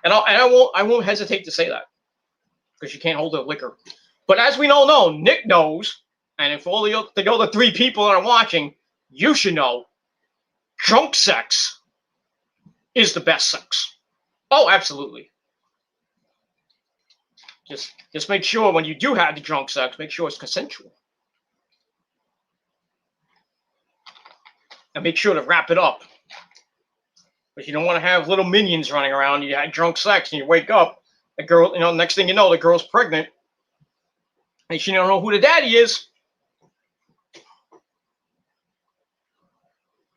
and I won't hesitate to say that because she can't hold the liquor. But as we all know, Nick knows, and if all the other 3 people that are watching, you should know, drunk sex is the best sex. Oh, absolutely. Just make sure when you do have the drunk sex, make sure it's consensual. And make sure to wrap it up. Because you don't want to have little minions running around. You had drunk sex and you wake up, the girl, next thing you know, the girl's pregnant. And she don't know who the daddy is.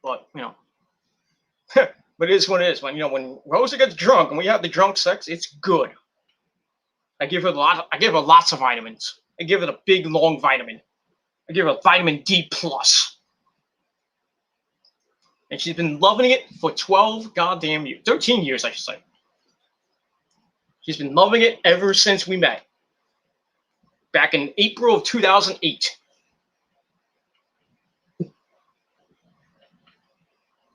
But, but it is what it is. When Rosa gets drunk and we have the drunk sex, it's good. I give her lots of vitamins. I give it a big, long vitamin. I give her vitamin D+. And she's been loving it for 12 goddamn years. 13 years, I should say. She's been loving it ever since we met. Back in April of 2008.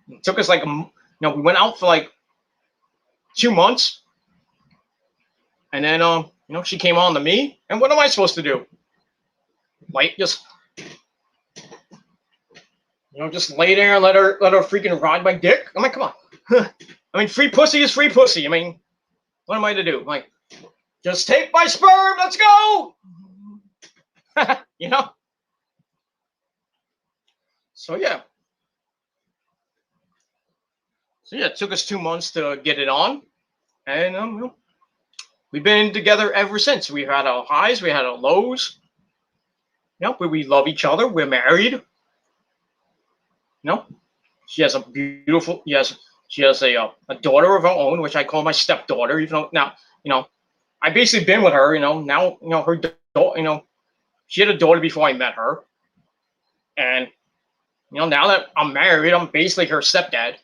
It took us we went out for like 2 months. And then, she came on to me. And what am I supposed to do? Just lay there and let her freaking ride my dick. I'm like, come on. I mean, free pussy is free pussy. I mean, what am I to do? I'm like, just take my sperm. Let's go. So yeah. It took us 2 months to get it on, and we've been together ever since. We've had our highs, we had our lows. But we love each other. We're married. She has She has a daughter of her own, which I call my stepdaughter. Even though now, I basically been with her. Now, her daughter. She had a daughter before I met her, and now that I'm married, I'm basically her stepdad.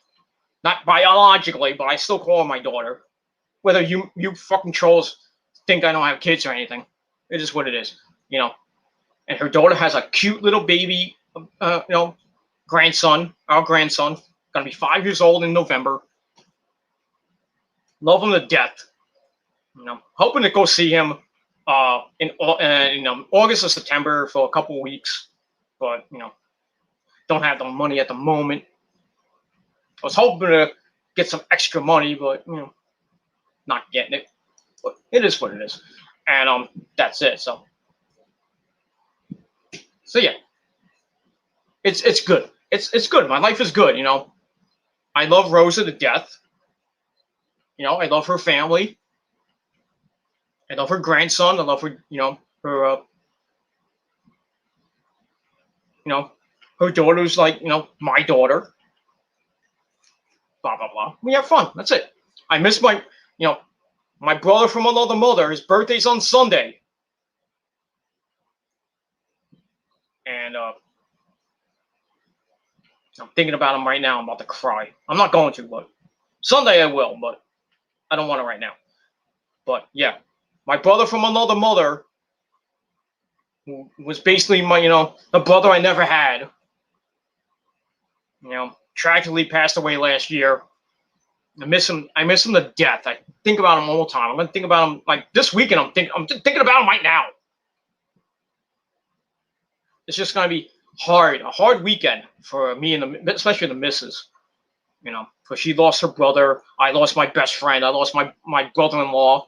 Not biologically, but I still call her my daughter. Whether you fucking trolls think I don't have kids or anything, it is what it is. And her daughter has a cute little baby, grandson. Our grandson, gonna be 5 years old in November. Love him to death. Hoping to go see him in August or September for a couple of weeks, but don't have the money at the moment. I was hoping to get some extra money, but not getting it. But it is what it is, and that's it. So yeah, it's good. It's good. My life is good. I love Rosa to death. I love her family. I love her grandson. I love her. Her. Her daughter's like my daughter. Blah blah blah. We have fun. That's it. I miss my brother from another mother. His birthday's on Sunday, and I'm thinking about him right now. I'm about to cry. I'm not going to, but Sunday I will. But I don't want to right now. But yeah, my brother from another mother, who was basically my the brother I never had. Tragically passed away last year. I miss him to death. I think about him all the time. I'm gonna think about him like this weekend. I'm thinking about him right now. It's just gonna be a hard weekend for me and especially the missus. Because she lost her brother. I lost my best friend. I lost my brother-in-law.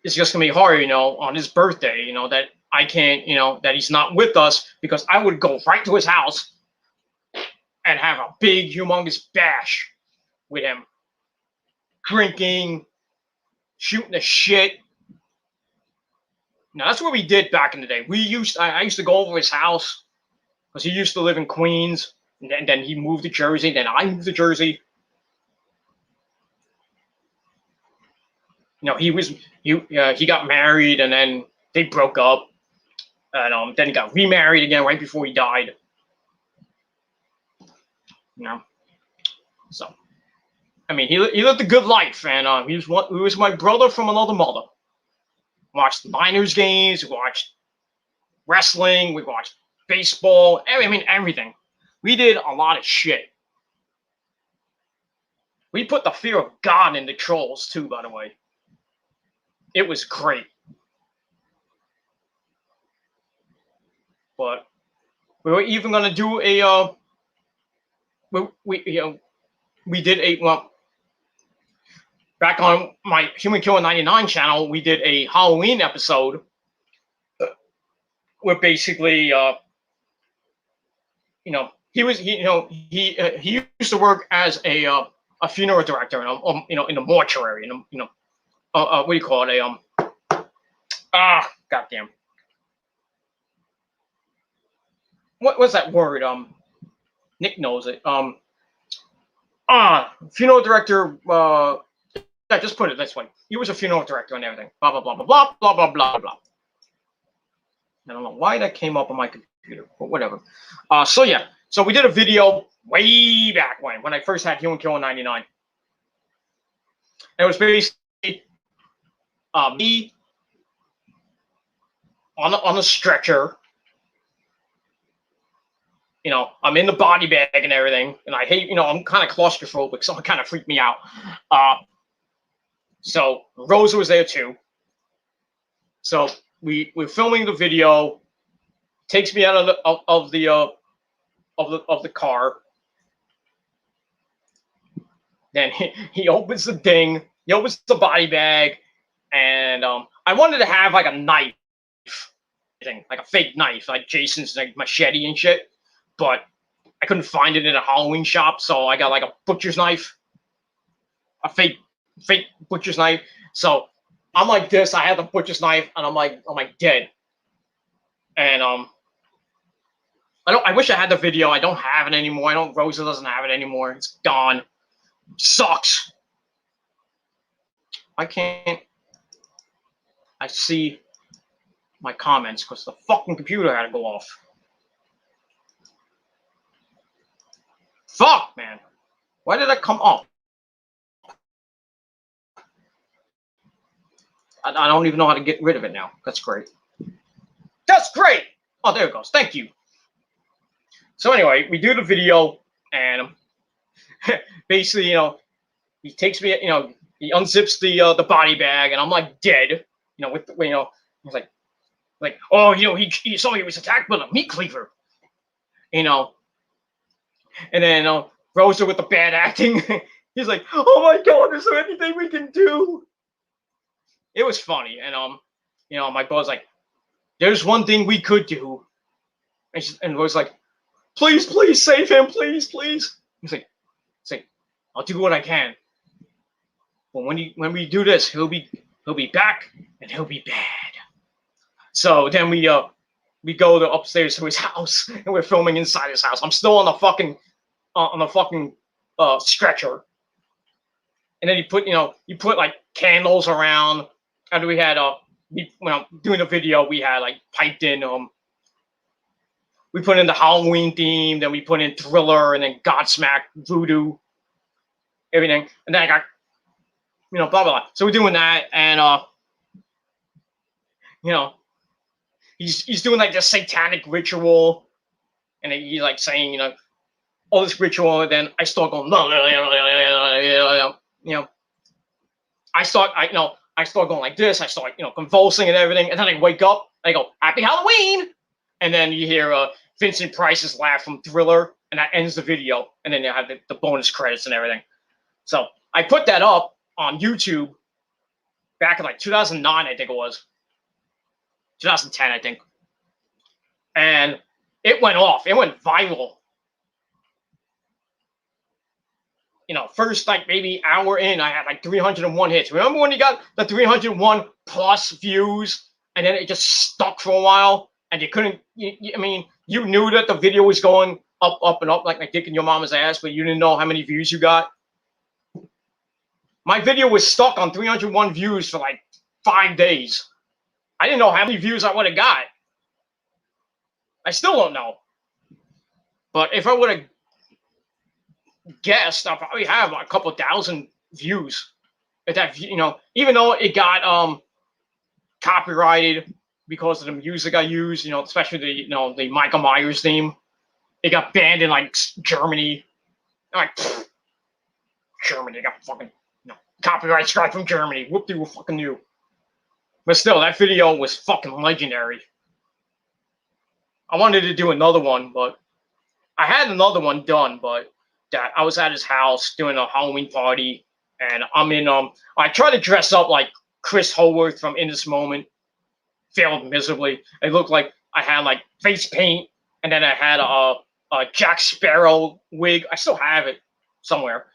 It's just gonna be hard, on his birthday. That I can't, that he's not with us, because I would go right to his house and have a big, humongous bash with him, drinking, shooting the shit. Now that's what we did back in the day. I used to go over his house because he used to live in Queens, and then he moved to Jersey. Then I moved to Jersey. He got married, and then they broke up, and then he got remarried again right before he died. So, I mean, he lived a good life, and he was my brother from another mother. Watched Miners games, we watched wrestling, we watched baseball. I mean, everything. We did a lot of shit. We put the fear of God into trolls too, by the way. It was great. But we were even gonna do a we did back on my Human Killer 99 channel, we did a Halloween episode where basically he used to work as a funeral director in a mortuary, what do you call it, goddamn, what's that word, Nick knows it, funeral director, yeah, just put it this way. He was a funeral director and everything. Blah blah blah blah blah blah blah blah blah. I don't know why that came up on my computer, but whatever. So yeah, so we did a video way back when I first had Human Killer 99. And it was basically me on a stretcher. I'm in the body bag and everything, and I hate, I'm kind of claustrophobic, so it kind of freaked me out. So Rosa was there too. So we're filming the video. Takes me out of the car. Then he opens the thing. He opens the body bag, and I wanted to have like a knife, like a fake knife, like Jason's like machete and shit, but I couldn't find it in a Halloween shop, so I got like a butcher's knife, a fake butcher's knife. So I'm like this. I have the butcher's knife, and I'm like dead, and I wish I had the video. I don't have it anymore. I don't. Rosa doesn't have it anymore. It's gone. Sucks. I can't. I see my comments because the fucking computer had to go off. Fuck, man. Why did that come up? I don't even know how to get rid of it now. That's great. That's great. Oh, there it goes. Thank you. So anyway, we do the video, and basically, he takes me, he unzips the body bag, and I'm like dead, with he's like, oh, he saw he was attacked by a meat cleaver, and then Rosa with the bad acting, he's like, oh my god, is there anything we can do? It was funny, and my brother's like, there's one thing we could do, and Rosa's like, please save him, please. He's like, I'll do what I can. But when we do this, he'll be back, and he'll be bad. So then we go to upstairs to his house, and we're filming inside his house. I'm still on the fucking stretcher. And then you put like candles around. And we had doing the video, we had like piped in we put in the Halloween theme, then we put in Thriller, and then Godsmack, Voodoo, everything. And then I got, blah, blah, blah. So we're doing that, and, he's doing like this satanic ritual, and he's like saying, all this ritual, and then I start going, I start going like this, I start, convulsing and everything, and then I wake up, I go, Happy Halloween! And then you hear Vincent Price's laugh from Thriller, and that ends the video. And then you have the bonus credits and everything. So I put that up on YouTube back in like 2009, I think it was. 2010, I think. And it went off. It went viral. First like maybe hour in, I had like 301 hits. Remember when you got the 301 plus views, and then it just stuck for a while? And you couldn't, you knew that the video was going up and up like my dick in your mama's ass, but you didn't know how many views you got. My video was stuck on 301 views for like 5 days. I didn't know how many views I would have got. I still don't know. But if I would have guessed, I'll probably have a couple thousand views. If that, even though it got copyrighted, because of the music I use, especially the Michael Myers theme. It got banned in like Germany. I'm like, Germany got fucking copyright strike from Germany. Whoop de fucking knew. But still, that video was fucking legendary. I wanted to do another one, but I had another one done, but that I was at his house doing a Halloween party, and I'm in I tried to dress up like Chris Howard from In This Moment. Failed miserably. It looked like I had like face paint, and then I had a Jack Sparrow wig. I still have it somewhere.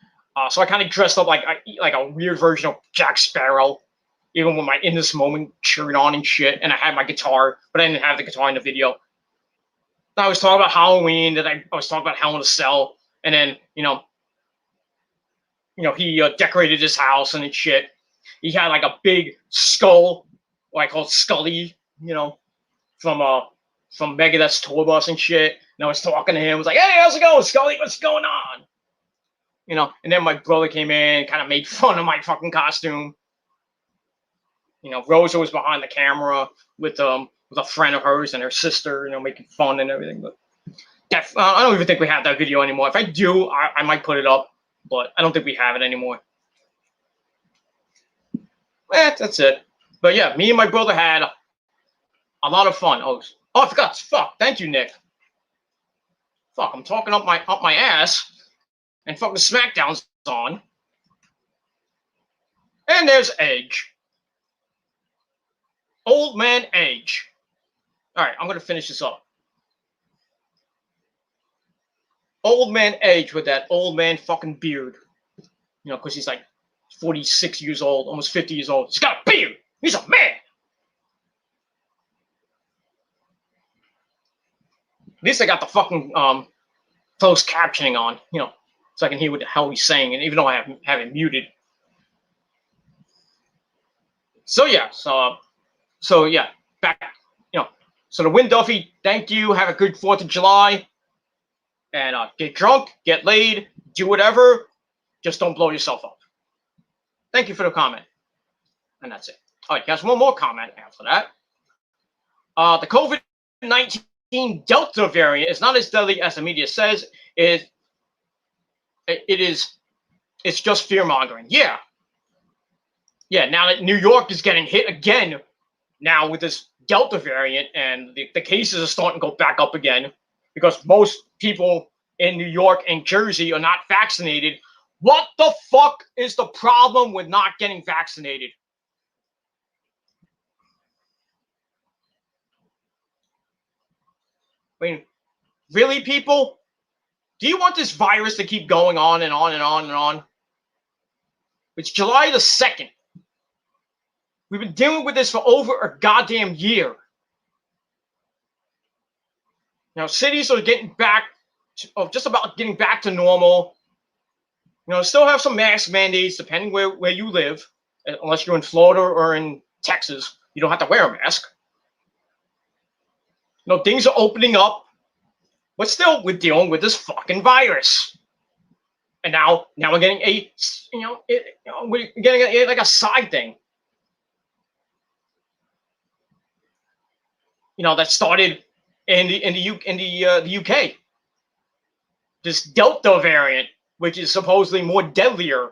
So I kind of dressed up like a weird version of Jack Sparrow, even with my In This Moment shirt on and shit. And I had my guitar, but I didn't have the guitar in the video. I was talking about Halloween. That I was talking about Hell in a Cell, and then he decorated his house and shit. He had like a big skull, what I call Scully, from Megadeth's tour bus and shit. And I was talking to him. I was like, hey, how's it going, Scully? What's going on? And then my brother came in, kind of made fun of my fucking costume. Rosa was behind the camera with a friend of hers and her sister, making fun and everything. But I don't even think we have that video anymore. If I do, I might put it up, but I don't think we have it anymore. That's it. But yeah, me and my brother had a lot of fun. Oh, I forgot. Fuck. Thank you, Nick. Fuck, I'm talking up my ass, and fucking SmackDown's on. And there's Edge. Old man Edge. All right, I'm gonna finish this up. Old man Edge with that old man fucking beard. Because he's like 46 years old, almost 50 years old. He's got a beard. He's a man. At least I got the fucking closed captioning on, so I can hear what the hell he's saying, and even though I have it muted. So yeah, so yeah, back, so to Win Duffy, thank you. Have a good 4th of July, and get drunk, get laid, do whatever. Just don't blow yourself up. Thank you for the comment, and that's it. All right, guys, one more comment after that. The COVID-19 Delta variant is not as deadly as the media says. It's just fear-mongering. Yeah. Now that New York is getting hit again now with this Delta variant, and the cases are starting to go back up again because most people in New York and Jersey are not vaccinated. What the fuck is the problem with not getting vaccinated? I mean, really, people? Do you want this virus to keep going on and on and on and on? It's July the 2nd. We've been dealing with this for over a goddamn year. Now, cities are getting back, just about getting back to normal. Still have some mask mandates depending where you live. Unless you're in Florida or in Texas, you don't have to wear a mask. Things are opening up, but still, we're dealing with this fucking virus. And now we're getting we're getting like a side thing. That started in the UK. This Delta variant, which is supposedly more deadlier,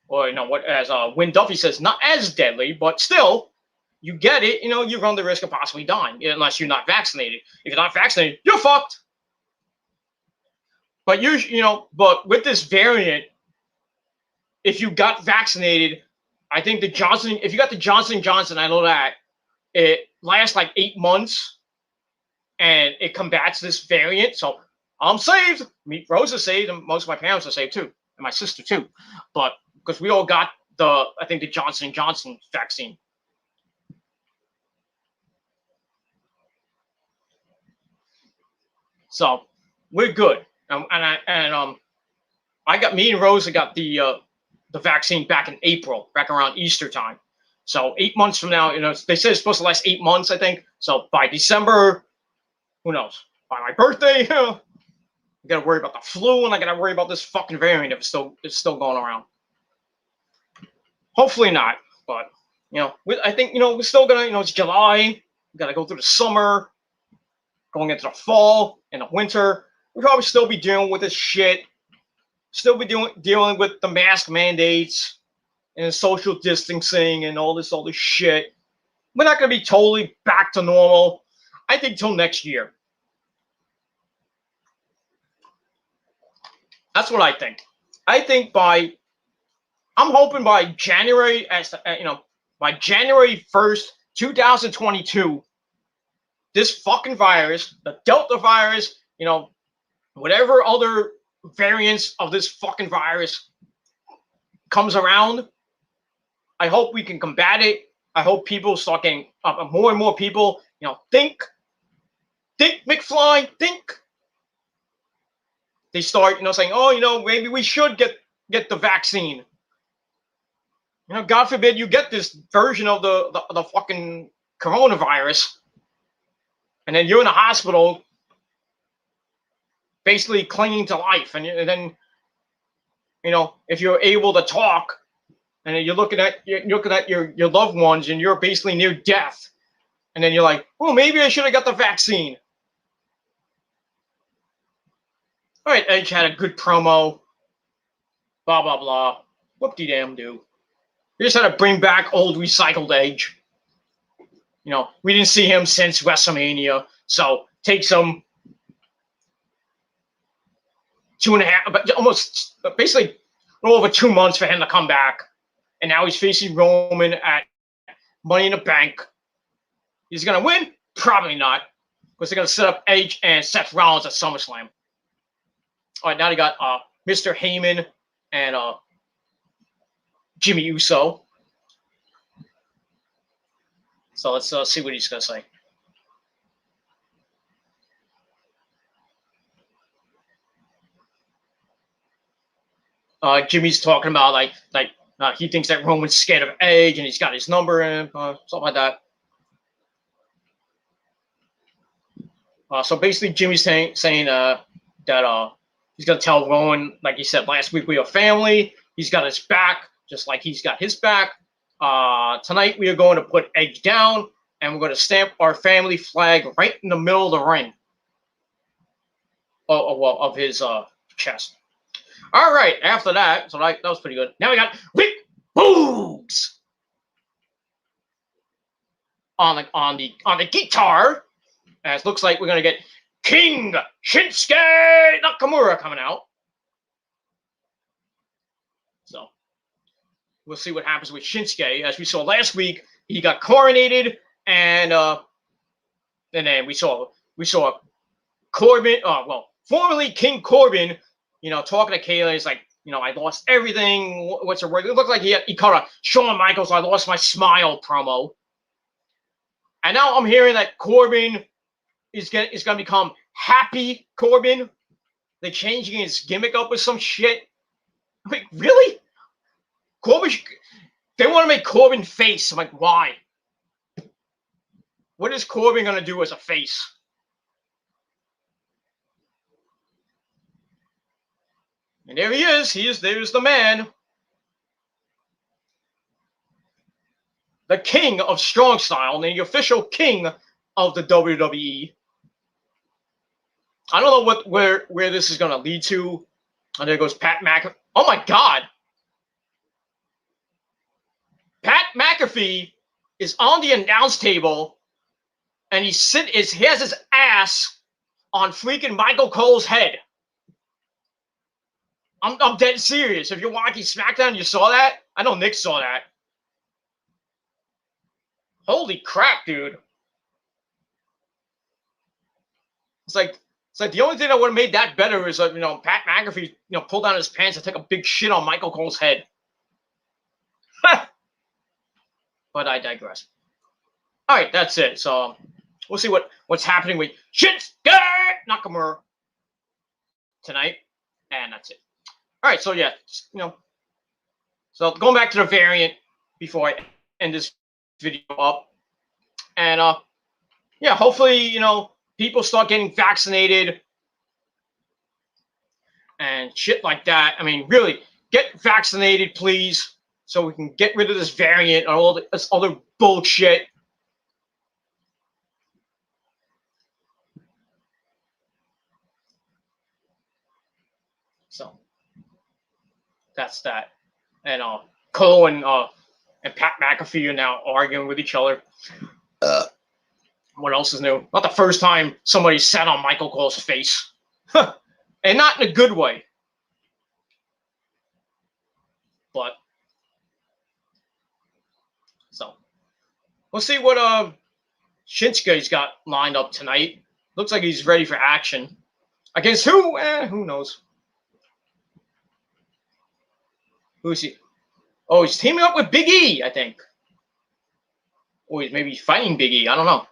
or what, as Win Duffy says, not as deadly, but still, you get it. You run the risk of possibly dying unless you're not vaccinated. If you're not vaccinated, you're fucked. But but with this variant, if you got vaccinated, I think if you got the Johnson & Johnson, I know that it lasts like 8 months, and it combats this variant. So I'm saved. Rose is saved, and most of my parents are saved too, and my sister too. But because we all got the Johnson & Johnson vaccine. So we're good. Me and Rosa got the vaccine back in April, back around Easter time. So 8 months from now, they say it's supposed to last 8 months, I think. So by December, who knows? By my birthday, I gotta worry about the flu, and I gotta worry about this fucking variant if it's still going around. Hopefully not, but I think we're still gonna it's July. We gotta go through the summer, going into the fall and the winter. We'll probably still be dealing with this shit. Still be dealing with the mask mandates and social distancing and all this other shit. We're not gonna be totally back to normal, I think, till next year. That's what I think. I think I'm hoping by January, by January 1st, 2022, this fucking virus, the Delta virus, whatever other variants of this fucking virus comes around, I hope we can combat it. I hope people start getting more and more people, think, McFly, think. They start, saying, oh, maybe we should get the vaccine. God forbid you get this version of the fucking coronavirus, and then you're in a hospital, basically clinging to life, and then, if you're able to talk, and then you're looking at your loved ones, and you're basically near death, and then you're like, well, maybe I should have got the vaccine. All right, Edge had a good promo. Blah blah blah. Whoop-de-damn-do. We just had to bring back old recycled Edge. We didn't see him since WrestleMania, so take some 2.5, but almost basically a little over 2 months for him to come back, and now he's facing Roman at Money in the Bank. He's gonna win? Probably not, because they're gonna set up Edge and Seth Rollins at SummerSlam. All right, now they got Mr. Heyman and Jimmy Uso. So let's see what he's gonna say. Jimmy's talking about he thinks that Roman's scared of Edge and he's got his number in something like that. So basically, Jimmy's saying that he's gonna tell Roman, like he said last week, we are family. He's got his back, just like he's got his back. Tonight we are going to put Edge down, and we're going to stamp our family flag right in the middle of the ring. Of his chest. All right. After that, so that was pretty good. Now we got Rick Boogs on the guitar. As looks like we're gonna get King Shinsuke Nakamura coming out. So we'll see what happens with Shinsuke. As we saw last week, he got coronated, and then we saw Corbin. Formerly King Corbin, talking to Kayla. He's like, I lost everything. What's the word? It looked like he caught a Shawn Michaels, I lost my smile promo. And now I'm hearing that Corbin is gonna become Happy Corbin. They're changing his gimmick up with some shit. I'm like, really? Corbin? They want to make Corbin face. I'm like, why? What is Corbin gonna do as a face? And there he is. There's the man. The king of strong style, the official king of the WWE. I don't know where this is going to lead to. And there goes Pat McAfee. Oh my God. Pat McAfee is on the announce table, and he has his ass on freaking Michael Cole's head. I'm dead serious. If you're watching SmackDown, you saw that? I know Nick saw that. Holy crap, dude. It's like the only thing that would have made that better is Pat McAfee pull down his pants and take a big shit on Michael Cole's head. But I digress. All right, that's it. So we'll see what's happening with Shinsuke Nakamura tonight, and that's it. All right, so yeah, so going back to the variant before I end this video up, and yeah, hopefully people start getting vaccinated and shit like that. I mean, really, get vaccinated, please, so we can get rid of this variant and all this other bullshit. So that's that. And Cole and Pat McAfee are now arguing with each other. What else is new? Not the first time somebody sat on Michael Cole's face. And not in a good way. But so we'll see what Shinsuke's got lined up tonight. Looks like he's ready for action. Against who? Who knows? Who is he? Oh, he's teaming up with Big E, I think. Or he's maybe fighting Big E. I don't know.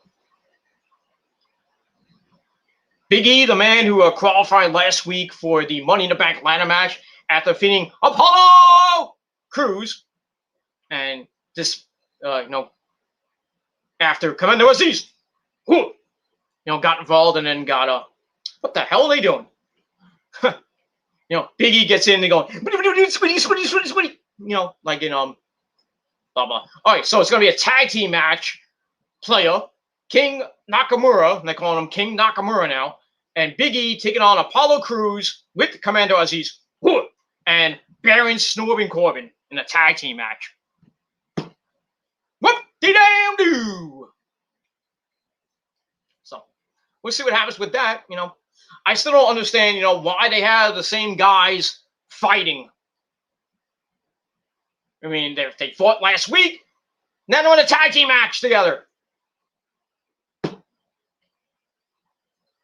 Big E, the man who qualified last week for the Money in the Bank ladder match after defeating Apollo Crews. And this, after Commander Aziz, got involved and then got, what the hell are they doing? Big E gets in, they go, Sweetie, like in, blah, blah. All right, so it's going to be a tag team match. Player, King Nakamura, and they call him King Nakamura now, and Big E taking on Apollo Crews with Commander Aziz and Baron Snorbin Corbin in a tag team match. Whoop-de-damn-do! So, we'll see what happens with that, I still don't understand, why they have the same guys fighting. I mean, they fought last week. Now they're in a tag team match together.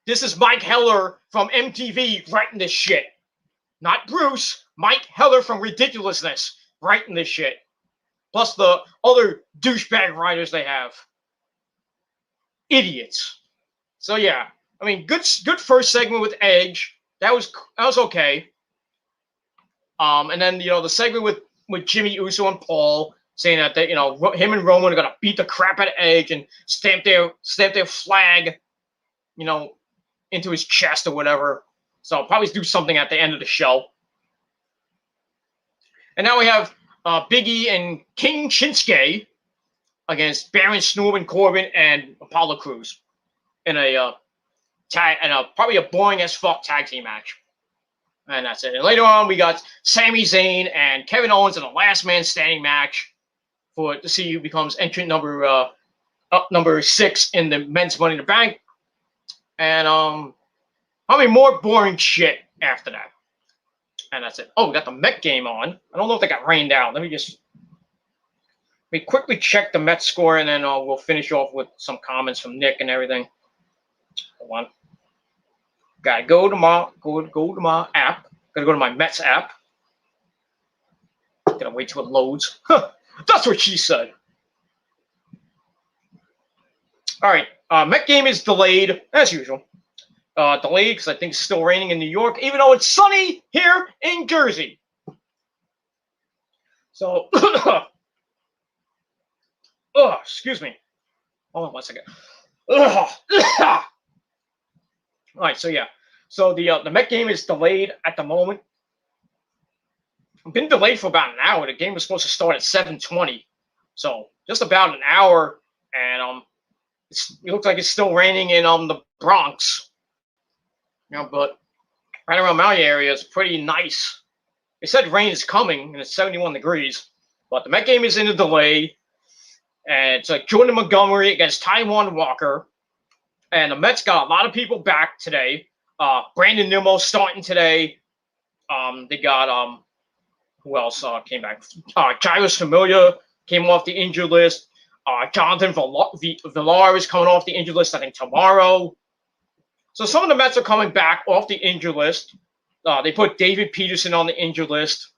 This is Mike Heller from MTV writing this shit. Not Bruce. Mike Heller from Ridiculousness writing this shit. Plus the other douchebag writers they have. Idiots. So yeah, I mean, good first segment with Edge. That was okay. And then the segment with Jimmy Uso and Paul saying that they, him and Roman are gonna beat the crap out of Edge and stamp their flag, into his chest or whatever. So I'll probably do something at the end of the show. And now we have Big E and King Shinsuke against Baron Corbin, Corbin, and Apollo Crews in a tag and probably a boring as fuck tag team match. And that's it. And later on, we got Sami Zayn and Kevin Owens in a last man standing match to see who becomes entrant number 6 in the men's Money in the Bank. And probably more boring shit after that. And that's it. Oh, we got the Met game on. I don't know if they got rained out. Let me quickly check the Met score, and then we'll finish off with some comments from Nick and everything. Hold on. Gotta go to my app. Gotta go to my Mets app. Gotta wait till it loads. That's what she said. All right. Met game is delayed as usual. Delayed because I think it's still raining in New York, even though it's sunny here in Jersey. So, excuse me. Hold on 1 second. All right, so yeah. So the Met game is delayed at the moment. It's been delayed for about an hour. The game was supposed to start at 7:20. So just about an hour, and it looks like it's still raining in the Bronx. But right around my area is pretty nice. They said rain is coming, and it's 71 degrees. But the Met game is in a delay, and it's like Jordan Montgomery against Taiwan Walker. And the Mets got a lot of people back today. Brandon Nimmo starting today. They got who else came back? Jairus Familia came off the injured list. Jonathan Villar is coming off the injured list, I think, tomorrow. So some of the Mets are coming back off the injured list. They put David Peterson on the injured list.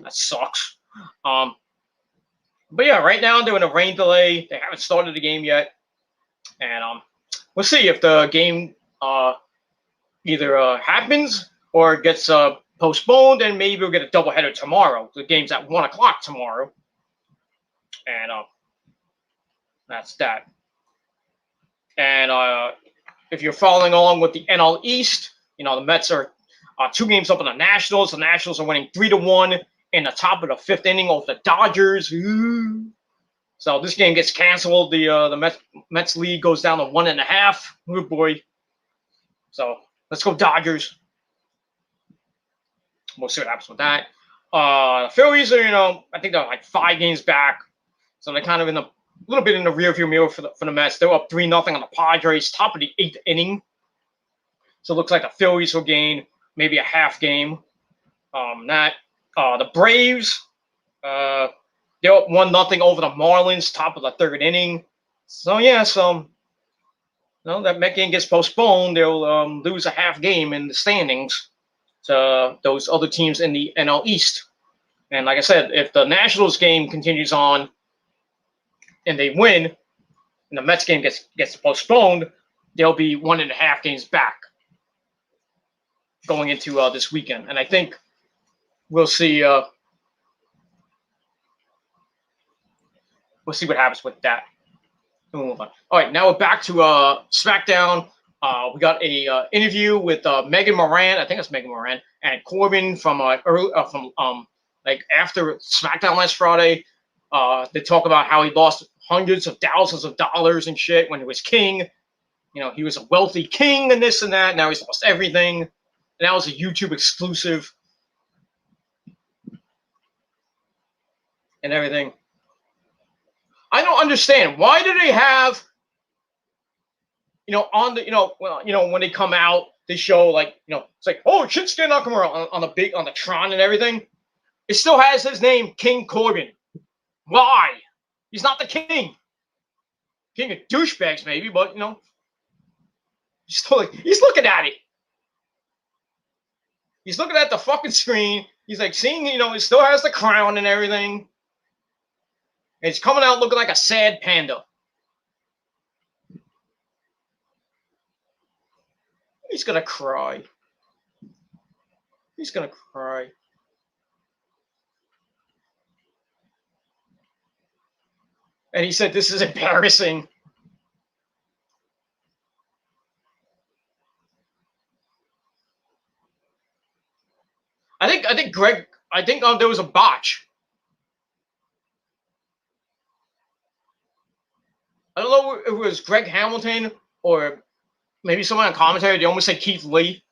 That sucks. But yeah, right now they're in a rain delay. They haven't started the game yet. And we'll see if the game either happens or gets postponed, and maybe we'll get a doubleheader tomorrow. The game's at 1 o'clock tomorrow. And that's that. And if you're following along with the NL East, the Mets are 2 games up on the Nationals. The Nationals are winning 3-1 in the top of the 5th inning over the Dodgers. Ooh. So this game gets canceled. The Mets lead goes down to 1.5. Oh boy. So let's go Dodgers. We'll see what happens with that. The Phillies are, I think they're like 5 games back. So they're kind of a little bit in the rearview mirror for the Mets. They're up 3-0 on the Padres, top of the 8th inning. So it looks like the Phillies will gain maybe a half game. The Braves, they're up 1-0 over the Marlins, top of the 3rd inning. So yeah, that Met game gets postponed. They'll lose a half game in the standings to those other teams in the NL East. And like I said, if the Nationals game continues on and they win, and the Mets game gets postponed, they'll be 1.5 games back going into this weekend. And I think we'll see what happens with that. We'll move on. All right, now we're back to SmackDown. We got a interview with Megan Moran. I think that's Megan Moran and Corbin from after SmackDown last Friday. They talk about how he lost hundreds of thousands of dollars and shit when he was king. He was a wealthy king and this and that. Now he's lost everything. And that was a YouTube exclusive and everything. I don't understand. Why do they have, on the, when they come out, they show it's like, oh, Shinsuke Nakamura on the Tron and everything. It still has his name, King Corbin. Why? He's not the king. King of douchebags, maybe, but he's looking at it. He's looking at the fucking screen. He's like seeing, it still has the crown and everything. And he's coming out looking like a sad panda. He's gonna cry. He's gonna cry. And he said, "This is embarrassing." I think Greg. I think there was a botch. I don't know if it was Greg Hamilton or maybe someone on commentary. They almost said Keith Lee.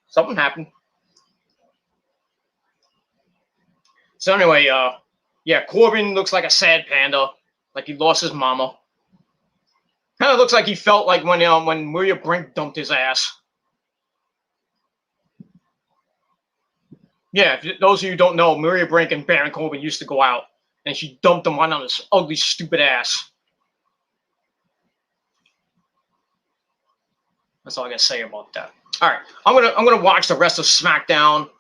Something happened. So anyway, yeah, Corbin looks like a sad panda, like he lost his mama. Kind of looks like he felt like when Maria Brink dumped his ass. Yeah, those of you who don't know, Maria Brink and Baron Corbin used to go out, and she dumped him right on his ugly, stupid ass. That's all I gotta say about that. All right, I'm gonna watch the rest of SmackDown,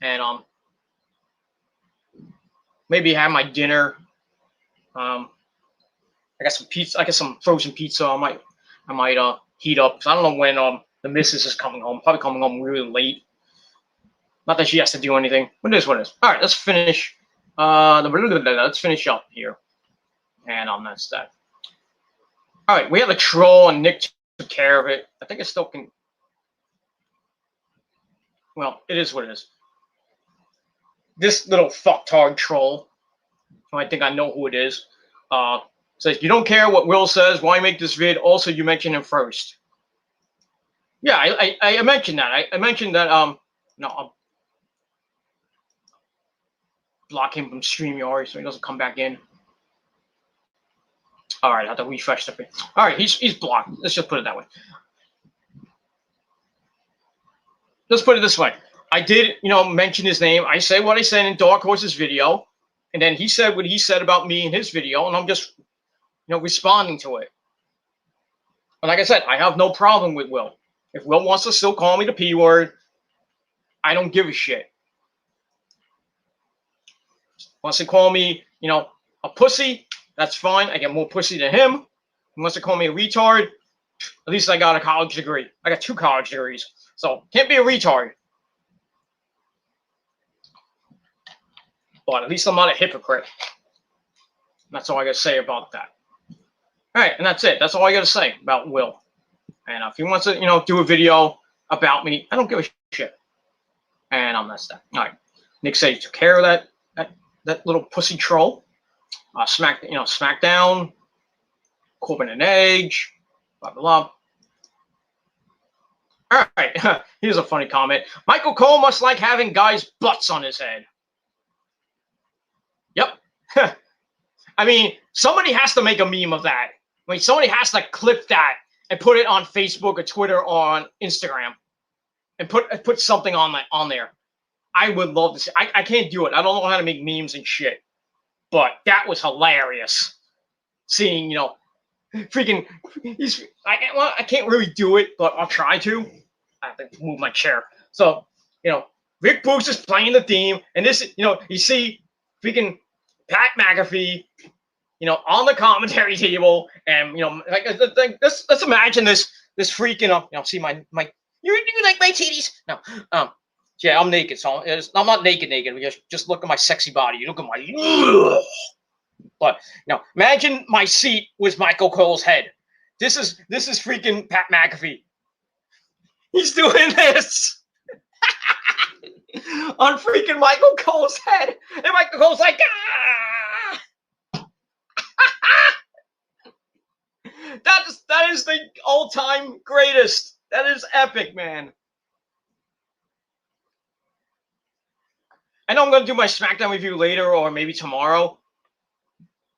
and maybe have my dinner. I got some pizza. I got some frozen pizza. I might heat up because I don't know when the missus is coming home. Probably coming home really late. Not that she has to do anything, but it is what it is. All right, let's finish. Let's finish up here, and that's that. All right, we have a troll, and Nick took care of it. I think it still can. Well, it is what it is. This little fucktard troll, who I think I know who it is, says, "You don't care what Will says. Why make this vid? Also, you mentioned him first." Yeah, I mentioned that. I mentioned that. No, I'll block him from StreamYard so he doesn't come back in. All right, I have to refresh the thing. All right, he's blocked. Let's just put it that way. Let's put it this way. I did, mention his name. I said what I said in Dark Horse's video, and then he said what he said about me in his video, and I'm just, responding to it. And like I said, I have no problem with Will. If Will wants to still call me the P word, I don't give a shit. Wants to call me, a pussy, that's fine. I get more pussy than him. He wants to call me a retard. At least I got a college degree. I got 2 college degrees. So can't be a retard. But at least I'm not a hypocrite. That's all I got to say about that. All right, and that's it. That's all I got to say about Will. And if he wants to, do a video about me, I don't give a shit. And that's that. All right. Nick said he took care of that little pussy troll. SmackDown, Corbin and Edge, blah blah blah. All right. Here's a funny comment. Michael Cole must like having guys' butts on his head. Yep. I mean, somebody has to make a meme of that. I mean, somebody has to clip that and put it on Facebook or Twitter or on Instagram and put something on there. I would love to see. I can't do it. I don't know how to make memes and shit. But that was hilarious. Seeing, freaking. I can't really do it, but I'll try to. I have to move my chair. So, Rick Boogs is playing the theme, and this, you see freaking Pat McAfee, on the commentary table, and let's imagine this freaking, see my you like my titties? No, yeah, I'm naked, so I'm not naked. Just look at my sexy body. You look at my. But imagine my seat was Michael Cole's head. This is freaking Pat McAfee. He's doing this on freaking Michael Cole's head, and Michael Cole's like, ah! That is the all-time greatest. That is epic, man. I know I'm going to do my SmackDown review later or maybe tomorrow,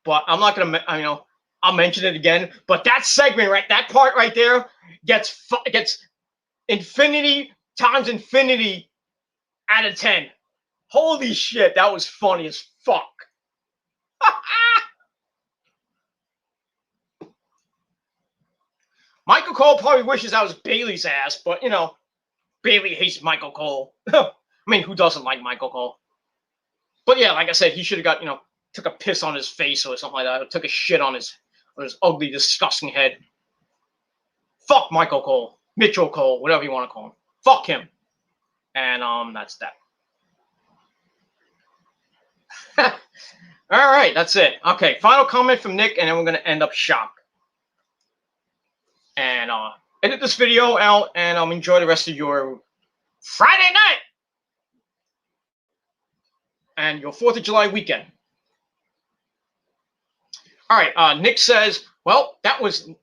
but I'm not going to, I'll mention it again. But that segment, right, that part right there gets infinity times infinity out of 10. Holy shit, that was funny as fuck. Michael Cole probably wishes that was Bayley's ass, but, Bayley hates Michael Cole. I mean, who doesn't like Michael Cole? But yeah, like I said, he should have got, took a piss on his face or something like that, or took a shit on his ugly, disgusting head. Fuck Michael Cole, Mitchell Cole, whatever you want to call him. Fuck him. And that's that. All right, that's it. Okay, final comment from Nick, and then we're going to end up shop. And edit this video out, and enjoy the rest of your Friday night and your 4th of July weekend. All right, Nick says, well, that was an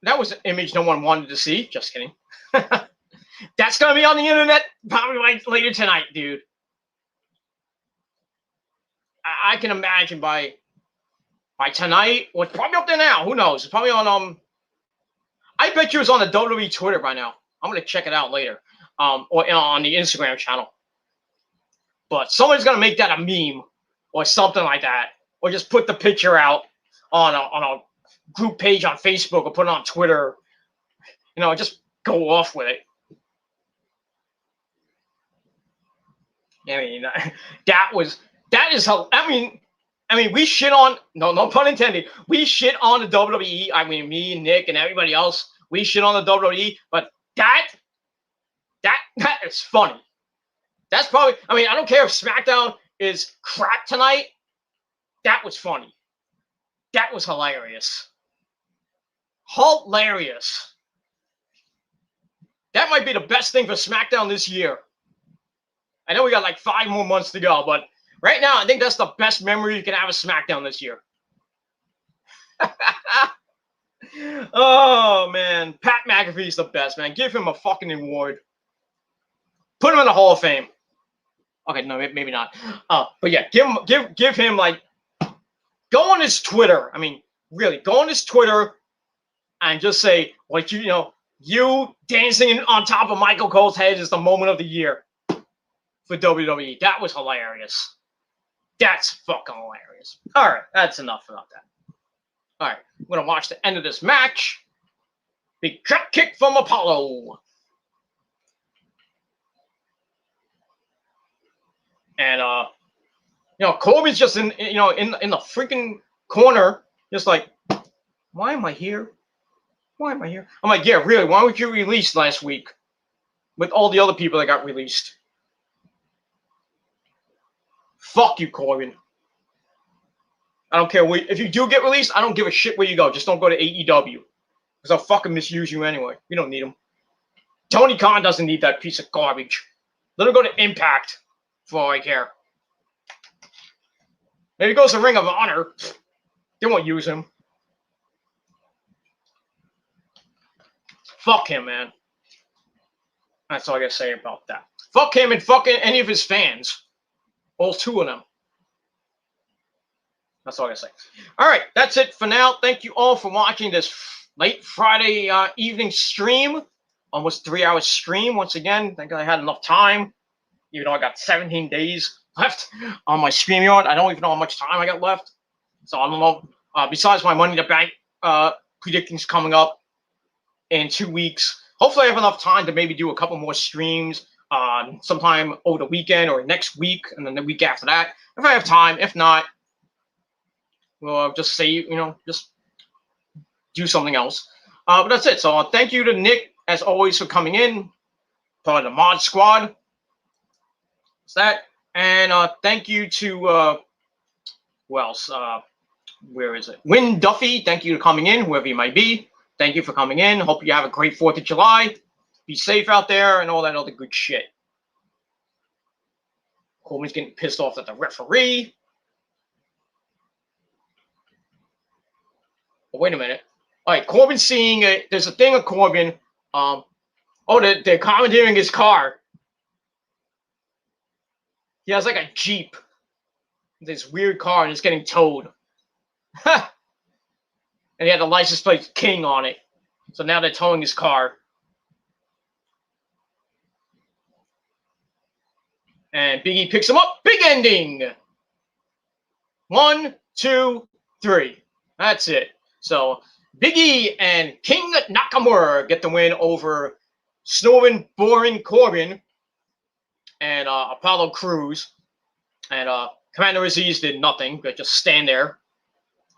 image no one wanted to see. Just kidding. That's going to be on the internet probably later tonight, dude. I can imagine by tonight, or it's probably up there now. Who knows? It's probably on I bet you it's on the WWE Twitter by now. I'm gonna check it out later, or on the Instagram channel. But someone's gonna make that a meme or something like that, or just put the picture out on a group page on Facebook or put it on Twitter. You know, just go off with it. I mean, that is how. I mean, we shit on, no pun intended, we shit on the WWE. I mean, me and Nick and everybody else, we shit on the WWE, but that is funny. That's probably, I mean, I don't care if SmackDown is crap tonight. That was funny. That was hilarious. Hilarious. That might be the best thing for SmackDown this year. I know we got like 5 more months to go, but right now, I think that's the best memory you can have of SmackDown this year. Oh, man. Pat McAfee's the best, man. Give him a fucking award. Put him in the Hall of Fame. Okay, no, maybe not. But yeah, give him, like, go on his Twitter. I mean, really, go on his Twitter and just say, like, you dancing on top of Michael Cole's head is the moment of the year for WWE. That was hilarious. That's fucking hilarious. All right, that's enough about that. All right, we're going to watch the end of this match. Big drop kick from Apollo. And, Corbin's just in the freaking corner, just like, why am I here? Why am I here? I'm like, yeah, really, why weren't you released last week with all the other people that got released? Fuck you, Corbin. I don't care. If you do get released, I don't give a shit where you go. Just don't go to AEW. Because I'll fucking misuse you anyway. We don't need him. Tony Khan doesn't need that piece of garbage. Let him go to Impact for all I care. Maybe he goes to Ring of Honor. They won't use him. Fuck him, man. That's all I gotta say about that. Fuck him and fucking any of his fans. All 2 of them. That's all I gotta say. All right, that's it for now. Thank you all for watching this late Friday evening stream. Almost 3-hour stream. Once again, thank God I had enough time. Even though I got 17 days left on my StreamYard. I don't even know how much time I got left. So I don't know. Besides my Money in the Bank predictions coming up in 2 weeks. Hopefully I have enough time to maybe do a couple more streams sometime over the weekend or next week, and then the week after that. If I have time. If not, we'll just say, just do something else. But that's it. So thank you to Nick, as always, for coming in. Part of the Mod Squad. That's that. And thank you to, who else? Where is it? Win Duffy, thank you for coming in, whoever you might be. Thank you for coming in. Hope you have a great 4th of July. Be safe out there and all that other good shit. Coleman's getting pissed off at the referee. Oh, wait a minute. All right, Corbin's seeing it. There's a thing of Corbin. They're commandeering his car. He has like a Jeep. This weird car, and it's getting towed. And he had the license plate King on it. So now they're towing his car. And Big E picks him up. Big ending. 1, 2, 3. That's it. So Big E and King Nakamura get the win over snoring, boring Corbin and Apollo Crews. And Commander Aziz did nothing but just stand there.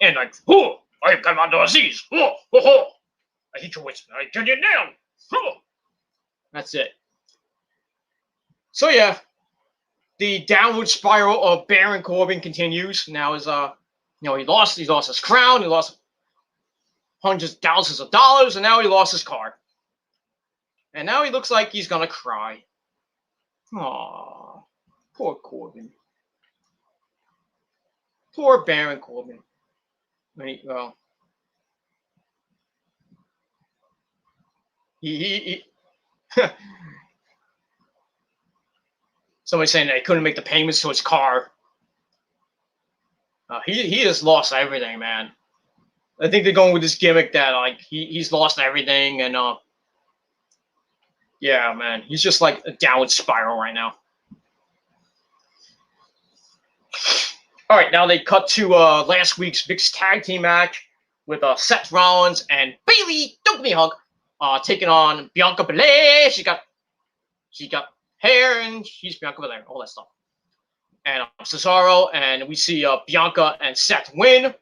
And like, oh, I am Commander Aziz. Oh, oh, oh. I hit you with, I turn you down. Oh. That's it. So yeah, the downward spiral of Baron Corbin continues. Now as You know, he lost his crown, he lost hundreds of thousands of dollars, and now he lost his car. And now he looks like he's gonna cry. Aww, poor Corbin. Poor Baron Corbin. Well, he somebody saying that he couldn't make the payments to his car. He just lost everything, man. I think they're going with this gimmick that like he's lost everything, and yeah, man, he's just like a downward spiral right now. All right, now they cut to last week's mixed tag team match with Seth Rollins and Bayley, don't give me a hug, taking on Bianca Belair. She got hair and she's Bianca Belair, all that stuff. And Cesaro, and we see Bianca and Seth win.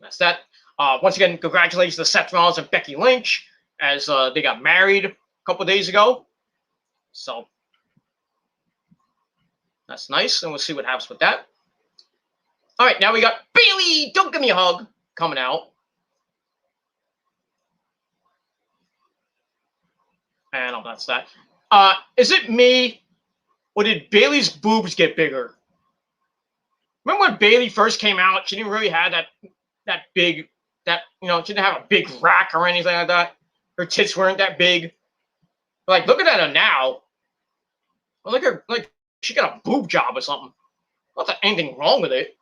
That's that. Once again, congratulations to Seth Rollins and Becky Lynch as they got married a couple days ago. So that's nice, and we'll see what happens with that. All right, now we got Bayley, don't give me a hug, coming out. And that's that. Is it me, or did Bayley's boobs get bigger? Remember when Bayley first came out? She didn't really have that big, she didn't have a big rack or anything like that. Her tits weren't that big. Like, looking at her now, look at her, like she got a boob job or something. Not that anything wrong with it.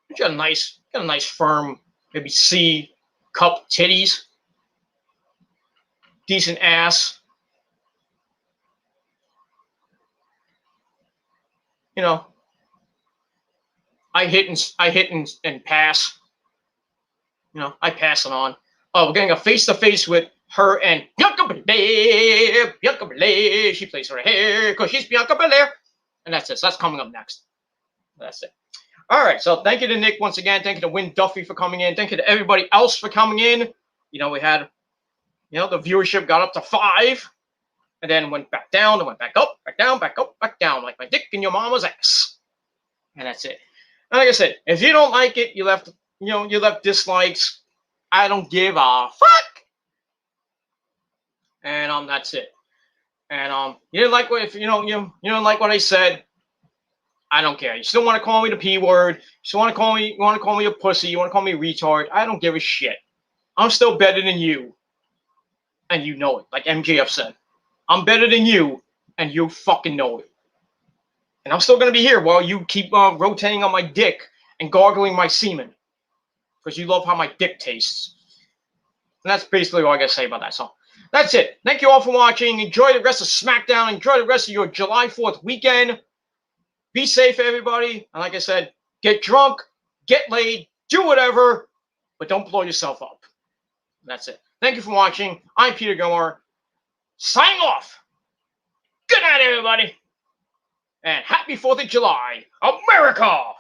She got a nice firm, maybe C cup titties, decent ass. You know, I hit and pass. You know, I pass it on. Oh, we're getting a face-to-face with her and Bianca Belair. Bianca Belair. She plays her hair because she's Bianca Belair. And that's it. So that's coming up next. That's it. All right. So thank you to Nick once again. Thank you to Win Duffy for coming in. Thank you to everybody else for coming in. You know, we had, the viewership got up to 5. And then went back down, and went back up, back down, back up, back down, like my dick in your mama's ass. And that's it. And like I said, if you don't like it, you left dislikes. I don't give a fuck. And that's it. And you didn't like what you don't like what I said. I don't care. You still want to call me the P word. You still want to call me a pussy. You want to call me a retard. I don't give a shit. I'm still better than you. And you know it, like MJF said. I'm better than you, and you fucking know it. And I'm still going to be here while you keep rotating on my dick and gargling my semen. Because you love how my dick tastes. And that's basically all I got to say about that. So that's it. Thank you all for watching. Enjoy the rest of SmackDown. Enjoy the rest of your July 4th weekend. Be safe, everybody. And like I said, get drunk, get laid, do whatever, but don't blow yourself up. And that's it. Thank you for watching. I'm Peter Gilmore. Signing off. Good night, everybody. And happy 4th of July, America!